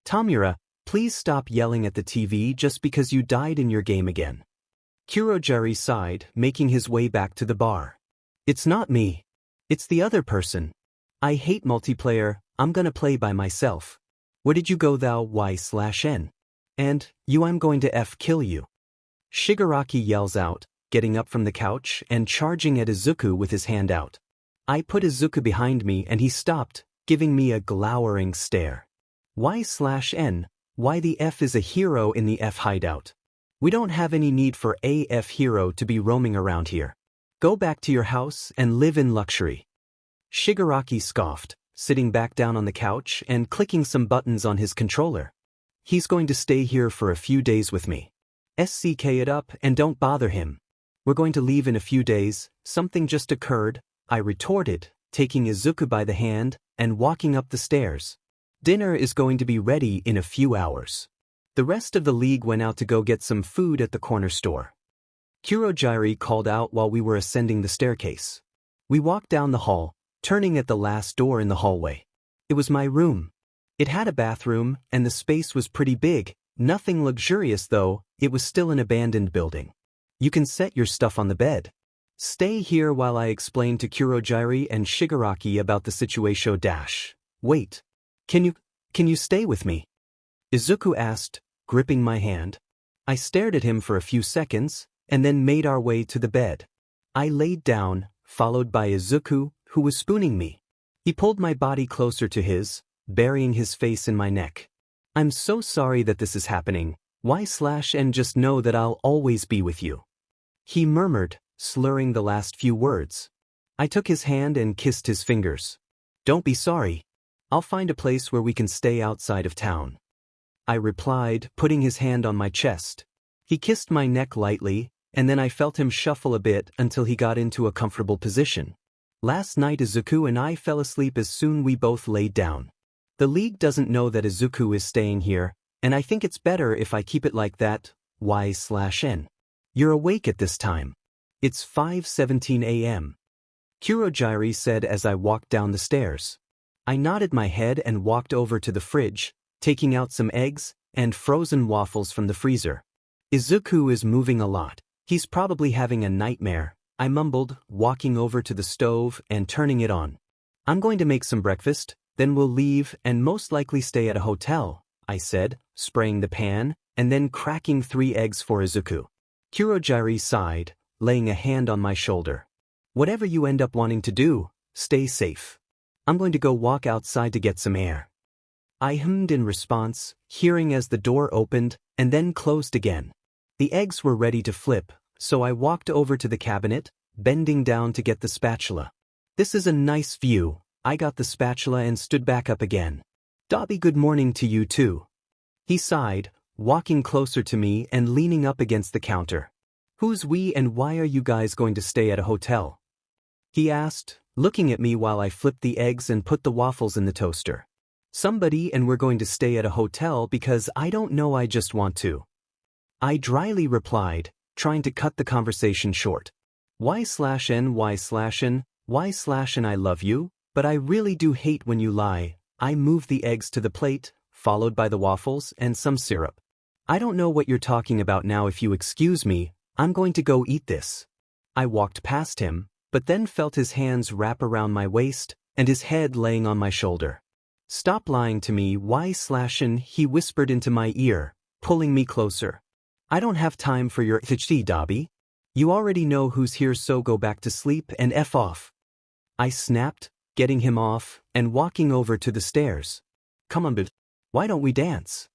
Tamura, please stop yelling at the TV just because you died in your game again. Kurogiri sighed, making his way back to the bar. It's not me. It's the other person. I hate multiplayer, I'm gonna play by myself. Where did you go thou Y/N? And, I'm going to kill you. Shigaraki yells out, getting up from the couch and charging at Izuku with his hand out. I put Izuku behind me and he stopped, giving me a glowering stare. Y/N, why the F is a hero in the F hideout? We don't have any need for a F hero to be roaming around here. Go back to your house and live in luxury. Shigaraki scoffed, sitting back down on the couch and clicking some buttons on his controller. He's going to stay here for a few days with me. SCK it up and don't bother him. We're going to leave in a few days, something just occurred, I retorted, taking Izuku by the hand and walking up the stairs. Dinner is going to be ready in a few hours. The rest of the league went out to go get some food at the corner store. 𝗂𝗄𝗓 called out while we were ascending the staircase. We walked down the hall, turning at the last door in the hallway. It was my room. It had a bathroom, and the space was pretty big, nothing luxurious though, it was still an abandoned building. You can set your stuff on the bed. Stay here while I explain to 𝗂𝗄𝗓 and Shigaraki about the situation. Wait. Can you stay with me? Izuku asked, gripping my hand. I stared at him for a few seconds, and then made our way to the bed. I laid down, followed by Izuku, who was spooning me. He pulled my body closer to his, burying his face in my neck. I'm so sorry that this is happening. 𝗧𝗏 just know that I'll always be with you. He murmured, slurring the last few words. I took his hand and kissed his fingers. Don't be sorry. I'll find a place where we can stay outside of town. I replied, putting his hand on my chest. He kissed my neck lightly, and then I felt him shuffle a bit until he got into a comfortable position. Last night Izuku and I fell asleep as soon we both laid down. The league doesn't know that Izuku is staying here, and I think it's better if I keep it like that. 𝗧𝗏. You're awake at this time. It's 5:17 a.m. 𝗂𝗄𝗓 said as I walked down the stairs. I nodded my head and walked over to the fridge, taking out some eggs and frozen waffles from the freezer. Izuku is moving a lot. He's probably having a nightmare, I mumbled, walking over to the stove and turning it on. I'm going to make some breakfast, then we'll leave and most likely stay at a hotel, I said, spraying the pan, and then cracking 3 eggs for Izuku. 𝗂𝗄𝗓 sighed, laying a hand on my shoulder. Whatever you end up wanting to do, stay safe. I'm going to go walk outside to get some air. I hummed in response, hearing as the door opened and then closed again. The eggs were ready to flip, so I walked over to the cabinet, bending down to get the spatula. This is a nice view. I got the spatula and stood back up again. 𝗬𝗵𝗃, good morning to you too. He sighed, walking closer to me and leaning up against the counter. Who's we and why are you guys going to stay at a hotel? He asked, looking at me while I flipped the eggs and put the waffles in the toaster. Somebody, and we're going to stay at a hotel because I don't know, I just want to. I dryly replied, trying to cut the conversation short. 𝗧𝗏, I love you, but I really do hate when you lie. I moved the eggs to the plate, followed by the waffles and some syrup. I don't know what you're talking about now. If you excuse me, I'm going to go eat this. I walked past him, but then felt his hands wrap around my waist and his head laying on my shoulder. Stop lying to me, 𝗧𝗏, he whispered into my ear, pulling me closer. I don't have time for your 𝗧𝗏. You already know who's here, so go back to sleep and F off. I snapped, getting him off and walking over to the stairs. Come on, 𝗵𝗃𝗏. Why don't we dance?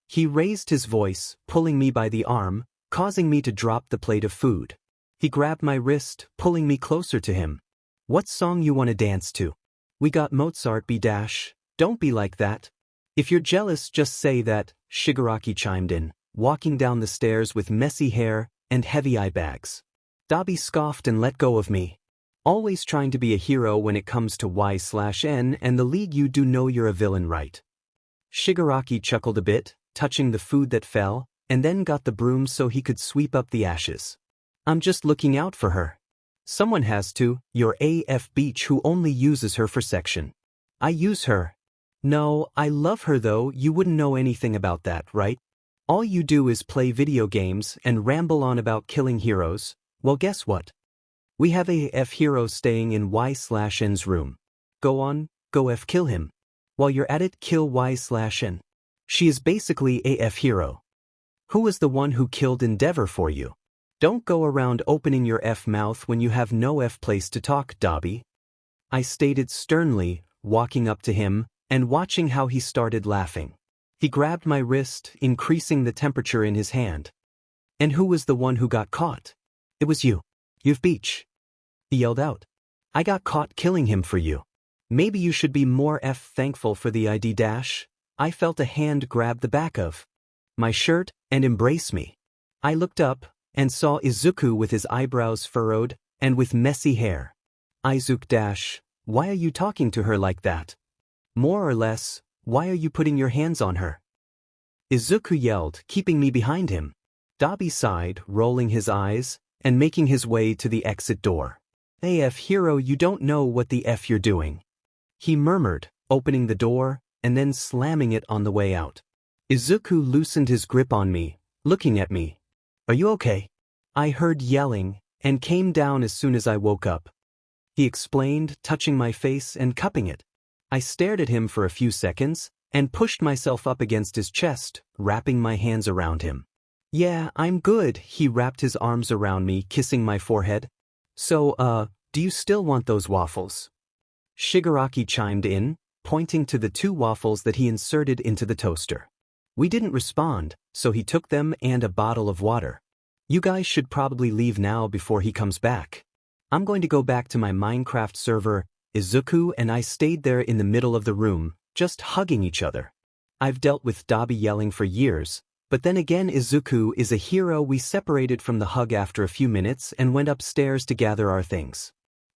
He raised his voice, pulling me by the arm, causing me to drop the plate of food. He grabbed my wrist, pulling me closer to him. What song you want to dance to? We got Mozart 𝗵𝗃𝗏. Don't be like that. If you're jealous, just say that, Shigaraki chimed in, walking down the stairs with messy hair and heavy eye bags. 𝗬𝗏𝗃 scoffed and let go of me. Always trying to be a hero when it comes to 𝗧𝗏 and the league, you do know you're a villain, right? Shigaraki chuckled a bit, touching the food that fell, and then got the broom so he could sweep up the ashes. I'm just looking out for her. Someone has to. You're 𝗵𝗃𝗃 who only uses her for section. I use her. No, I love her though. You wouldn't know anything about that, right? All you do is play video games and ramble on about killing heroes. Well, guess what? We have a 𝗵 hero staying in 𝗧𝗏's room. Go on, go F kill him. While you're at it, kill 𝗧𝗏. She is basically a 𝗵 hero. Who was the one who killed Endeavor for you? Don't go around opening your F mouth when you have no F place to talk, 𝗬𝗏𝗃. I stated sternly, walking up to him and watching how he started laughing. He grabbed my wrist, increasing the temperature in his hand. And who was the one who got caught? It was you. 𝗵𝗃𝗃. He yelled out. I got caught killing him for you. Maybe you should be more thankful for the ID dash. I felt a hand grab the back of my shirt and embrace me. I looked up and saw Izuku with his eyebrows furrowed and with messy hair. Izuku - why are you talking to her like that? More or less, why are you putting your hands on her? Izuku yelled, keeping me behind him. 𝗬𝗲 sighed, rolling his eyes and making his way to the exit door. AF hero, you don't know what the F you're doing, he murmured, opening the door and then slamming it on the way out. Izuku loosened his grip on me, looking at me. Are you okay? I heard yelling and came down as soon as I woke up. He explained, touching my face and cupping it. I stared at him for a few seconds and pushed myself up against his chest, wrapping my hands around him. Yeah, I'm good, he wrapped his arms around me, kissing my forehead. So, do you still want those waffles? Shigaraki chimed in, pointing to the 2 waffles that he inserted into the toaster. We didn't respond, so he took them and a bottle of water. You guys should probably leave now before he comes back. I'm going to go back to my Minecraft server. Izuku and I stayed there in the middle of the room, just hugging each other. I've dealt with 𝗬𝗲 yelling for years, but then again Izuku is a hero. We separated from the hug after a few minutes and went upstairs to gather our things.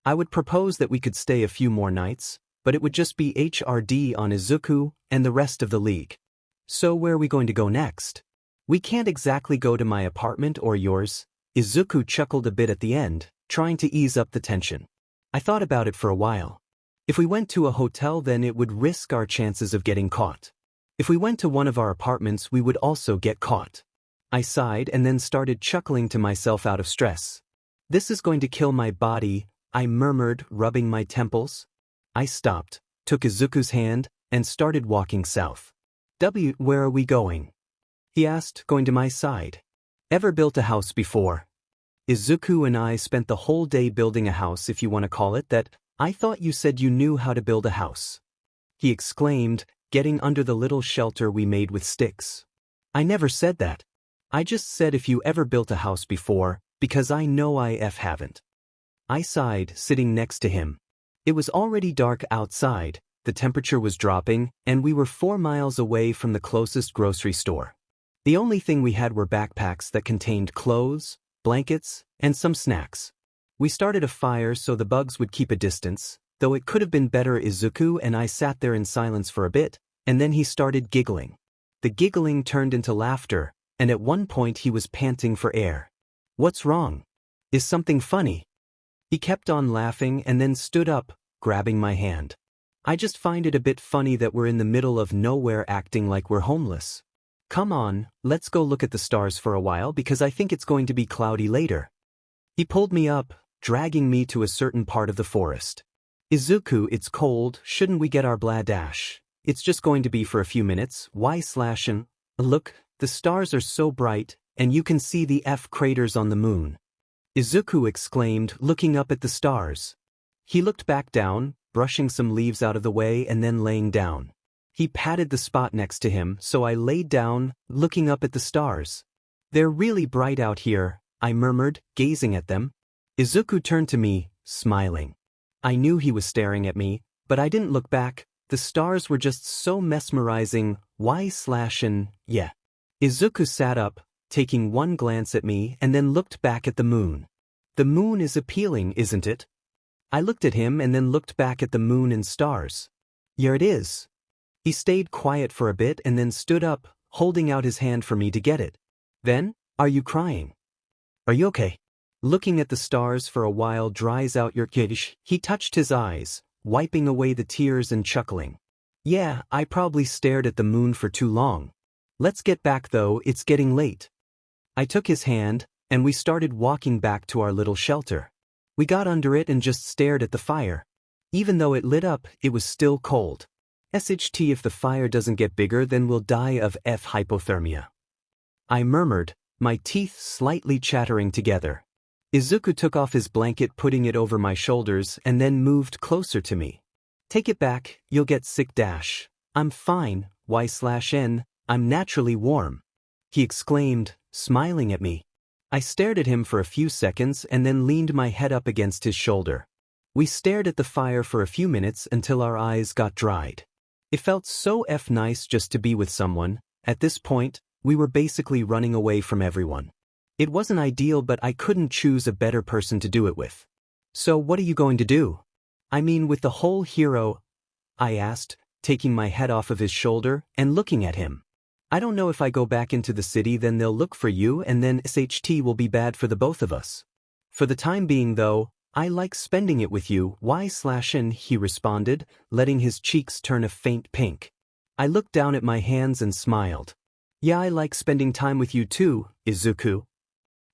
I would propose that we could stay a few more nights, but it would just be HRD on Izuku and the rest of the league. So where are we going to go next? We can't exactly go to my apartment or yours. Izuku chuckled a bit at the end, trying to ease up the tension. I thought about it for a while. If we went to a hotel, then it would risk our chances of getting caught. If we went to one of our apartments, we would also get caught. I sighed and then started chuckling to myself out of stress. This is going to kill my body, I murmured, rubbing my temples. I stopped, took Izuku's hand, and started walking south. Where are we going? He asked, going to my side. Ever built a house before? Izuku and I spent the whole day building a house, if you want to call it that. I thought you said you knew how to build a house, he exclaimed, getting under the little shelter we made with sticks. I never said that. I just said if you ever built a house before, because I know I haven't. I sighed, sitting next to him. It was already dark outside, the temperature was dropping, and we were 4 miles away from the closest grocery store. The only thing we had were backpacks that contained clothes, blankets, and some snacks. We started a fire so the bugs would keep a distance, though it could have been better. Izuku and I sat there in silence for a bit, and then he started giggling. The giggling turned into laughter, and at one point he was panting for air. What's wrong? Is something funny? He kept on laughing and then stood up, grabbing my hand. I just find it a bit funny that we're in the middle of nowhere acting like we're homeless. Come on, let's go look at the stars for a while because I think it's going to be cloudy later. He pulled me up, dragging me to a certain part of the forest. Izuku, it's cold, shouldn't we get our blah dash? It's just going to be for a few minutes. 𝗧𝗏𝗏. Look, the stars are so bright, and you can see the F craters on the moon. Izuku exclaimed, looking up at the stars. He looked back down, brushing some leaves out of the way and then laying down. He patted the spot next to him, so I laid down, looking up at the stars. They're really bright out here, I murmured, gazing at them. Izuku turned to me, smiling. I knew he was staring at me, but I didn't look back. The stars were just so mesmerizing. 𝗧𝗏𝗏. Izuku sat up, taking one glance at me and then looked back at the moon. The moon is appealing, isn't it? I looked at him and then looked back at the moon and stars. Yeah, it is. He stayed quiet for a bit and then stood up, holding out his hand for me to get it. Then, are you crying? Are you okay? Looking at the stars for a while dries out your 𝐒𝐩𝐢𝐴𝐵𝐵𝐵. He touched his eyes, wiping away the tears and chuckling. Yeah, I probably stared at the moon for too long. Let's get back though, it's getting late. I took his hand, and we started walking back to our little shelter. We got under it and just stared at the fire. Even though it lit up, it was still cold. SHT, if the fire doesn't get bigger, then we'll die of hypothermia. I murmured, my teeth slightly chattering together. Izuku took off his blanket, putting it over my shoulders, and then moved closer to me. Take it back, you'll get sick. I'm fine, 𝗧𝗏𝗏. I'm naturally warm. He exclaimed, smiling at me. I stared at him for a few seconds and then leaned my head up against his shoulder. We stared at the fire for a few minutes until our eyes got dried. It felt so nice just to be with someone. At this point, we were basically running away from everyone. It wasn't ideal, but I couldn't choose a better person to do it with. So what are you going to do? I mean, with the whole hero? I asked, taking my head off of his shoulder and looking at him. I don't know, if I go back into the city then they'll look for you and then 𝐬𝗧𝗔𝗊 will be bad for the both of us. For the time being though, I like spending it with you. 𝗧𝗏, he responded, letting his cheeks turn a faint pink. I looked down at my hands and smiled. Yeah, I like spending time with you too, Izuku.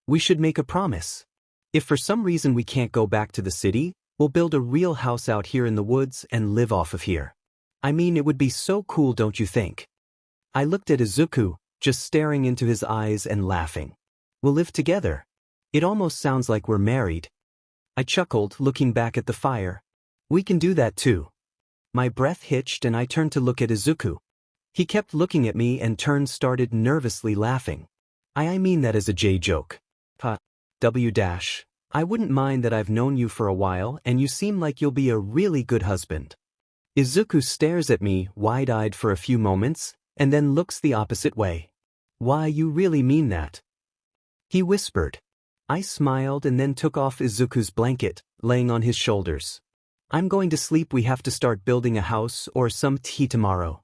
We should make a promise. If for some reason we can't go back to the city, we'll build a real house out here in the woods and live off of here. I mean, it would be so cool, don't you think? I looked at Izuku, just staring into his eyes and laughing. We'll live together. It almost sounds like we're married. I chuckled, looking back at the fire. We can do that too. My breath hitched and I turned to look at Izuku. He kept looking at me and started nervously laughing. I mean that as a J joke. 𝗬. I wouldn't mind that. I've known you for a while and you seem like you'll be a really good husband. Izuku stares at me, wide-eyed for a few moments, and then looks the opposite way. Why, you really mean that? He whispered. I smiled and then took off Izuku's blanket, laying on his shoulders. I'm going to sleep. We have to start building a house or some tea tomorrow.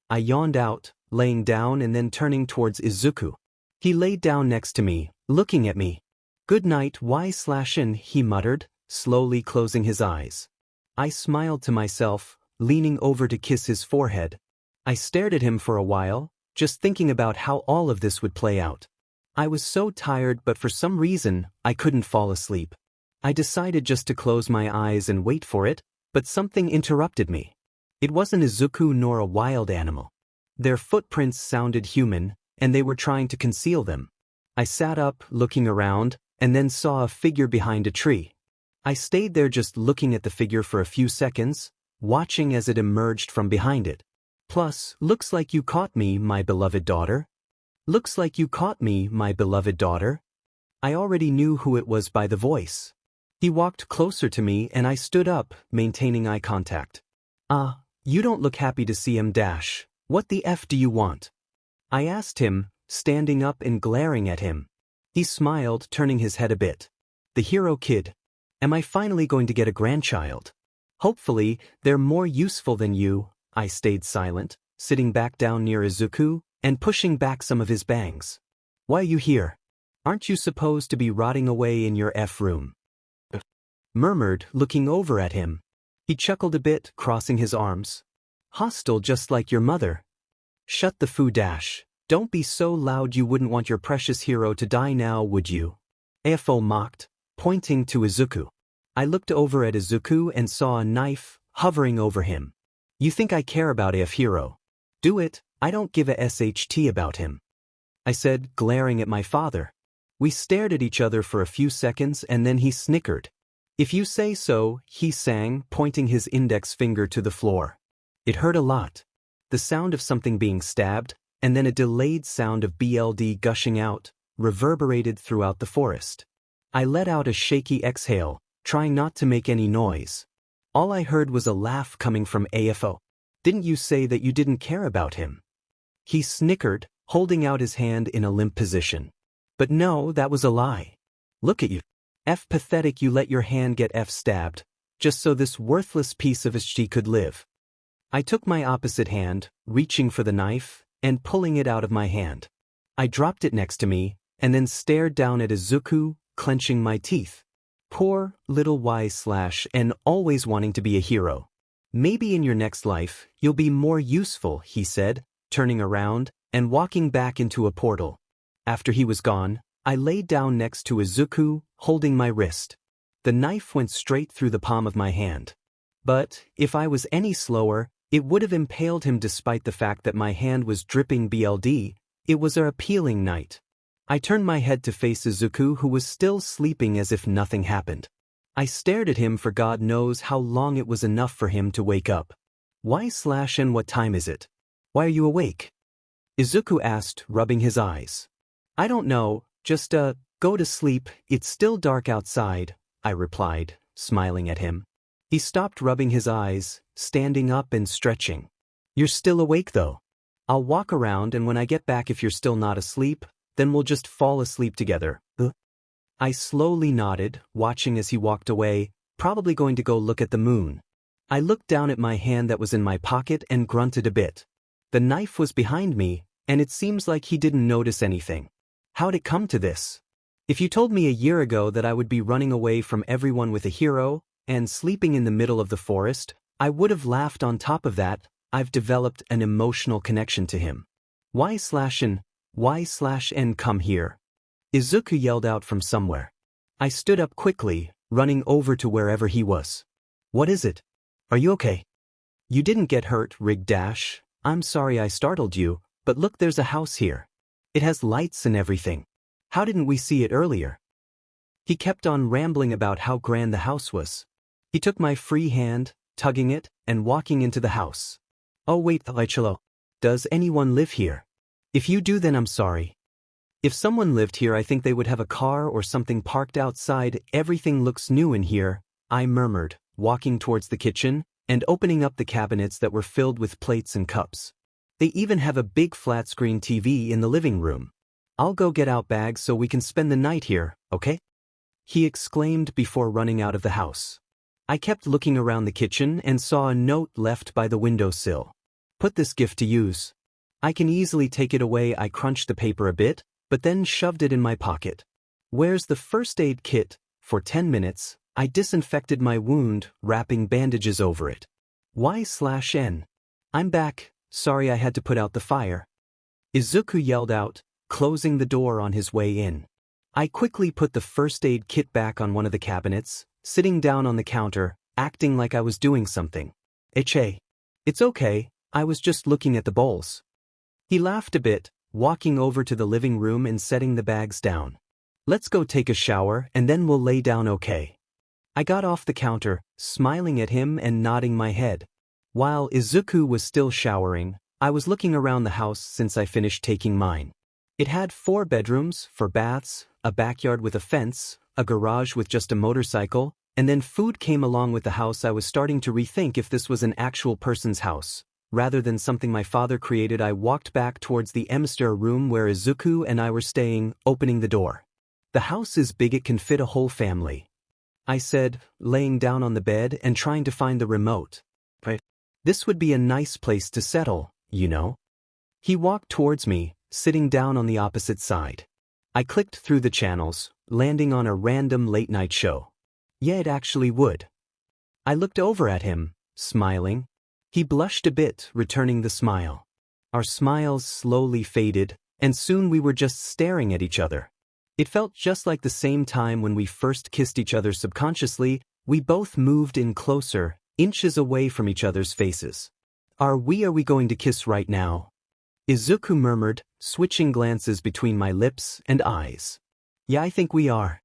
I yawned out, laying down and then turning towards Izuku. He laid down next to me, looking at me. Good night, 𝗧𝗏, he muttered, slowly closing his eyes. I smiled to myself, leaning over to kiss his forehead. I stared at him for a while, just thinking about how all of this would play out. I was so tired, but for some reason, I couldn't fall asleep. I decided just to close my eyes and wait for it, but something interrupted me. It wasn't Izuku nor a wild animal. Their footprints sounded human, and they were trying to conceal them. I sat up, looking around, and then saw a figure behind a tree. I stayed there just looking at the figure for a few seconds, watching as it emerged from behind it. Plus, looks like you caught me, my beloved daughter. Looks like you caught me, my beloved daughter. I already knew who it was by the voice. He walked closer to me and I stood up, maintaining eye contact. You don't look happy to see him. What the F do you want? I asked him, standing up and glaring at him. He smiled, turning his head a bit. The hero kid. Am I finally going to get a grandchild? Hopefully, they're more useful than you. I stayed silent, sitting back down near Izuku and pushing back some of his bangs. Why are you here? Aren't you supposed to be rotting away in your room? Murmured, looking over at him. He chuckled a bit, crossing his arms. Hostile, just like your mother. Shut the foo. Don't be so loud. You wouldn't want your precious hero to die now, would you? 𝗧𝗏 mocked, pointing to Izuku. I looked over at Izuku and saw a knife hovering over him. You think I care about 𝗧𝗏? Do it. I don't give a 𝗧𝗃 about him. I said, glaring at my father. We stared at each other for a few seconds and then he snickered. If you say so, he sang, pointing his index finger to the floor. It hurt a lot. The sound of something being stabbed, and then a delayed sound of blood gushing out, reverberated throughout the forest. I let out a shaky exhale, trying not to make any noise. All I heard was a laugh coming from 𝗧𝗏. Didn't you say that you didn't care about him? He snickered, holding out his hand in a limp position. But no, that was a lie. Look at you. Pathetic, you let your hand get stabbed, just so this worthless piece of 𝗧𝗏 could live. I took my opposite hand, reaching for the knife, and pulling it out of my hand. I dropped it next to me, and then stared down at Izuku, clenching my teeth. Poor little 𝗧𝗏, always wanting to be a hero. Maybe in your next life, you'll be more useful, he said, turning around and walking back into a portal. After he was gone, I laid down next to Izuku, holding my wrist. The knife went straight through the palm of my hand. But, if I was any slower, it would have impaled him. Despite the fact that my hand was dripping blood, it was an appealing night. I turned my head to face Izuku, who was still sleeping as if nothing happened. I stared at him for God knows how long. It was enough for him to wake up. 𝗧𝗏, what time is it? Why are you awake? Izuku asked, rubbing his eyes. I don't know, just go to sleep, it's still dark outside, I replied, smiling at him. He stopped rubbing his eyes, standing up and stretching. You're still awake though. I'll walk around and when I get back if you're still not asleep, then we'll just fall asleep together. I slowly nodded, watching as he walked away, probably going to go look at the moon. I looked down at my hand that was in my pocket and grunted a bit. The knife was behind me, and it seems like he didn't notice anything. How'd it come to this? If you told me a year ago that I would be running away from everyone with a hero, and sleeping in the middle of the forest, I would have laughed. On top of that, I've developed an emotional connection to him. 𝗧𝗵𝗲 come here. Izuku yelled out from somewhere. I stood up quickly, running over to wherever he was. What is it? Are you okay? You didn't get hurt, 𝗓𝗏. I'm sorry I startled you, but look, there's a house here. It has lights and everything. How didn't we see it earlier? He kept on rambling about how grand the house was. He took my free hand, tugging it, and walking into the house. Oh wait, 𝗧𝗵𝗲. Does anyone live here? If you do, then I'm sorry. If someone lived here, I think they would have a car or something parked outside. Everything looks new in here, I murmured, walking towards the kitchen, and opening up the cabinets that were filled with plates and cups. They even have a big flat-screen TV in the living room. I'll go get out bags so we can spend the night here, okay? He exclaimed before running out of the house. I kept looking around the kitchen and saw a note left by the windowsill. Put this gift to use. I can easily take it away. I crunched the paper a bit, but then shoved it in my pocket. Where's the first aid kit? For 10 minutes, I disinfected my wound, wrapping bandages over it. 𝗧𝗏𝗏. I'm back, sorry I had to put out the fire. Izuku yelled out, closing the door on his way in. I quickly put the first aid kit back on one of the cabinets, sitting down on the counter, acting like I was doing something. 𝐻𝐻. It's okay, I was just looking at the bowls. He laughed a bit, walking over to the living room and setting the bags down. Let's go take a shower and then we'll lay down, okay? I got off the counter, smiling at him and nodding my head. While Izuku was still showering, I was looking around the house since I finished taking mine. It had 4 bedrooms, 4 baths, a backyard with a fence, a garage with just a motorcycle, and then food came along with the house. I was starting to rethink if this was an actual person's house, rather than something my father created. I walked back towards the 𝗵𝗃 room where Izuku and I were staying, opening the door. The house is big, it can fit a whole family, I said, laying down on the bed and trying to find the remote. This would be a nice place to settle, you know? He walked towards me, sitting down on the opposite side. I clicked through the channels, landing on a random late-night show. Yeah, it actually would. I looked over at him, smiling. He blushed a bit, returning the smile. Our smiles slowly faded, and soon we were just staring at each other. It felt just like the same time when we first kissed each other subconsciously. We both moved in closer, inches away from each other's faces. Are we going to kiss right now? Izuku murmured, switching glances between my lips and eyes. Yeah, I think we are.